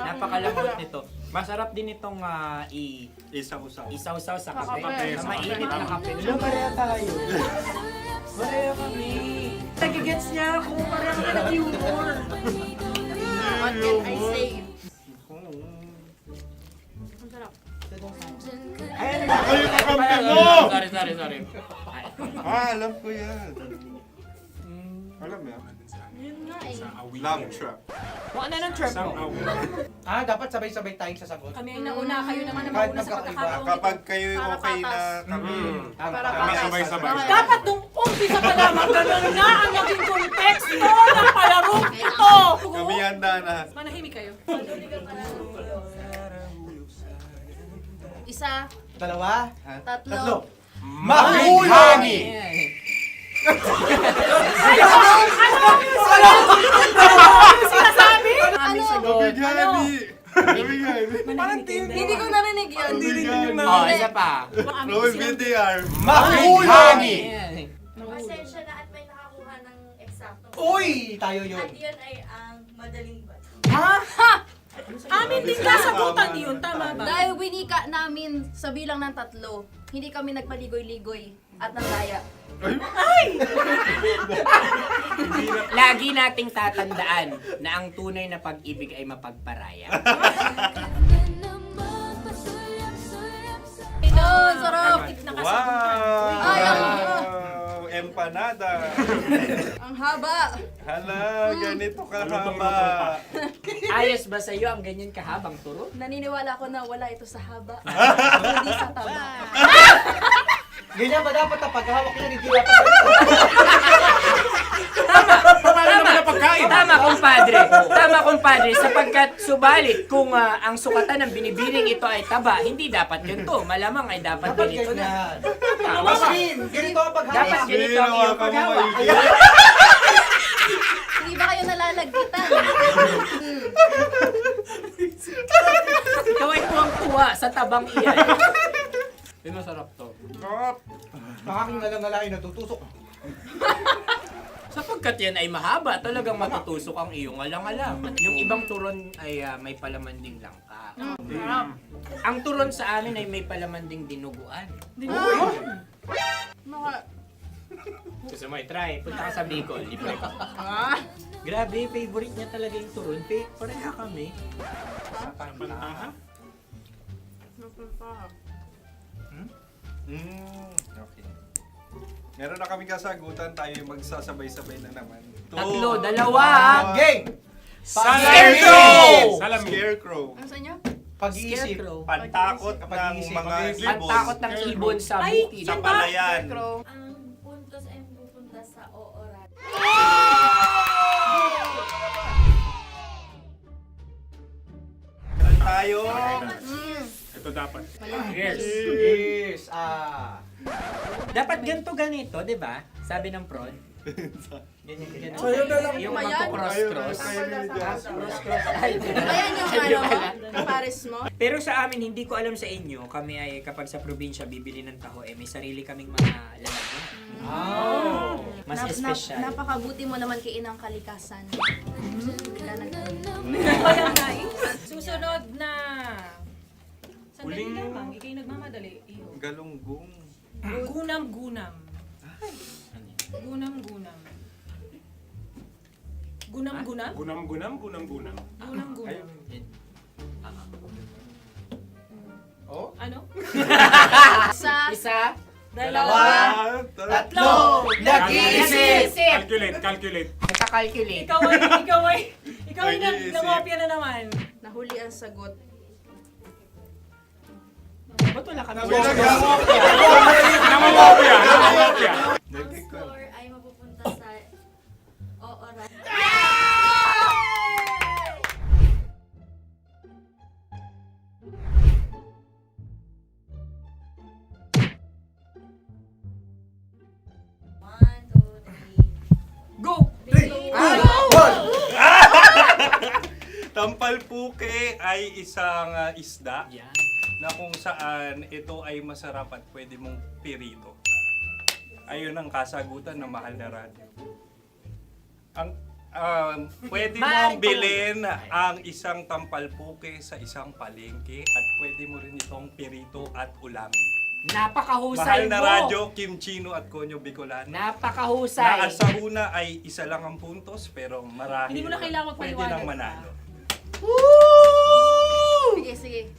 Napakalambot nito. Masarap din itong isaw-saw sa kape. Kape. Sa mainit na kape. Pareha tayo. Pareha kami. Nagigets niya ako. Pareha kami nag-humor. What can I say? Ang sarap. Sorry. Alam ko yan. Alam mo yan? Yun nga eh. Love trap. Kung ano ng trap mo? Dapat sabay-sabay tayong sasagot. Kami ang nauna, kayo naman ang Kahit mauna sa magkakaiba. pagkakataon. Kapag kayo okay na kami. Kami sabay-sabay. Dapat nung umpisa pa lamang, ganun na ang naging konteksto ng palarong ito! Kami handa na. Manahimik kayo. Isa, Dalawa. tatlo. Mahulani! Sinasabi? Hindi ko narinig yun. Isa pa. Roll VTR. Mahulani! Pasensya na at may nakakuha ng eksakto. Uy! Tayo yun. At yun ay ang madaling ba? Amin din kasagutan yun, tama ba? Dahil winika namin sa bilang ng 3, hindi kami nagpaligoy-ligoy at nandaya. Lagi nating tatandaan na ang tunay na pag-ibig ay mapagparaya. Sarap! Wow! Empanada. Ang haba! Hala, ganito kahaba. Ayos ba sa iyo ang ganyan kahabang turo? Naniniwala ko na wala ito sa haba, hindi sa taba. Ganyan ba dapat ang paghahawak niya? Hindi dapat Tama, kumpadre. Sapagkat subalit kung ang sukatan ng binibining ito ay taba, hindi dapat ganito. Malamang ay dapat ganito na. Tama ba? Ganito ang paghahawak. Dapat ganito ang iyong paghawak. Hindi ba kayo nalalagkitan? Ikaw ay tuwang-tuwa sa tabang iyan. Masarap to. Nakaking nalang-nalain natutusok. Sapagkat yan ay mahaba, talagang matutusok ang iyong alang-alang. Yung ibang turon ay may palaman ding langka. Ang turon sa amin ay may palaman ding dinuguan. Gusto mo i-try? Punta ka sa Bicol, libre ka. Grabe, favorite niya talaga yung turon. Pareha kami. Okay. Meron na kami kasagutan, tayo yung magsasabay-sabay na naman. 3, 2. Gang! Scarecrow! Scarecrow. Ano sa inyo? Pag-iisip. Pantakot ng mga ibon. Pantakot ng ibon sa bukid. Sa palayan. Ang puntos ay pupunta sa ooran. Tayo. Ito dapat. Yes. Dapat ganito, di ba? Sabi ng prod. Ganyan. Yung magko-cross-cross. Cross-cross. Ayan yung pares mo. Pero sa amin, hindi ko alam sa inyo, kami ay kapag sa probinsya bibili ng taho, may sarili kaming mga lalagyan. Mas espesyal. Napakabuti mo naman kay Inang Kalikasan. Susunod na. Sandali lamang, ikay nagmamadali. Galunggong. Gunam-gunam. Gunam-gunam. Gunam-gunam? Gunam-gunam. Gunam-gunam. Oh? Ano? Isa. Dalawa. Tatlo. Nag-iisip. Calculate. Nagka-calculate. Ikaw ay nangopya na naman. Nahuli ang sagot. Ba't wala kami? Nangungopia. Ang score ay mapupunta sa ooran. Tampalpuke ay isang isda na kung saan ito ay masarap at pwede mong pirito. Ayun ang kasagutan ng Mahal na Radyo. Ang pwede mong bilhin ang isang tampalpuke sa isang palengke at pwede mo rin itong pirito at ulamin. Napakahusay Mahal na mo. Radyo, Kim Chino at Konyo Bicolano. Napakahusay. Na sa una ay isa lang ang puntos pero marahil Hindi mo na kailangan pwede magpaliwanag nang manalo. Sige, sige.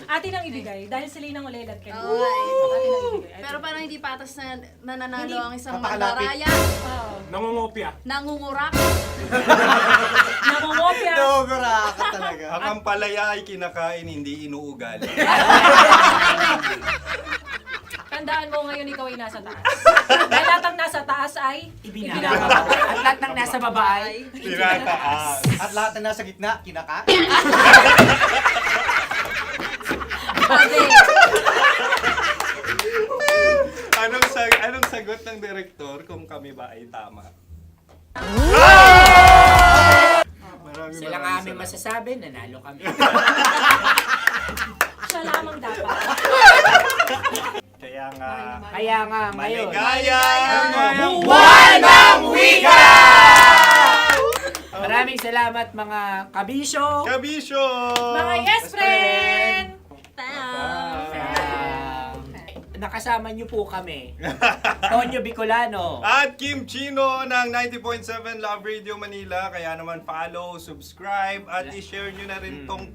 Atin ang ibigay dahil sila yung nangulelat kayo. Oo nga eh. Atin ang ibigay. Pero parang hindi patas na nananalo Hindi. ang isang Papakalapit. mandaraya. Nangungopia. Nangungurak. Nangungopia. Nangunguraka talaga. Ang ampalaya ay kinakain, hindi inuugali. Tandaan mo ngayon ikaw ay nasa taas. Dahil lahat ng nasa taas ay ibinababa. At lahat ng nasa baba ay Tinataas. At lahat na nasa gitna, kinaka. Anong sagot ng direktor kung kami ba ay tama? Sila nga aming masasabi, nanalo kami. Siya lamang dapat. Kaya nga, ngayon. maligayang Buwan ng Wika! Maraming salamat mga kabisyo. Kabisyo! Mga yes friend! Nakasama niyo po kami. Tonyo Bicolano. At Kim Chino ng 90.7 Love Radio Manila. Kaya naman follow, subscribe, at i-share nyo na rin itong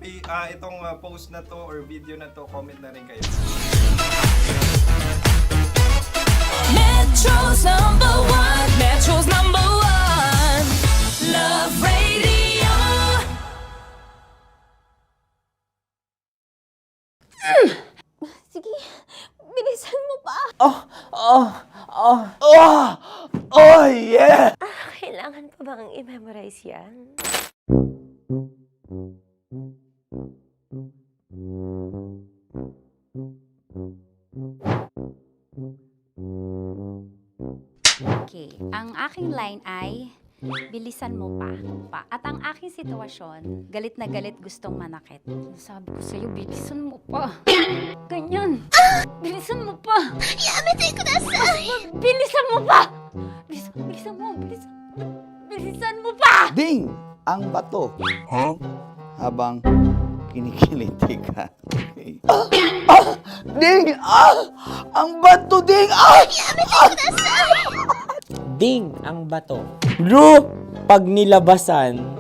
post na to or video na to. Comment na rin kayo. Metro's #1, Metro's #1, Love Radio. Sige, bilisan mo pa. Oh, yeah! Kailangan pa bang i-memorize yan? Okay, ang aking line ay, bilisan mo pa. At ang aking sitwasyon, galit na galit gustong manakit. Sabi ko sa'yo, bilisan mo pa. Ganyan. Bilisan mo pa. Yamitay ko na sa... Bilisan mo pa. Bilisan mo pa. Ding! Ang bato. Habang kinikiliti ka. Okay. Ding! Ang bato, Ding! Ding ang bato. Bro, pag nilabasan.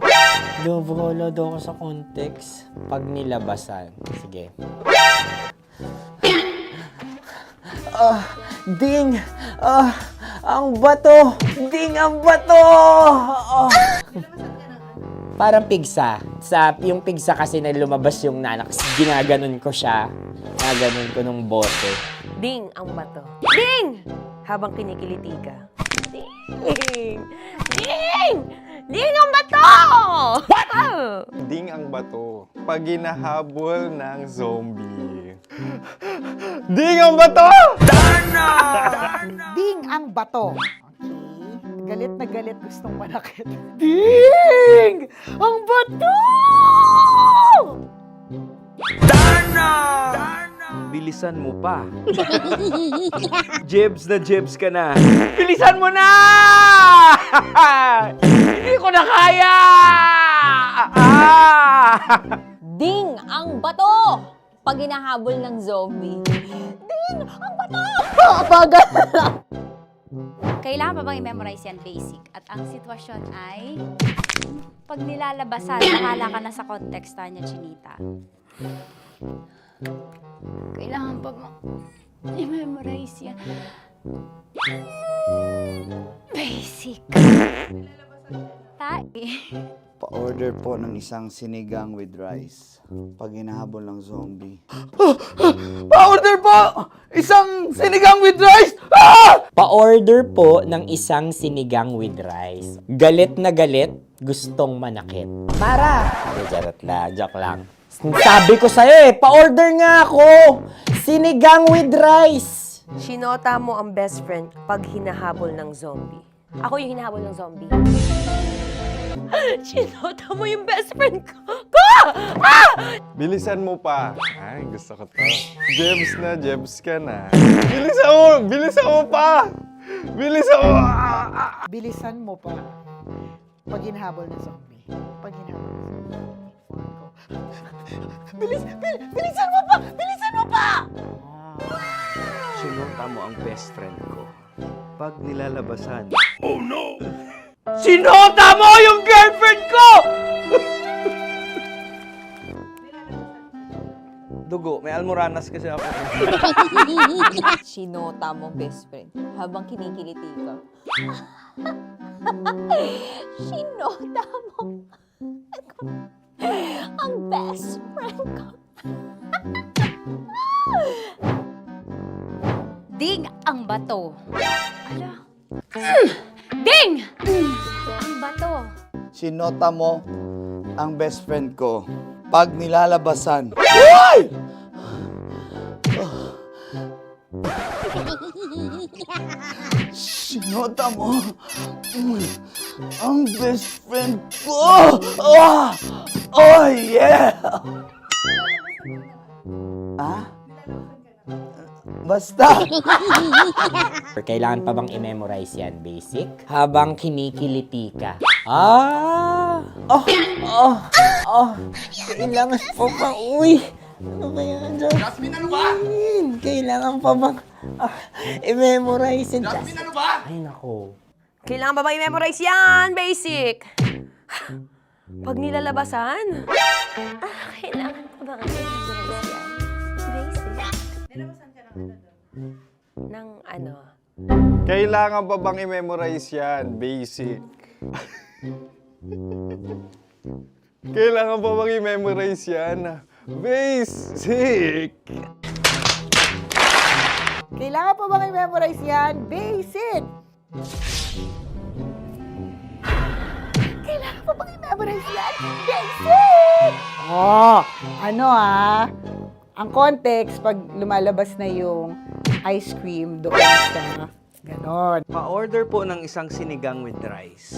Wala daw ako sa context. Pag nilabasan. Sige. Ding! Ang bato! Ding ang bato! Parang pigsa. Yung pigsa kasi na lumabas yung nanak. Ginaganon ko siya. Ginaganon ko nung bote. Ding ang bato. Ding! Habang kinikiliti ka. Ding! Ding! Ding ang bato! What? Ding ang bato. Pag hinahabol ng zombie. Ding ang bato! Ding ang bato. Okay. Galit na galit gustong manakit. Ding! Ang bato! Bilisan mo pa. Jebs na jebs ka na. Bilisan mo na! Hindi ko na kaya! Ding ang bato! Pag hinahabol ng zombie. Ding ang bato! Bagal! Kailangan pa bang i-memorize yan basic? At ang sitwasyon ay, pag nilalabasan, nakala ka na sa konteksta niya, Chinita. Kailangan pa bang i-memorize yan? Basic. Pa-order po ng isang sinigang with rice. Pag hinahabol ng zombie. Pa-order po! Isang sinigang with rice! Pa-order po ng isang sinigang with rice. Galit na galit, gustong manakit. Para! Charot na, joke lang. Sabi ko sa'yo pa-order nga ako! Sinigang with rice! Sinota mo ang best friend pag hinahabol ng zombie. Ako yung hinahabol ng zombie. Sinota mo yung best friend ko! Ah! Bilisan mo pa. Ay, gusto ko to. Jebs ka na. Bilisan mo pa! Bilisan mo! Bilisan mo pa. Pag hinahabol ng zombie. Pag hinahabol ng zombie. Bilisan mo pa! Bilisan mo pa! Sinota mo ang best friend ko. Pag nilalabasan. Oh no! Sinota mo yung girlfriend ko! Dugo, may almoranas kasi ako. Sinota mo best friend habang kinikiliti ka. Sinota mo ang best friend ko. Ding ang bato. Ala. Ding! Ang bato. Sinota mo ang best friend ko pag nilalabasan. Uy! Sinota mo ang best friend ko. Oh yeah! Ah? Basta! Kailangan pa bang i-memorize yan, basic? Habang kinikiliti ka. Ah! Kailangan pa bang, uy! Ano ba yan, Jasmine, ano ba? Kailangan pa bang i-memorize yan, Jasmine, ano ba? Ay, nako. Kailangan ba i-memorize yan? Basic! Pag nilalabasan? Kailangan ba bang i-memorize yan? Basic. Nilalabasan ka ng ano? Kailangan pa bang i-memorize yan? Basic. Kailangan pa bang i-memorize yan? Basic! Kailangan pa bang i-memorize yan? Basic! Kailangan pa bang i-memorize yan? Basic! Oh, ano ang context pag lumalabas na yung ice cream doon sa ganon. Pa-order po ng isang sinigang with rice.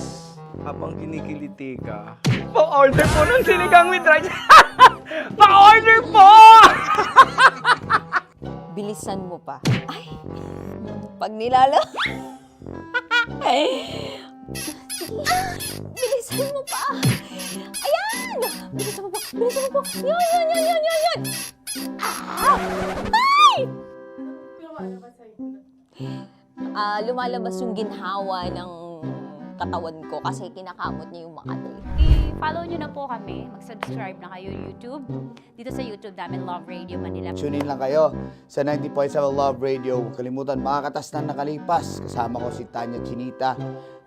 Habang kinikiliti ka. Pa-order po ng sinigang with rice! Pa-order po! Bilisan mo pa. Ay! Pag nilala... Bilisan mo pa! Ayan! Bilisan mo pa! Bilisan mo pa! Yan! Ay! Lumalabas yung ginhawa ng katawan ko kasi kinakamot niya yung Makati. I-follow nyo na po kami. Mag-subscribe na kayo YouTube. Dito sa YouTube namin, Love Radio Manila. Tune in lang kayo sa 90.7 Love Radio. Huwag kalimutan, makakatas na nakalipas. Kasama ko si Tanya Chinita.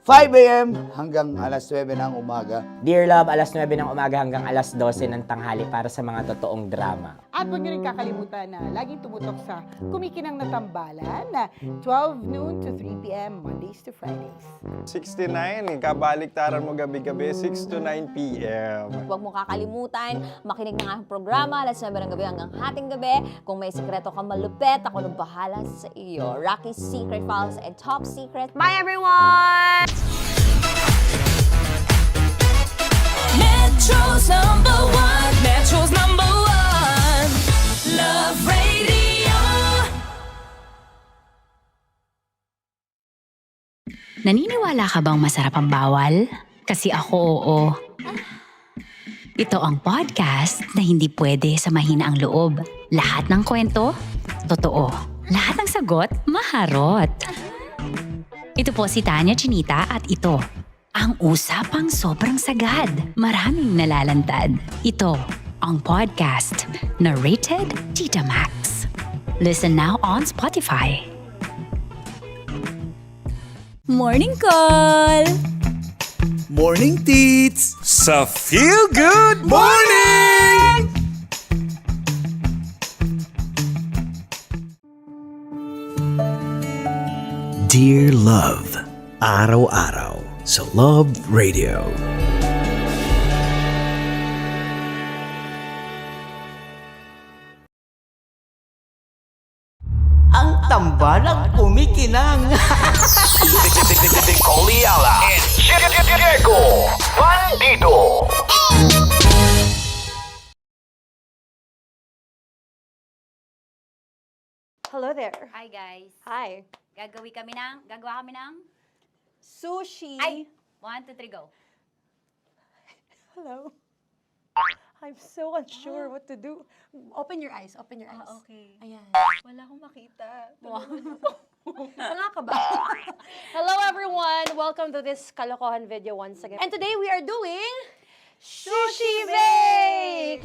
5 a.m. hanggang alas 9 ng umaga. Dear Love, alas 9 ng umaga hanggang alas 12 ng tanghali para sa mga totoong drama. At huwag nyo rin kakalimutan na laging tumutok sa Kumikinang na Tambalan na 12 noon to 3 p.m. Mondays to Fridays. 69, kabaliktaran mo gabi-gabi, 6 to 9 p.m. Huwag mo kakalimutan, makinig ng aking programa, alas 9 ng gabi hanggang hating gabi. Kung may sekreto ka malupet, ako nang bahala sa iyo. Rocky's Secret Files and Top Secret. Bye everyone! Metro's #1, Metro's #1, Love Radio. Naniniwala ka bang masarap ang bawal? Kasi ako oo. Ito ang podcast na hindi pwede samahin ang loob. Lahat ng kwento, totoo. Lahat ng sagot, maharot. Ito po si Tanya Chinita at ito, ang usapang sobrang sagad. Maraming nalalantad. Ito, ang podcast na Rated Tita Max. Listen now on Spotify. Morning Call! Morning Tits! Sa Feel Good Morning! Dear Love, araw-araw sa Love Radio. Ang tambalang kumikinang. Nicole Yala and Diego Bandito. Hello there. Hi guys. Hi. Gagawa kami ng Sushi. Ay! 1, 2, 3, go. Hello. I'm so unsure what to do. Open your eyes. Open your eyes. Okay. Ayan. Wala akong makita. Tanga ka ba? Hello everyone! Welcome to this Kalokohan video once again. And today we are doing Sushi Bake!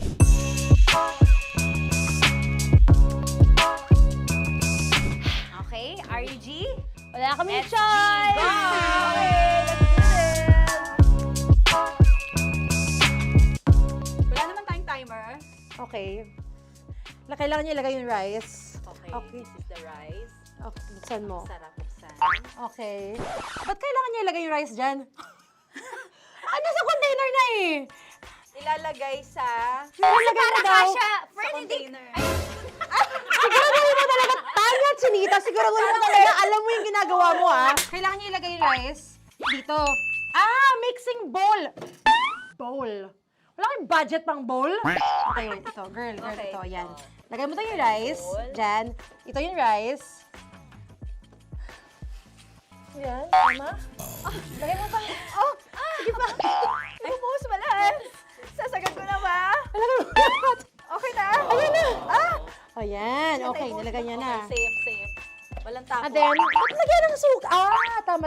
Okay, RG? Wala kami Let's choice! Go! Wala naman tayong timer. Okay. Kailangan niyo ilagay yung rice. Okay, this is the rice. Okay, buksan mo. Sarap buksan. Okay. Ba't kailangan niya ilagay yung rice dyan? Nasa container na eh! Ilalagay sa Ilalagay mo daw. container. Siguraduhin mo talaga, Tanya at Chinita, siguraduhin mo talaga, alam mo yung ginagawa mo Kailangan niya ilagay yung rice dito. Mixing bowl. Bowl. Wala kayong budget pang bowl? Okay, wait, ito, girl, Okay. ito, yan. Lagay mo tayo yung rice, dyan. Ito yung rice. Yan, tama? Lagay mo tayo. Sige pa. Lumuhos malas. Sasagad ko na ba? Lagay mo. Okay na. Ayan na. Ayan, okay, nilagay niya na. Okay, safe. Walang tapo. And then, ba't lagyan ng suka? Tama.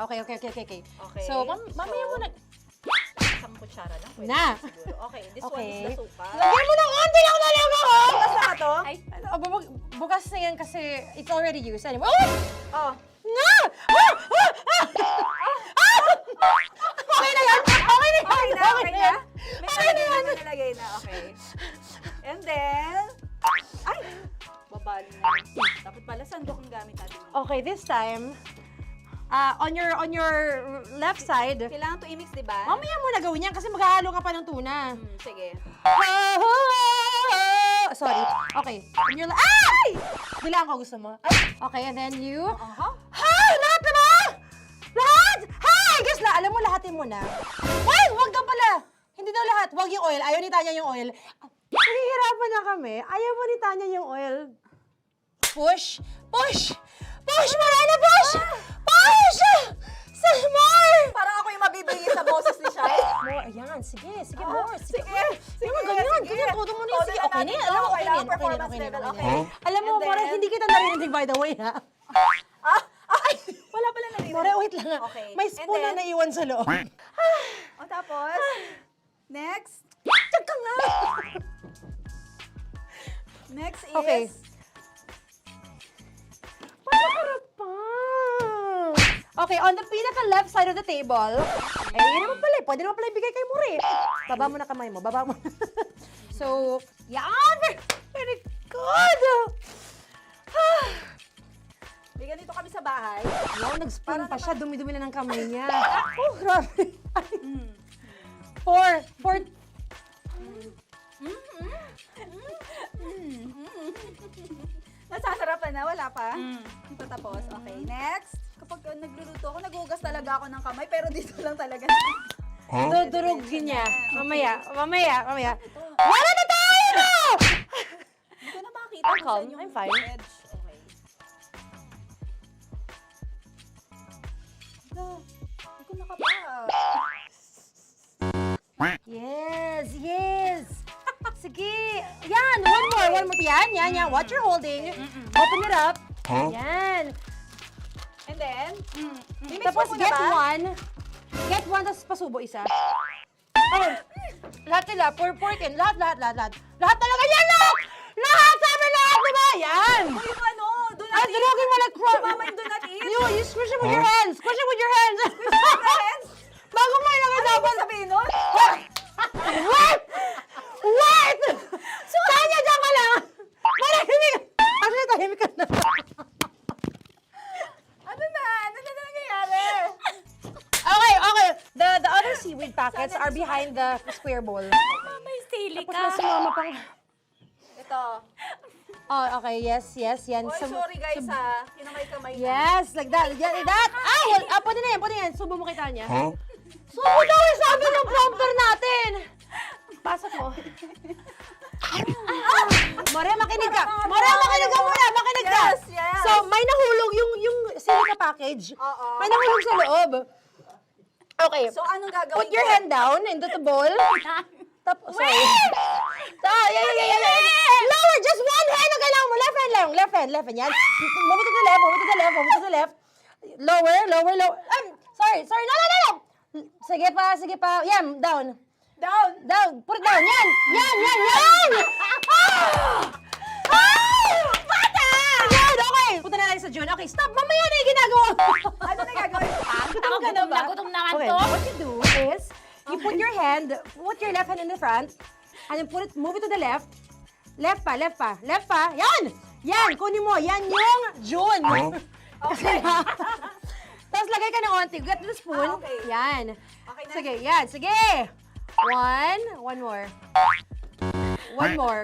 Okay. Okay. So, mamaya mo na. Isang kutsara lang. Pwede Na. siguro. Okay, this one Okay. is the suka. Lagyan mo ng onti lang talaga Bukas na ka to? Ay, bukas na yan kasi it's already used. Anyway. Oh. Nga! Okay na yan! Okay na yan! Okay na? May Okay na yan! nalagay na. Okay. And then, ay! Babali na. Dapat pala sandok ang gamit natin. Okay, this time, on your left side, Kailangan to i-mix, di ba? mamaya mo na gawin yan kasi maghahalo ka pa ng tuna. Sige. Sorry. Okay. On your ay! Bilang ko gusto mo. Okay, and then you... Hi! Lahat na ba? Lahat! Hi! Guys, alam mo, lahatin mo na. Why? Wag daw pala. Hindi daw lahat. Wag yung oil. Ayaw ni Tanya yung oil. Nahihirapan na kami. Ayaw mo ni Tanya yung oil. Push! Push! Push! Marana, push! Push! Say more! Parang ako yung mabibigay sa boses ni Shai. More, ayan. Sige, more. Sige. Sige, Ganyan. Todo mo na. Sige, okay na yan. Alam mo, okay na yan. Performance level, okay. Alam mo, And More, then- hindi kita narinig by the way, ha? Wala pala narinig. More, wait lang. Okay. May spoon And na then- naiwan sa loob. O tapos, next. Tag ka nga! Next is... Okay. Panakarap pa! Okay, on the pinaka-left side of the table, yun naman pala, pwede naman pala ibigay kay More. Baba mo na kamay mo, baba mo. So, yan! Very good! May ganito kami sa bahay. Wow, nag-spoon pa siya, dumi-dumi na ng kamay niya. Oh, grabe. Four. Nasasarapan na, wala pa. Patapos. Okay, next. Kapag nagluluto ako, naghugas talaga ako ng kamay, pero dito lang talaga. Dudurugin niya. Mamaya. Wala na tayo! Hindi ko na makita I'm kung calm. saan yung I'm fine. edge. Okay. Hindi ko nakapa. Yes. Sige. Yan, one more. Yan. What you're holding. Open it up. Yan. And then, mimix Tapos mo get na ba? one. Get one, tapos pasubo isa. Oh, lahat sila. Pour-porkin. Lahat. Lahat talaga yan, lahat! Lahat! Sabi lahat, diba? Yan! O yung ano, do not Ay, durugin mo like crap. Mama, yung do not eat. You squish it with your hands. Squish it with your hands. Bago mo ilagay Ano dapat. yung sabihin nun? Wait! Tanya, dyan ka lang! Marahimik! Actually, tahimik ka na. Ano na nangyayari? Okay. The other seaweed packets are behind the square bowl. May sili Tapos ka. na si mama pang... Ito. Oh, okay. Yes. Yan. Oy, sorry guys ha. Kinamay-kamay na. Yes, like that. Ay! Pwede na yan. Subo mo kay Tanya. Subo daw yung sabi ng prompter natin! Pasok mo. More, makinig ka. More, makinig ka muna. Makinig ka. stage. May nahulog sa loob. Okay. So, anong gagawin Put your ko? hand down into the bowl. Tapos, sorry. Lower, just one hand ang kailangan mo. Left hand lang. Left hand. Yan. Move it to the left. Lower. Sorry. No. Sige pa. Yan, down. Put it down. Yan. Bata! Yan, okay. Punta na tayo sa June. Okay, stop. Mamaya na yung ginagawa. Ano na gagawin? Gutom naman Okay, to. what you do is, you put your left hand in the front, and then move it to the left. Left pa. Yan, kunin mo. Yan yung June. Okay. Tapos lagay ka ng onti. Get the spoon. Okay. Yan. Okay na. Sige. One more.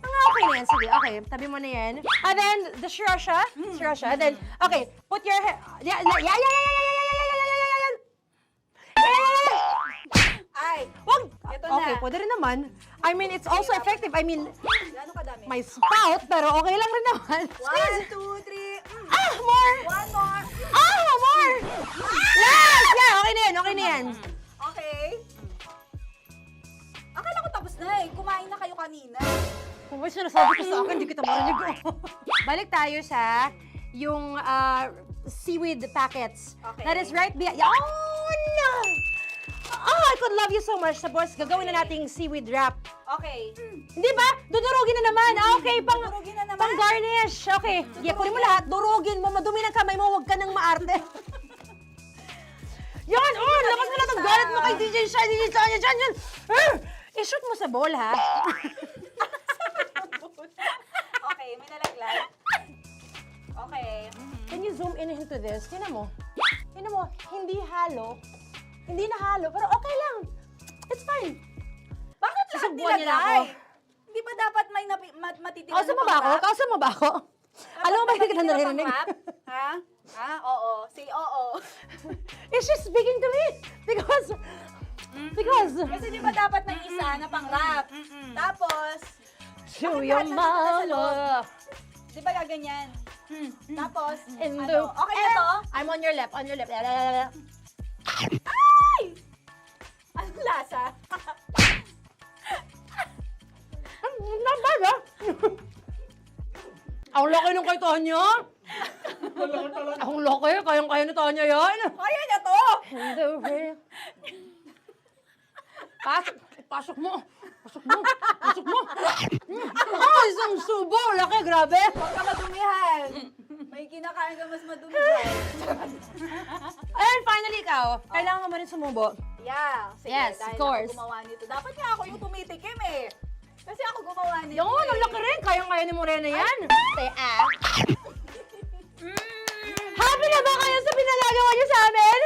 Okay na yan. Sige, okay. Tabi mo na yan. And then, the sriracha. And then, okay. Put your hand. Yan. Ay, Wag! Ito na. Okay, pwede rin naman. I mean, it's also effective. I mean, gano'ng kadami? my spout, pero okay lang rin naman. 1, 2, 3. More! One more. More! Yes! Yeah, okay na yan. Okay. Akala ko tapos na eh. Kumain na kayo kanina. Kung may sinasabi ko sa akin, hindi kita marinig. Balik tayo sa yung seaweed packets. Okay. That is right behind. Oh, no! Oh, I could love you so much. Tapos, gagawin na nating seaweed wrap. Okay. Hindi ba? Dudurugin na naman. Okay, Dudurugin na naman? pang garnish. Okay. Yeah, kunin mo lahat. Durugin mo. Madumi ng kamay mo. Huwag ka nang maarte. Yan! Oh, lakas na lang ang galit mo kay DJ Shiny. Yan. I-shoot mo sa bowl, ha? Okay, may nalaglag. Okay. Can you zoom in into this? Tingnan mo. Hindi halo. Hindi na halo, pero okay lang. It's fine. Bakit lahat Susubuan niya na nilagay? ako. Hindi ba dapat may matitira Kausa mo ba ako? Alam mo ba hindi kita naririnig? Ha? Oo. Say oo. It's just speaking to me. Because... Kasi di ba dapat may isa na pang-rap? Tapos, To bakit your lahat nandito sa loob? mama. Di ba gaganyan? Tapos, In ano? the... Okay na to? I'm on your left. Ay! Anong lasa? Not bad, ha? Ang laki nung kay Tonya. Ang laki. Kayang-kaya ni Tonya yan. Kaya niya to! Pasok mo. Isang subo. Laki, grabe. Huwag ka madumihan. May kinakain ka mas madumi dyan. And finally, ikaw. Kailangan mo rin sumubo. Yeah. Sige, Yes, dahil of course. ako gumawa nito. Dapat nga ako yung tumitikim eh. Kasi ako gumawa nito. Yung ang laki rin. Kayang-kaya ni Morena yan. Happy na ba kayo sa pinagagawa niyo sa amin?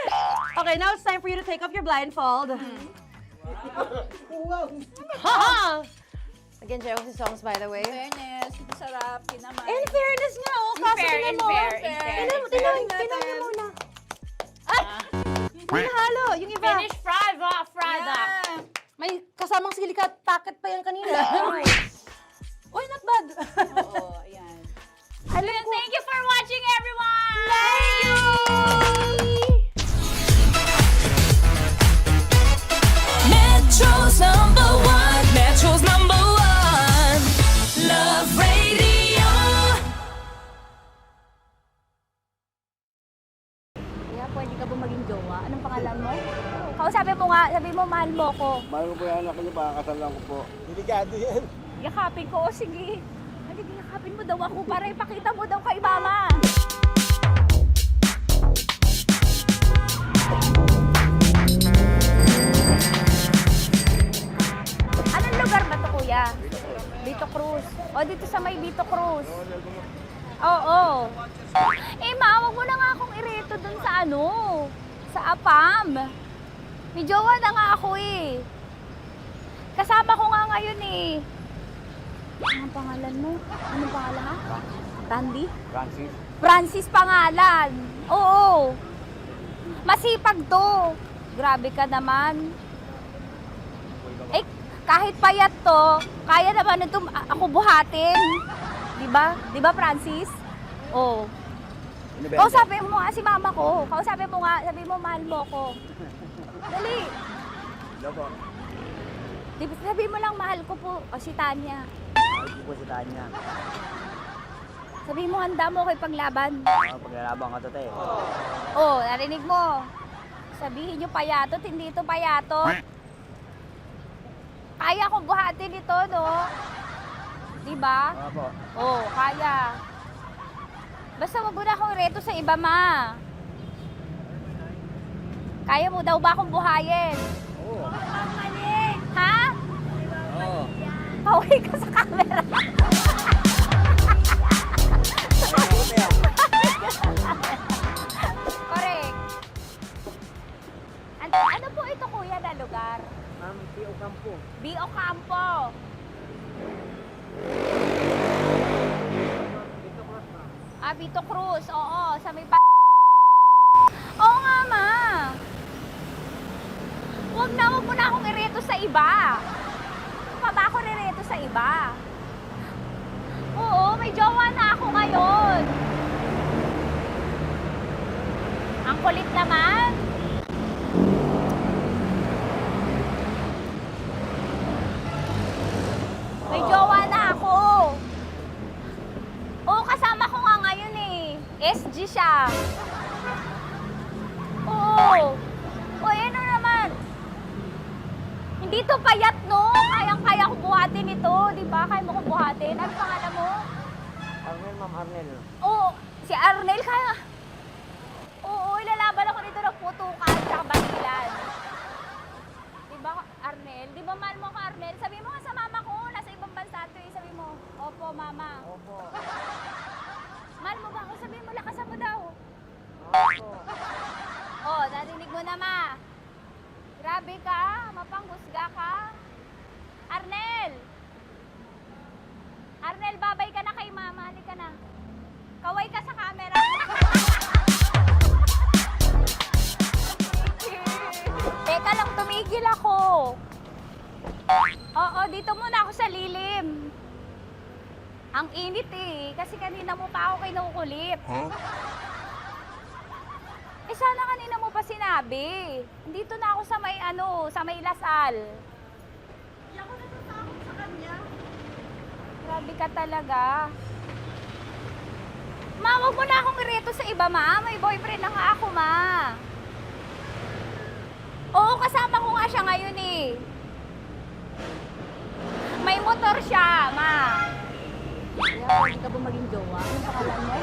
Okay, now it's time for you to take off your blindfold. Again, Jero si songs, by the way. Fairness, masarap, kinaman. In fairness nga, kaso tingnan mo. Tingnan mo muna. Ay! Hindi nahalo, yung iba. Finish fried up. May kasamang silika at packet pa yan kanina. Uy, not bad. Oo, ayan. Thank you for watching, everyone! Thank you! Metro's number one, Love Radio. Kaya pwede ka ba maging jowa? Anong pangalan mo? Kausapin mo nga, sabi mo mahal mo ko. Mahal ko po yung anak niyo, pakakasalan ko po. Delikado yan. Yakapin ko, o sige. Halika, yakapin mo daw ako para ipakita mo daw kay mama. Anong lugar ba to, kuya? Vito Cruz. O, dito sa may Vito Cruz. Oo. Eh, ma, wag mo na nga akong ireto dun sa sa APAM. May jowa na nga ako eh. Kasama ko nga ngayon eh. Anong pangalan mo? Anong pangalan ha? Randy? Francis pangalan. Oo. Masipag to. Grabe ka naman. Eh, kahit payat to, kaya naman ito ako buhatin. Diba? Diba, Francis? Oo. Kausapin mo nga si mama ko. Kausapin mo nga, sabi mo mahal mo ko. Dali. Hello po. Sabi mo lang mahal ko po si Tanya. Mahal ko po si Tanya. Sabi mo handa mo ko ipaglaban. Paglalaban ka to, te. Oh, narinig mo. Sabihin nyo payatot, hindi ito payatot. Kaya kong buhatin ito, no? Diba? Opo. Oh, kaya. Basta wag mo na akong reto sa iba, ma. Kaya mo daw ba akong buhayin? Oo. Ha? Oo. Pauwi ka sa camera. Correct. Ano po ito, kuya, na lugar? B.O. Campo. B.O. Campo. Vito Cruz. Oo, sa may Oo nga, ma. Huwag mo na akong ireto sa iba. Pa ba ako ireto sa iba? Oo, may jowa na ako ngayon. Ang kulit naman. May jowa na ako. Oo, kasama ko nga ngayon eh. SG siya. Oo. O, ano naman? Hindi to payat, no? Kayang-kaya ko buhatin ito, di ba? Kaya mo ko buhatin. Ano pangalan mo? Arnel, ma'am, Arnel. Oo, si Arnel kaya. Oo, ilalaban ako dito ng putukan sa batilan. Di ba, Arnel? Di ba mahal mo ka, Arnel? Sabi mo nga sa mama ko, nasa ibang bansa ito eh. Sabi mo, opo, mama. Opo. Mahal mo ba ako? Sabi mo, lakasan mo daw. Opo. Oh, narinig mo na, ma. Grabe ka, mapanghusga ka. Arnel! Arnel, babay ka na kay mama. Halika na. Kaway ka sa camera. Teka lang, tumigil ako. Oo, dito muna ako sa lilim. Ang init eh, kasi kanina mo pa ako kinukulit. Huh? Eh sana kanina mo pa sinabi. Dito na ako sa may sa may Lasal. Hindi ako natatakot sa kanya. Grabe ka talaga. Ma, wag mo na akong ireto sa iba, ma. May boyfriend na nga ako, ma. Oo, kasama ko nga siya ngayon eh. May motor siya, ma. Kaya, hindi ka ba maging jowa? Anong pangalan mo?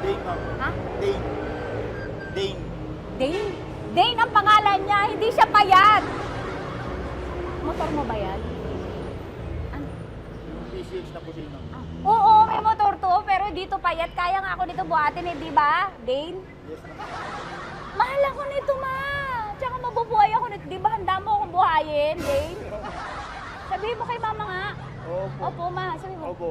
Dane, ma'am. Ha? Dane. Dane. Dane? Dane ang pangalan niya, hindi siya payat. Motor mo ba yan? Ano? Yung PCH na pusin, ma'am. Oo, may motor to, pero dito payat. Kaya nga ako nito buhatin eh, di ba? Dane? Yes, ma'am. Mahal ako nito, ma. Tsaka mabubuhay ako nito. Di ba handa mo akong buhayin, Dane? Sabihin mo kay mama nga. Opo. Opo, ma. Sabi mo. Opo.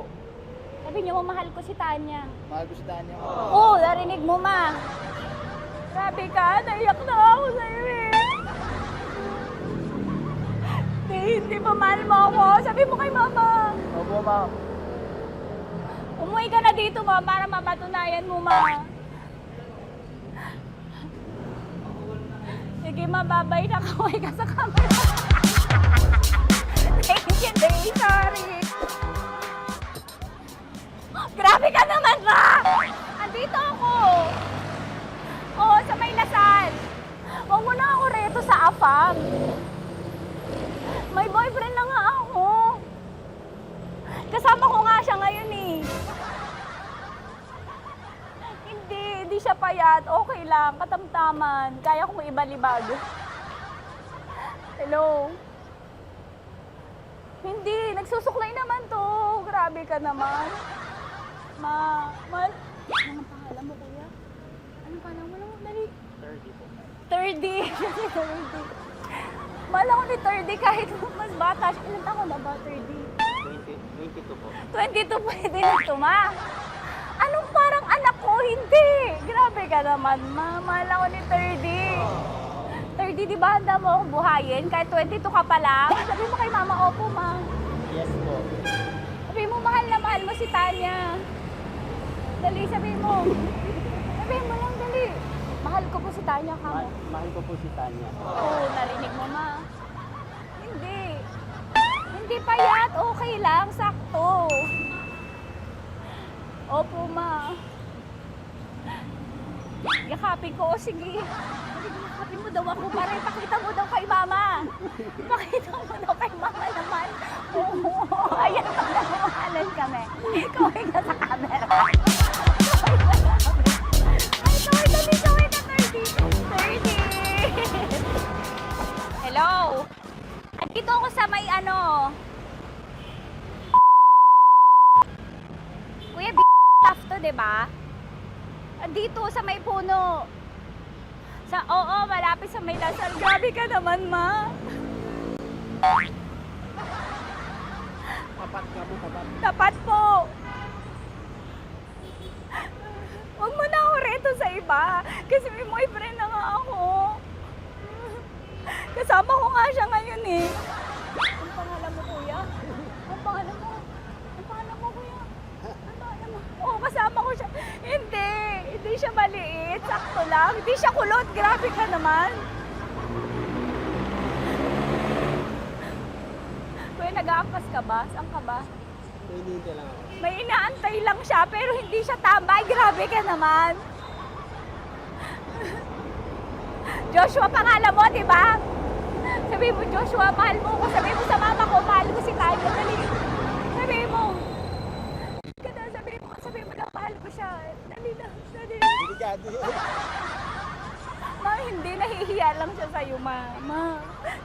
Sabi niyo, mahal ko si Tanya. Mahal ko si Tanya. Oo, narinig mo, ma. Grabe ka, naiyak na ako sa'yo eh. Hindi ba mahal mo ako? Sabi mo kay mama. Opo, ma'am. Umuwi ka na dito, ma, para mapatunayan mo, ma. Sige, ma, babay na. Kaway ka sa camera. Thank you, Day. Sorry. Grabe ka naman, ma! Andito ako. Oo, sa may Lasal. Huwag mo na ako reto sa afam. May boyfriend na nga ako. Kasama ko nga siya ngayon eh. Hindi siya payat. Okay lang, katamtaman. Kaya kong ibalibag. Hello? Hindi, nagsusuklay naman to. Grabe ka naman. Anong pangalan mo, kuya? Anong pangalan mo? Dali. 30 po. 30. 30. Mahal ako ni 30 kahit mas bata siya. Ilan taon na ba, 30? 22 po. 22 pwede na ito, ma. Anong parang anak ko? Hindi. Grabe ka naman, ma. Mahal ako ni 30. 30, di ba handa mo akong buhayin? Kahit 22 ka pa lang. Sabi mo kay mama, opo, ma. Yes po. Sabi mo, mahal na mahal mo si Tanya. Dali, sabi mo. Sabi sabihin mo lang, dali. Mahal ko po si Tanya, kamo. Mahal ko po si Tanya. Oo, narinig mo, ma. Hindi. Hindi payat. Okay lang. Sakto. Opo, ma. Yakapin ko. O, sige. Yakapin mo daw ako para ipakita mo daw kay mama. Ipakita mo daw kay mama naman. Oo. Ayan, pagmamahalan kami. Kaway ka sa camera. Kaway ka, 30. Hello? Andito ako sa may Kuya, tough to, diba? Andito sa may puno. Oo, malapit sa may Lasal. Grabe ka naman, ma. Tapat ka mo, tapat. Tapat po. Huwag mo na ako reto sa iba. Kasi may boyfriend na nga ako. Kasama ko nga siya ngayon eh. Ang pangalan mo, kuya? Ang pangalan mo? Ang pangalan mo, kuya? Ang pangalan mo? Oo, kasama ko siya. Hindi. Hindi siya maliit. Sakto lang. Hindi siya kulot. Grabe ka naman. Kuya, nag-aangkas ka ba? Saan ka ba? Hindi lang ako. May inaantay lang siya, pero hindi siya tambay. Grabe ka naman. Joshua, pangalan mo, di ba? Sabi mo, Joshua, mahal mo ko. Sabi mo sa mama ko, mahal ko si Tanya. Dali. Sabi mo. Sabi mo na, mahal ko siya. Dali na. Dali. Ma, hindi. Nahihiya lang siya sa'yo, mama.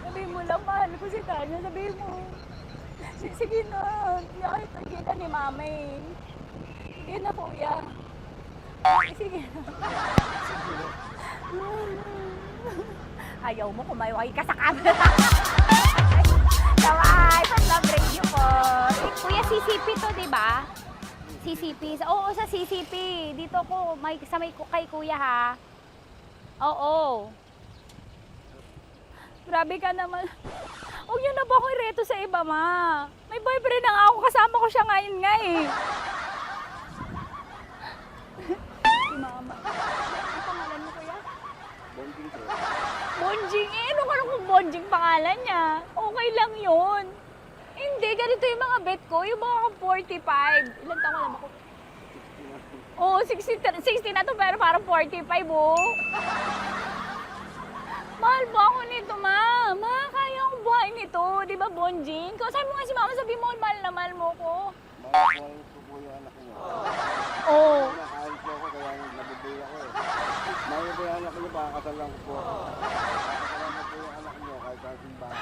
Sabi mo lang, mahal ko si Tanya. Sabi mo. Sige na. Nakita kita ni mama eh. Sige na, kuya. Sige na. Ayaw mo, kumayaway ka sa camera. Kawai, from Love Radio po. Kuya, CCP to, di ba? CCP. Oo, sa CCP. Dito ko, sa may kay kuya, ha? Oo. Grabe ka naman. Huwag niyo na ba akong ireto sa iba, ma? May boyfriend na nga ako. Kasama ko siya ngayon nga, eh. Si mama. Ang pangalan mo, kuya? Bonjing ko. Bonjing, eh. Ano kung Bonjing pangalan niya? Okay lang yun. Hindi, ganito yung mga bet ko. Yung mga 45. Ilan taon lang ako? Oo, 60 na to, pero parang 45, oh. Mahal ba ako nito, ma? Ma, kaya akong buhay nito. Di ba, Bonjing? Sabi mo nga si mama, sabi mo, mahal na mahal mo ko. Mahal ko po yung anak niyo. Oo. Nakahal po ako, kaya nabubuhay ako eh. Mahal po yung anak niyo, pakakasal lang ko po. Pakakasal lang po yung anak niyo, kahit sa simbahan.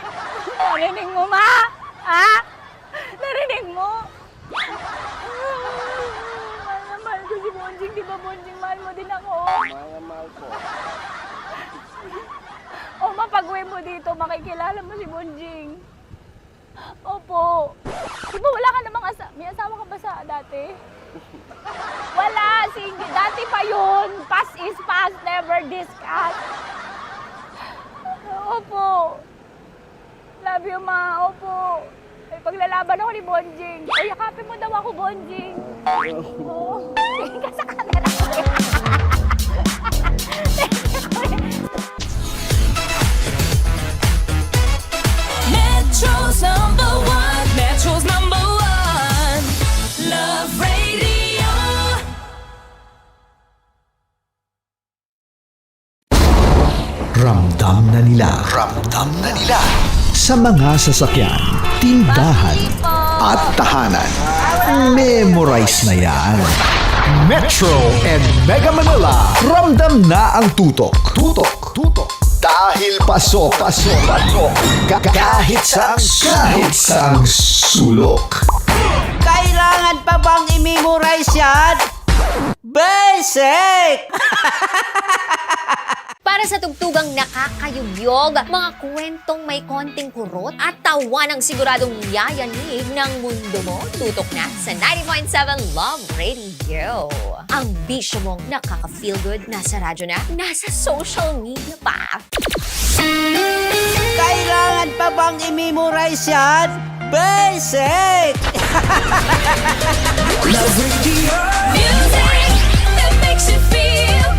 Narinig mo, ma? Ha? Narinig mo? Mahal na mahal ko si Bonjing. Di ba, Bonjing, mahal mo din ako? Mahal na mahal po. O, mapag-uwi mo dito, makikilala mo si Bonjing. Opo. Di ba wala ka namang may asawa ka ba sa dati? Wala, single. Dati pa yun. Past is past, never discuss. Opo. Love you, ma. Opo. Ay, paglalaban ako ni Bonjing. O, yakapin mo daw ako, Bonjing. Oo. Tingin ka sa camera. Metro's number one. Metro's number one. Love Radio. Ramdam na nila sa mga sasakyan, tindahan at tahanan. Memorize na yan. Metro and Mega Manila, ramdam na ang tutok. Dahil paso. Kahit saang sulok. Kailangan pa bang i-memorize yan? Basic! Para sa tugtugang nakakayugyog, mga kwentong may konting kurot at tawa ng siguradong yayanig ng mundo mo, tutok na sa 90.7 Love Radio. Ang bisyo mong nakaka-feel good, nasa radyo na, nasa social media pa. Kailangan pa bang i-memorize yan? Basic! Love Radio. Music that makes you feel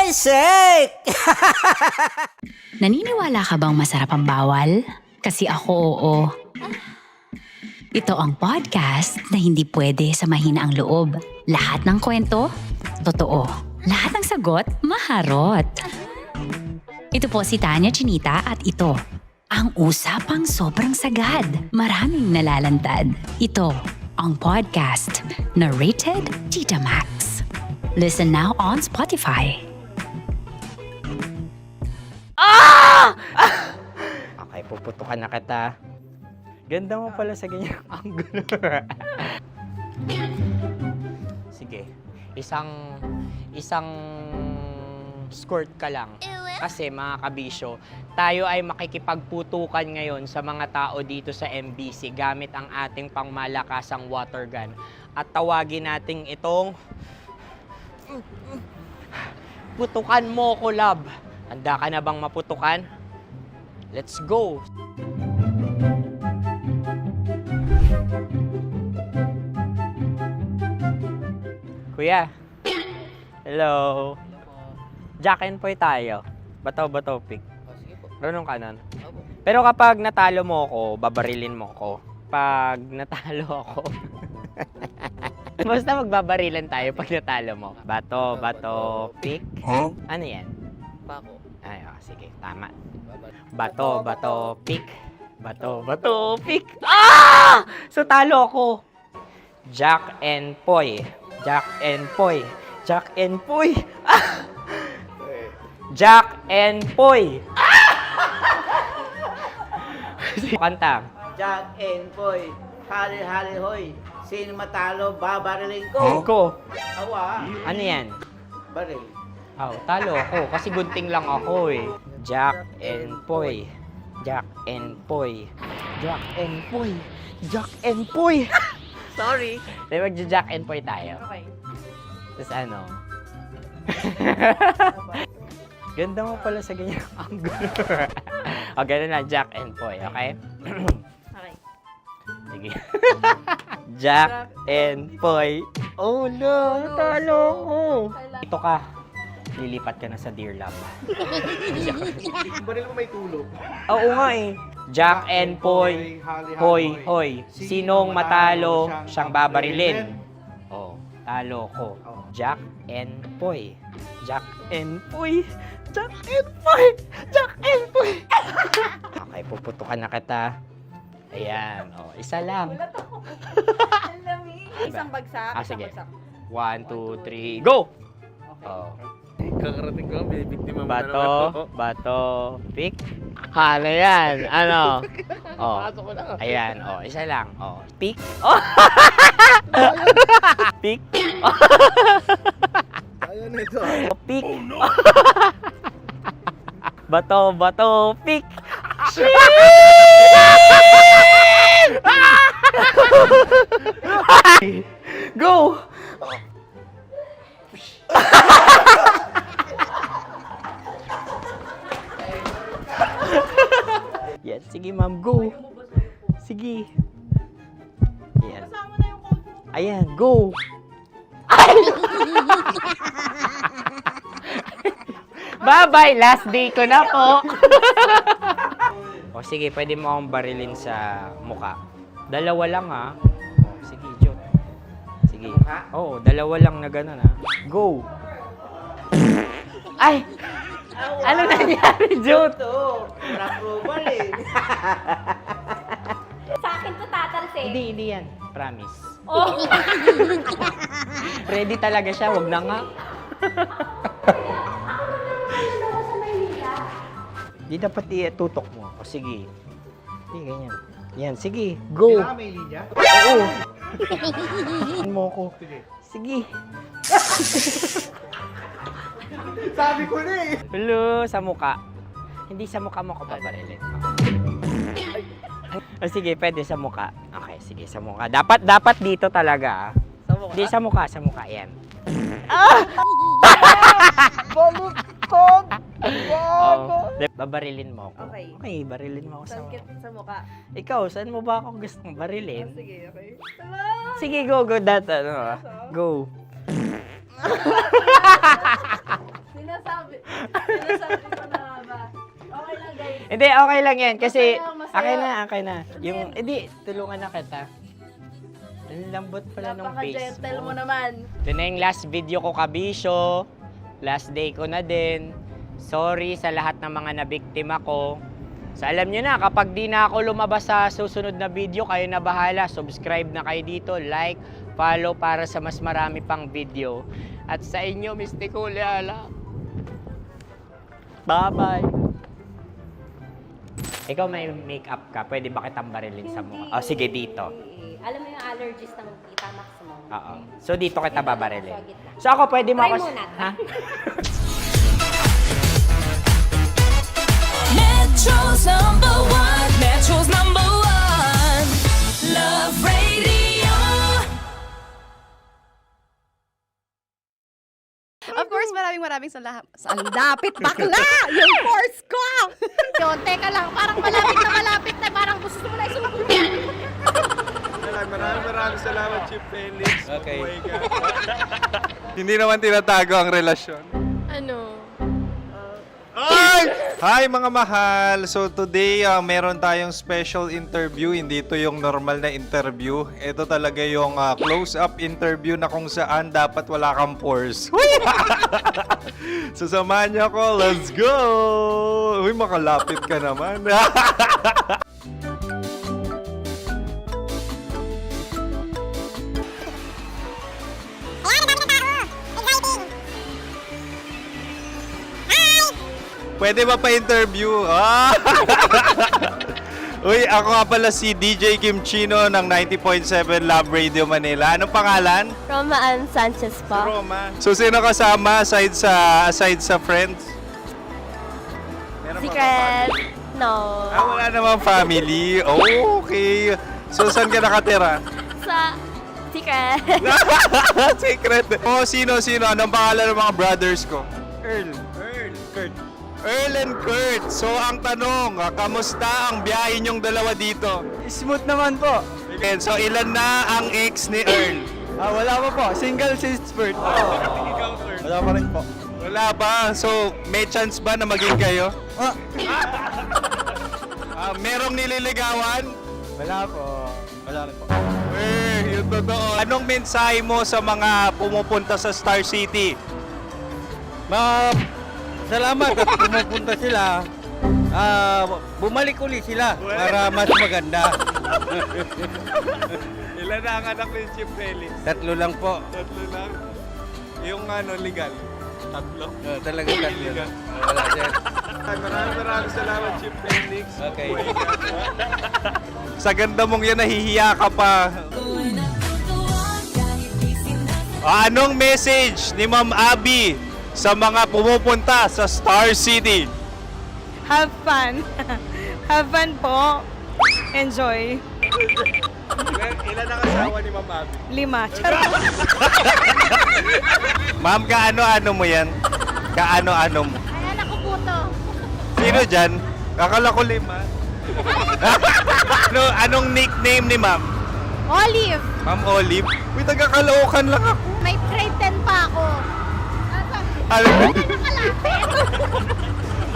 Basic! Naniniwala ka bang masarap ang bawal? Kasi ako oo. Ito ang podcast na hindi pwede sa mahina ang loob. Lahat ng kwento, totoo. Lahat ng sagot, maharot. Ito po si Tanya Chinita at ito, ang usapang sobrang sagad. Maraming nalalantad. Ito, ang podcast na rated Tita Max. Listen now on Spotify. Okay, puputukan na kita. Ganda mo pala sa ganyang angulo. Sige, isang skirt ka lang. Kasi mga kabisyo, tayo ay makikipagputukan ngayon sa mga tao dito sa MBC gamit ang ating pangmalakasang water gun. At tawagin natin itong putukan mo ko, love. Handa ka na bang maputukan? Let's go! Kuya. Hello. Jack and Poy tayo. Bato-bato pick. Runong kanan. Pero kapag natalo mo ako, babarilin mo ako. Pag natalo ako, basta magbabarilan tayo pag natalo mo. Bato, pick. Huh? Ano yan? Bako. Ay, sige, tama. Bato, pick. Bato, pick. Ah! So talo ako. Jack and Poy. Jack and Poy. Jack and Poy. Ah! Jack and Poy. Kanta. Jack and Poy, hali-hali hoy. Sino matalo, babariling ko. Ko. Awa. Ano yan? Baril. Oh, talo ako kasi gunting lang ako eh. Jack and Poy. Jack and Poy. Jack and Poy. Jack and Poy. Sorry. Di mag-Jack and Poy tayo. Okay. Tapos ano? Ganda mo pala sa ganyang angulo. O, ganun na, Jack and Poy, okay? Okay. Sige. Jack and Poy. Oh no, talo ko. Ito ka. Lilipat ka na sa Dear Love. Baril mo may tulog. Oo nga eh. Jack and Poy. Hoy, hoy. Sinong matalo, siyang babarilin. Oh, talo ko. Jack and Poy. Jack and Poy. Jack and Poy. Jack and Poy. Okay, puputukan na kita. Ayan. Oh, isa lang. Ang lamig. Isang bagsak. Sige. Isang bagsak. 1, 2, 3, go! Oh. Kakarating ko, binibiktima mo Bato, pick. Ano yan? Ano? Oh. Pasok ko lang. Ayan, oh, isa lang. Oh, pick. Oh. Pick. Ayan na ito. Oh, pick. Bato, pick. Go! Yan, sige ma'am, go. Sige. Ayan. Ayan, go. Bye-bye, last day ko na po. O sige, pwede mo akong barilin sa muka. Dalawa lang ha. O, sige, Jot. Sige. Oo, dalawa lang na gano'n ha. Go. Ay! Ano nangyari, Jot? Approval eh. Sa akin to tatalsik. Hindi yan. Promise. Oh. Ready talaga siya, wag na nga. Di dapat itutok mo. O sige. Hindi, ganyan. Yan, sige. Go. Kailangan may linya? Oo. Mo ko. Sige. Sabi ko na eh. Hello, sa muka. Hindi sa muka mo ko babarilin. O sige, pwede sa muka. Okay, sige, sa muka. Dapat dito talaga. Sa muka? Hindi, sa muka. Yan. Ah! Baluktot! Oh, babarilin mo ako. Okay. Okay, barilin mo ako sa muka. Sa mukha. Ikaw, saan mo ba ako gustong barilin? Sige, okay. Sige, go. That, ano, go. Sinasabi ko na nga ba? Okay lang guys. Hindi, okay lang yan. Kasi, Masaya. okay na. Yung, hindi, tulungan na kita. Ang lambot pala nung face Napaka-gentle mo mo. naman. Ito na yung last video ko, kabisyo. Last day ko na din. Sorry sa lahat ng mga nabiktima ko. So alam nyo na, kapag di na ako lumabas sa susunod na video, kayo na bahala. Subscribe na kayo dito, like, follow para sa mas marami pang video. At sa inyo, Mr. Kuliala. Bye-bye. Ikaw may makeup ka, pwede ba kitang barilin sa mukha? O sige, dito. Alam mo yung allergies ng tita Max mo? Oo. So dito kita babarilin. So ako, pwede mo ako... Try muna. Ha? Metro's number one. Metro's number one. Love Radio. Of course, maraming salamat. Lapit bakla! Yung course ko! Yun, teka lang, parang malapit na, parang gusto mo na isumagot. Maraming salamat, Chief Felix. Okay. Hindi naman tinatago ang relasyon. Ano? Ay! Hi mga mahal! So today, meron tayong special interview. Hindi ito yung normal na interview. Ito talaga yung close-up interview na kung saan dapat wala kang pores. So samahan niyo ako. Let's go! Uy, makalapit ka naman. Pwede ba pa-interview? Ah! Uy, ako nga pala si DJ Kim Chino ng 90.7 Love Radio Manila. Anong pangalan? Roma Ann Sanchez po. Roma. So, sino kasama aside sa friends? Meron pa ba Secret. family? No. Wala namang family. Oh, okay. So, saan ka nakatira? Sa secret. Secret. Oh, sino? Anong pangalan ng mga brothers ko? Kurt. Earl and Kurt. So, ang tanong, kamusta ang biyahe niyong dalawa dito? Smooth naman po. Okay, so, ilan na ang ex ni Earl? Wala pa po. Single since birth. Wala pa rin po. Wala ba? So, may chance ba na maging kayo? Merong nililigawan? Wala po. Wala rin po. Yung totoo. Anong mensahe mo sa mga pumupunta sa Star City? Salamat at pumupunta sila. Bumalik ulit sila para mas maganda. Ilan na ang anak ni Chief Felix? 3 lang po. 3 lang? Yung legal? 3? Talaga 3 lang. Wala sir. Maraming salamat, Chief Felix. Okay. Sa ganda mong yan, nahihiya ka pa. Anong message ni Ma'am Abby sa mga pumupunta sa Star City? Have fun. Have fun po. Enjoy. Ilan ang asawa ni Ma'am Abby? 5. Charot. Ma'am, kaano-ano mo yan? Kaano-ano mo? Ay, anak ko po to. Sino dyan? Akala ko 5. Anong nickname ni Ma'am? Olive, Ma'am Olive? Uy, taga-Caloocan lang ako. may grade 10 pa ako.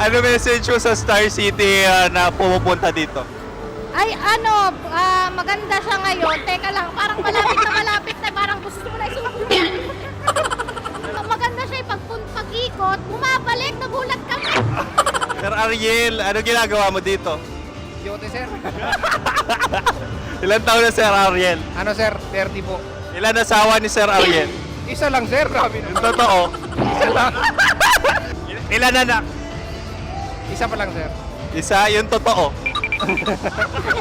Ano message mo sa Star City na pumupunta dito? Ay, maganda siya ngayon. Teka lang, parang malapit na, parang gusto mo na isumagot. Maganda siya, pag-ikot, bumabalik, nagulat ka. Sir Ariel, ano ginagawa mo dito? Yote sir. Ilan taon na Sir Ariel? Ano sir? 30 po. Ilan asawa ni Sir Ariel? Isa lang sir. Grabe na. Yung totoo? Isa lang. Ilan anak? Isa pa lang sir. Isa, yung totoo.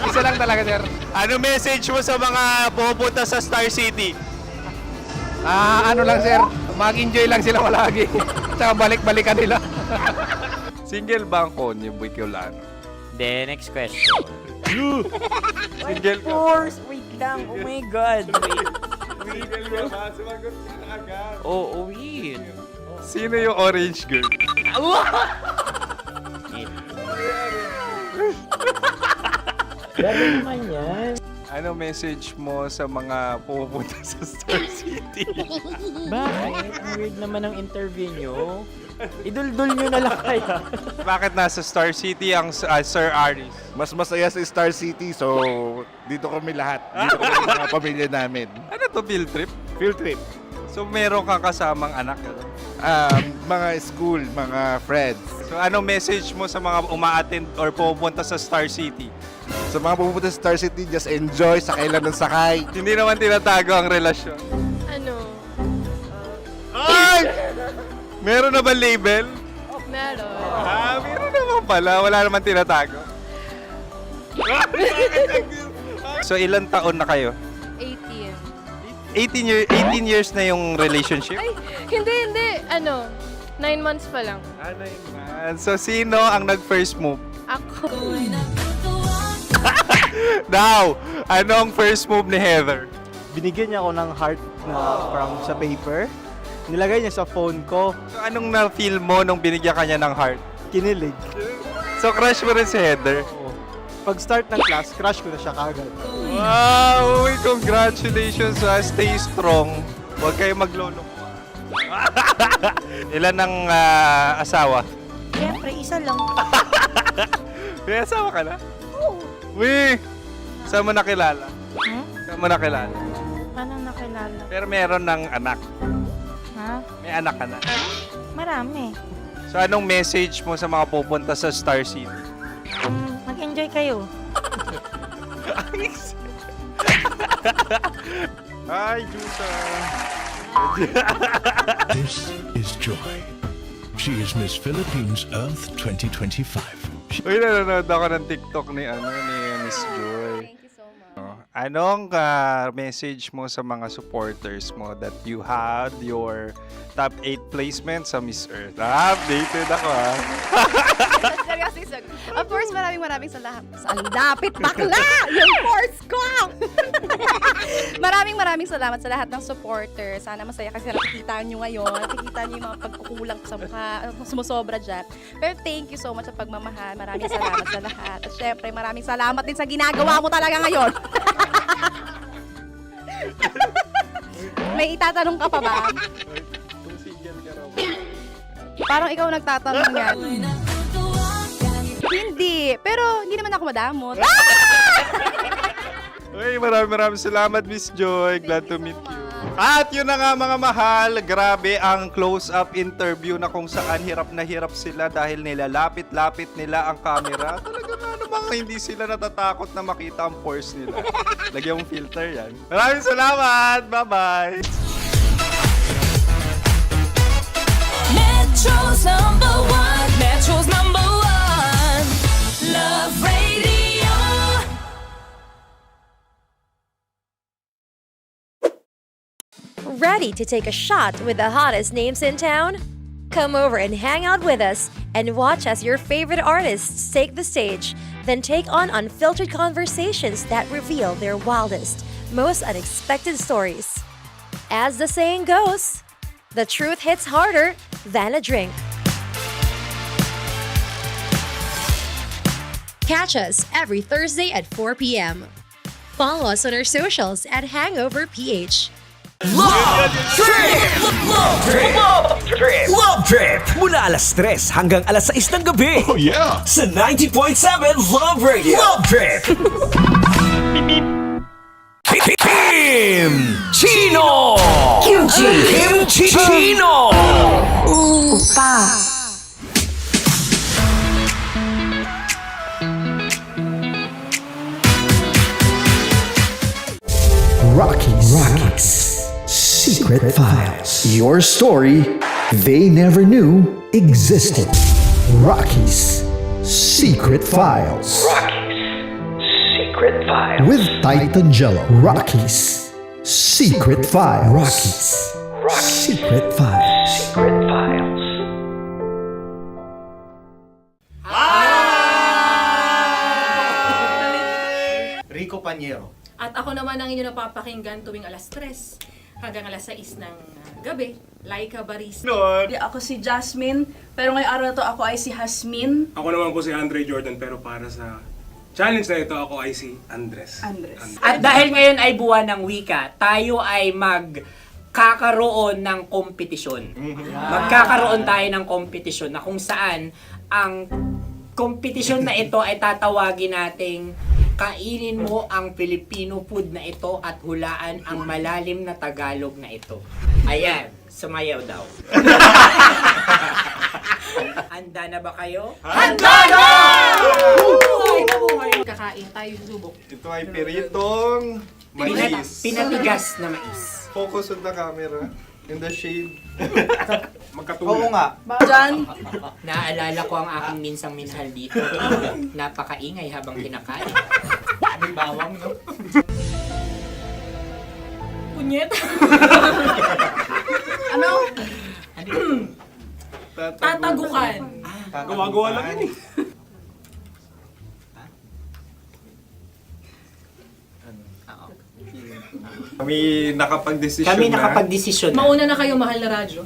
Isa lang talaga sir. Ano message mo sa mga pumupunta sa Star City? Ano lang sir. Mag-enjoy lang sila palagi. Tsaka balik-balikan nila. Single ba ang Konyo, Bicolano? Then, next question. Single ka? course! Wait lang. Oh my God. Single ka ba? Sumagot ka na agad. Oh, wait. Sino yung orange girl? Gano'n naman yan. Ano message mo sa mga pumupunta sa Star City? Bakit? Ang weird naman ang interview nyo. Idul-dul nyo na lang kaya. Bakit nasa Star City ang Sir Aris? Mas masaya sa Star City, so dito kami lahat. Dito kami mga pamilya namin. Ano to, field trip? Field trip. So meron kang kasamang anak? Mga school, mga friends. So anong message mo sa mga uma-attend or pupunta sa Star City? Sa mga pupunta sa Star City, just enjoy, sakay lang ng sakay. Hindi naman tinatago ang relasyon. Ano? Ay! Meron na ba label? Meron. Meron naman pala. Wala naman tinatago. So ilang taon na kayo? 18. 18 years na yung relationship? Ay, hindi. 9 months pa lang. 9 months. So sino ang nag-first move? Ako. Now, anong first move ni Heather? Binigyan niya ako ng heart na from sa paper. Nilagay niya sa phone ko. So anong na-feel mo nung binigyan ka niya ng heart? Kinilig. So crush mo rin si Heather? Pag-start ng class, crush ko na siya kagad. Wow! Uy, congratulations! Stay strong. Huwag kayo maglolo. Ilan ang asawa? Siyempre, isa lang. May asawa ka na? Oo. Uy! Saan mo nakilala? Saan mo nakilala? Paano nakilala? Pero meron ng anak. Ha? May anak ka na. Marami. So anong message mo sa mga pupunta sa Star City? Mag-enjoy kayo. Hi, Jusa! This is Joy. She is Miss Philippines Earth 2025. Uy, nanonood ako ng TikTok ni Miss Joy. Thank you so much. Anong message mo sa mga supporters mo that you had your top 8 placement sa Miss Earth? Updated ako Seryoso. Of course, maraming salamat. Ang lapit bakla! Yung course ko! maraming salamat sa lahat ng supporters. Sana masaya kasi nakikita nyo ngayon. Nakikita nyo yung mga pagkukulang ko sa mukha. Sumusobra dyan. Pero thank you so much sa pagmamahal. Maraming salamat sa lahat. At syempre, maraming salamat din sa ginagawa mo talaga ngayon. May itatanong ka pa ba? Parang ikaw nagtatanong yan. Hindi. Pero hindi naman ako madamot. Uy, maraming salamat, Miss Joy. Glad to meet you. At yun na nga mga mahal, grabe ang close-up interview na kung saan hirap na hirap sila dahil nilalapit-lapit nila ang camera. Talagang ano bang hindi sila natatakot na makita ang pores nila. Lagyan mong filter yan. Maraming salamat! Bye-bye! Metro's number one. Metro's number one. Love Radio. Ready to take a shot with the hottest names in town? Come over and hang out with us and watch as your favorite artists take the stage, then take on unfiltered conversations that reveal their wildest, most unexpected stories. As the saying goes, the truth hits harder than a drink. Catch us every Thursday at 4 p.m. Follow us on our socials at Hangover PH. Love Trip! Love Trip! Love Trip! Love Trip! Mula alas 3 hanggang alas 6 ng gabi. Oh yeah! Sa 90.7 Love Radio. Love Trip! Kim Chino! Kim Chino! Opa! Rockies. Secret Files. Your story they never knew existed. Rockies. Secret Files. Secret Files. With Titan Jello. Rockies. Secret Files. Rockies. Secret Files. Secret Files. Rico Panyero. At ako naman ang inyo napapakinggan tuwing alas 3 hanggang alas 6 ng gabi, Laika Baris. Ako si Jasmine, pero ngayong araw na to ako ay si Hasmin. Ako naman po si Andre Jordan, pero para sa challenge na ito, ako ay si Andres. Andres. At dahil ngayon ay buwan ng wika, tayo ay magkakaroon ng kompetisyon. Magkakaroon tayo ng kompetisyon na kung saan ang kompetisyon na ito ay tatawagin nating kainin mo ang Filipino food na ito at hulaan ang malalim na Tagalog na ito. Ayan, sumayaw daw. Handa na ba kayo? Handa na! Buhay na buhay. Kakain tayo subok. Ito ay piritong mais. Pinatigas na mais. Focus on the camera. In the shade. Magkatulad. Oo nga. Diyan. Naalala ko ang aking minsang minahal dito. Napakaingay habang kinakain. May bawang, no? Punyet. Ano? Tatagukan. Gawa-gawa lang yun eh. Kami nakapag-desisyon Kami na. nakapag-desisyon na. Mauna na kayo, mahal na radyo.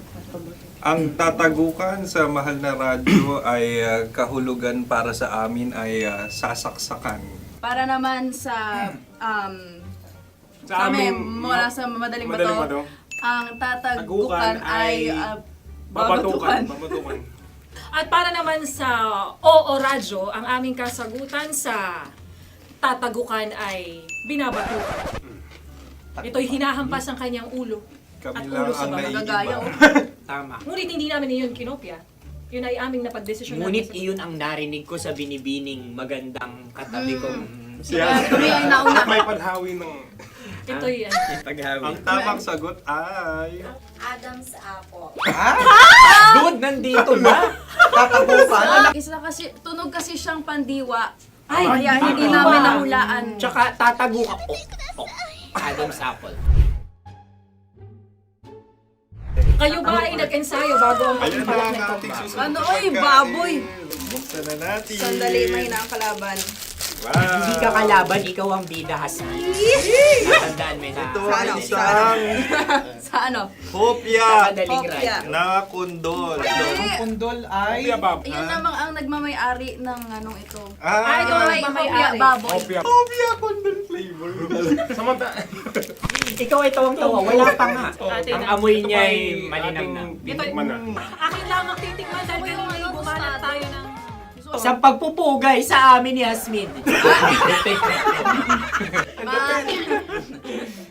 Ang tatagukan sa mahal na radyo ay kahulugan para sa amin ay sasaksakan. Para naman sa Sa kami, amin, mula sa madaling Madaling bato, Bato. ang tatagukan ay babatukan. babatukan. At para naman sa Oo Radyo, ang aming kasagutan sa tatagukan ay binabatukan. Ito'y hinahampas ang kanyang ulo. Kami At lang ulo sa ang baba. naiiba. Tama. Ngunit hindi namin iyon kinopya. Yun ay aming napagdesisyon Ngunit namin. iyon ang narinig ko sa binibining magandang katabi kong Kaya kami ang nauna. May panhawi ng... Ito'y Ang tamang sagot ay... Adam's apple. Dude, nandito ba? Isa kasi, tunog kasi siyang pandiwa. Ay, Kaya hindi pandiwa. namin nahulaan. Tsaka tatagukan. Adam's apple. Kayo ba ay nag-ensayo bago ang Ayan pagbalak na na ang ito? ating susunod Ano, na oy, pagkain. baboy. Buksan na natin. Sandali, may na ang kalaban. Wow. Hindi ka kalaban, ikaw ang bida, Hasmi. Natandaan mo na. Ito Sa ang ano? isang Sa ano? hopya Madaling Hopya. ride. na kundol. Ang Pundol ay... Opya Bob. Yun namang ang nagmamay-ari ng anong ito. Ah, Ito ay nagmamay-ari. baboy. Opya. hopya kundol flavor. Samanta. Ikaw ay tawang-tawa, wala pa nga. Atin Ang na. amoy niya ay malinam na. Bitikman na. Akin lamang titikman dahil kayo ay bumanat tayo ng... Sa pagpupugay sa amin ni Hasmin.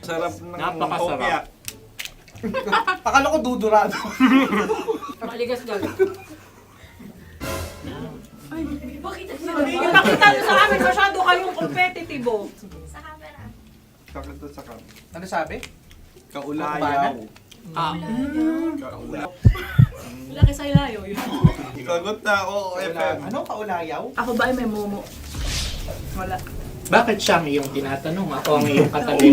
Sarap ng Napakasarap. hopya. Akala ko dudurado. Maligas gag. Bakit? Ipakita nyo sa amin masyado kayong competitive. Sakit to sa kam. Ano sabi? Kaulayaw. Ah. Laki sa ilayo yun. Sagot na, oo, FM. Ano? Kaulayaw? Ako ba ay may momo? Wala. Bakit siya ang iyong tinatanong? Ako ang iyong katabi.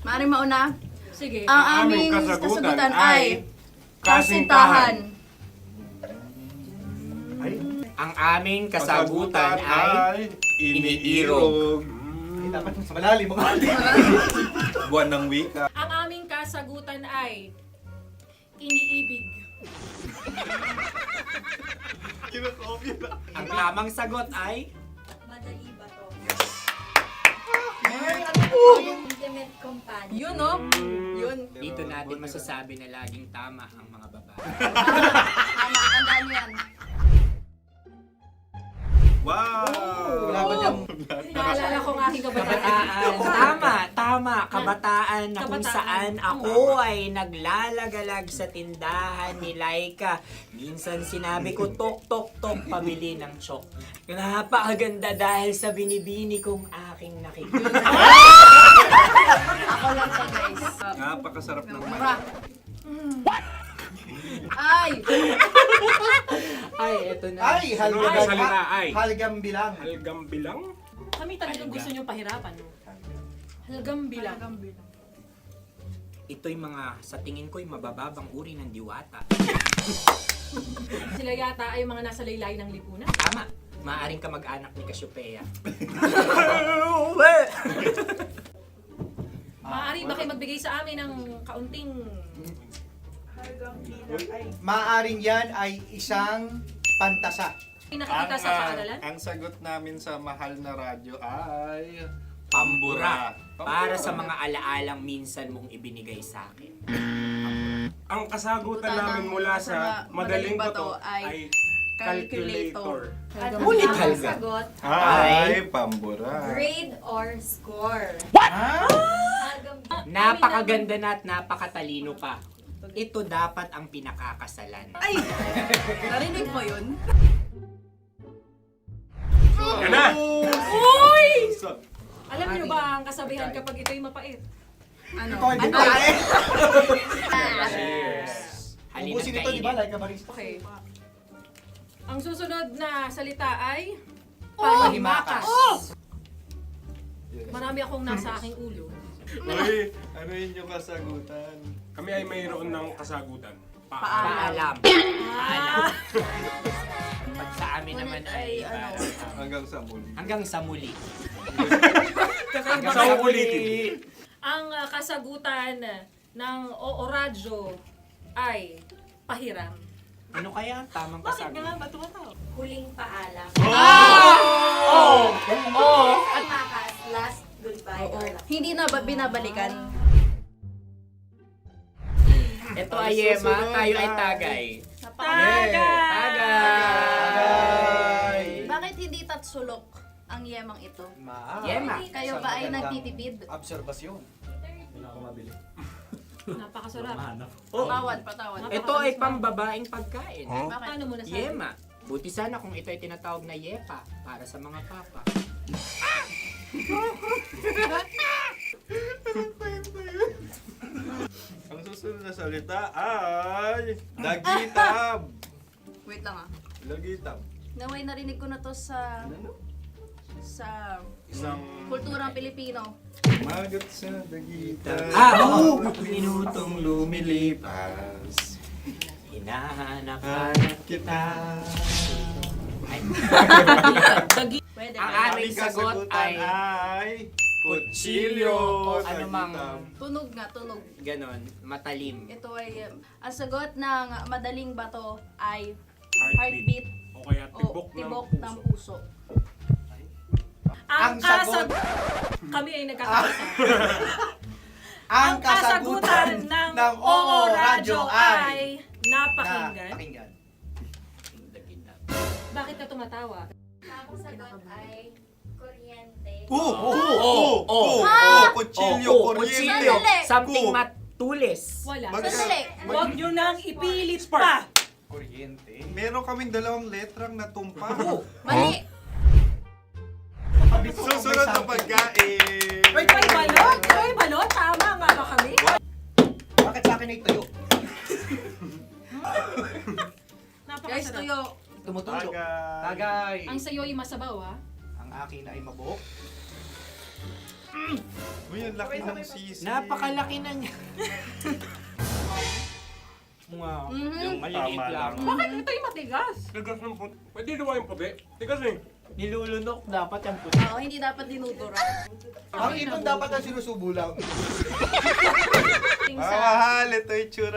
Maaaring mauna. Sige. Ang aming kasagutan ay kasintahan. Ang aming kasagutan ay iniirog. Dapat sa malalim mga Buwan ng wika. Ang aming kasagutan ay iniibig. Kinakopya na. Ang tamang sagot ay Madali ba to? Intimate companion. Yun, no? Yun. dito natin masasabi na laging tama ang mga babae. Tama, tandaan nyo yan. Wow! Wala ba diyang... Naalala ko ang aking kabataan. Kabataan. Tama. Kabataan na kung Kabataan. saan ako ay naglalagalag sa tindahan ni Laika. Minsan sinabi ko, tok, tok, tok, pabili ng chok. Napakaganda dahil sa binibini kong aking nakikita. Ako lang siya, guys. Napakasarap ng Mura. Ay! Ay, eto na. Ay, Ay, salita ay. halgam bilang. Halgam bilang? Kami talagang gusto nyo pahirapan. Halagang bilang. Ito'y mga, sa tingin ko'y mabababang uri ng diwata. Sila yata ay mga nasa laylay ng lipunan. Tama. Maaring ka mag-anak ni Cassiopeia. Maaari ba kayo magbigay sa amin ng kaunting... Maaring yan ay isang pantasa. Nakikita sa paaralan? Ang sagot namin sa mahal na radyo ay Pambura. Para sa mga alaalang minsan mong ibinigay sa akin. Ang kasagutan namin mula sa madaling bato ay calculator. Ulit halga. Sagot, Ay, pambura. grade or score. Napakaganda na at napakatalino pa. Ito dapat ang pinakakasalan. Ay! Narinig mo yun? Yan na! Uy! Alam niyo ba ang kasabihan kapag ito'y mapait? Ano? Ubusin ito, di ba? Like a barista. Okay. Ang susunod na salita ay Pahimakas. Marami akong nasa aking ulo. Uy, ano yun yung kasagutan? Kami ay mayroon ng kasagutan. Paalam. Pag sa amin naman ay Hanggang sa muli. hanggang sa muli. Hanggang sa ulitin. Ang kasagutan ng Oo Radyo ay pahiram. Ano kaya ang tamang Bakit kasagutan? nga ba tumatawa? Huling paalam. At Last goodbye or last. hindi na ba binabalikan? Ito ay Yema, tayo ay Tagay. Tagay! Bakit hindi tatsulok ang yemang ito? Yema. Kayo ba ay nagtitipid? Obserbasyon. Napakasarap. Patawad. Ito ay pambabaeng pagkain. Paano mo nasabi? Yema. Buti sana kung ito ay tinatawag na Yepa para sa mga papa. Ang susunod na salita ay Dagitab. Wait lang ah. Dagitab. Naway narinig ko na to sa Isang kulturang Pilipino. magat sa dagitab. Oo! Minutong lumilipas. Hinahanap-hanap kita. Ay. Pwede. Ang aming sagot ay kutsilyo o anumang Tunog nga, tunog. ganon, matalim. Ito ay, ang sagot ng madaling bato ay Heartbeat. heartbeat O kaya o tibok ng puso. Ang sagot- Kami ay nagkakaisa. Ang kasagutan ng Oo Radyo ay napakinggan. Pakinggan. Bakit ka tumatawa? Ang sagot ay kuryente. Kutsilyo, kuryente. Sandali. Something matulis. Wala. Sandali. Huwag nyo nang ipilit pa. Kuryente. Meron kaming dalawang letrang natumpa. Mali. Susunod na pagkain. May balot? May balot? Tama nga ba kami? Bakit sa akin ay tuyo? Guys, Napakasarap. tuyo. Tumutulo. Tagay. Ang sayo ay masabaw ha? Ang akin ay mabuhok. Uy, ang laki ng sisi. Napakalaki na niya. Wow. Yung maliliit lang. Bakit ito'y matigas? Tigas ng puti. Pwede nawa yung puti. Tigas eh. Nilulunok dapat yung puti. Oo, hindi dapat dinudura. Ang ibon dapat ang sinusubo lang. Mahal, ito yung tsura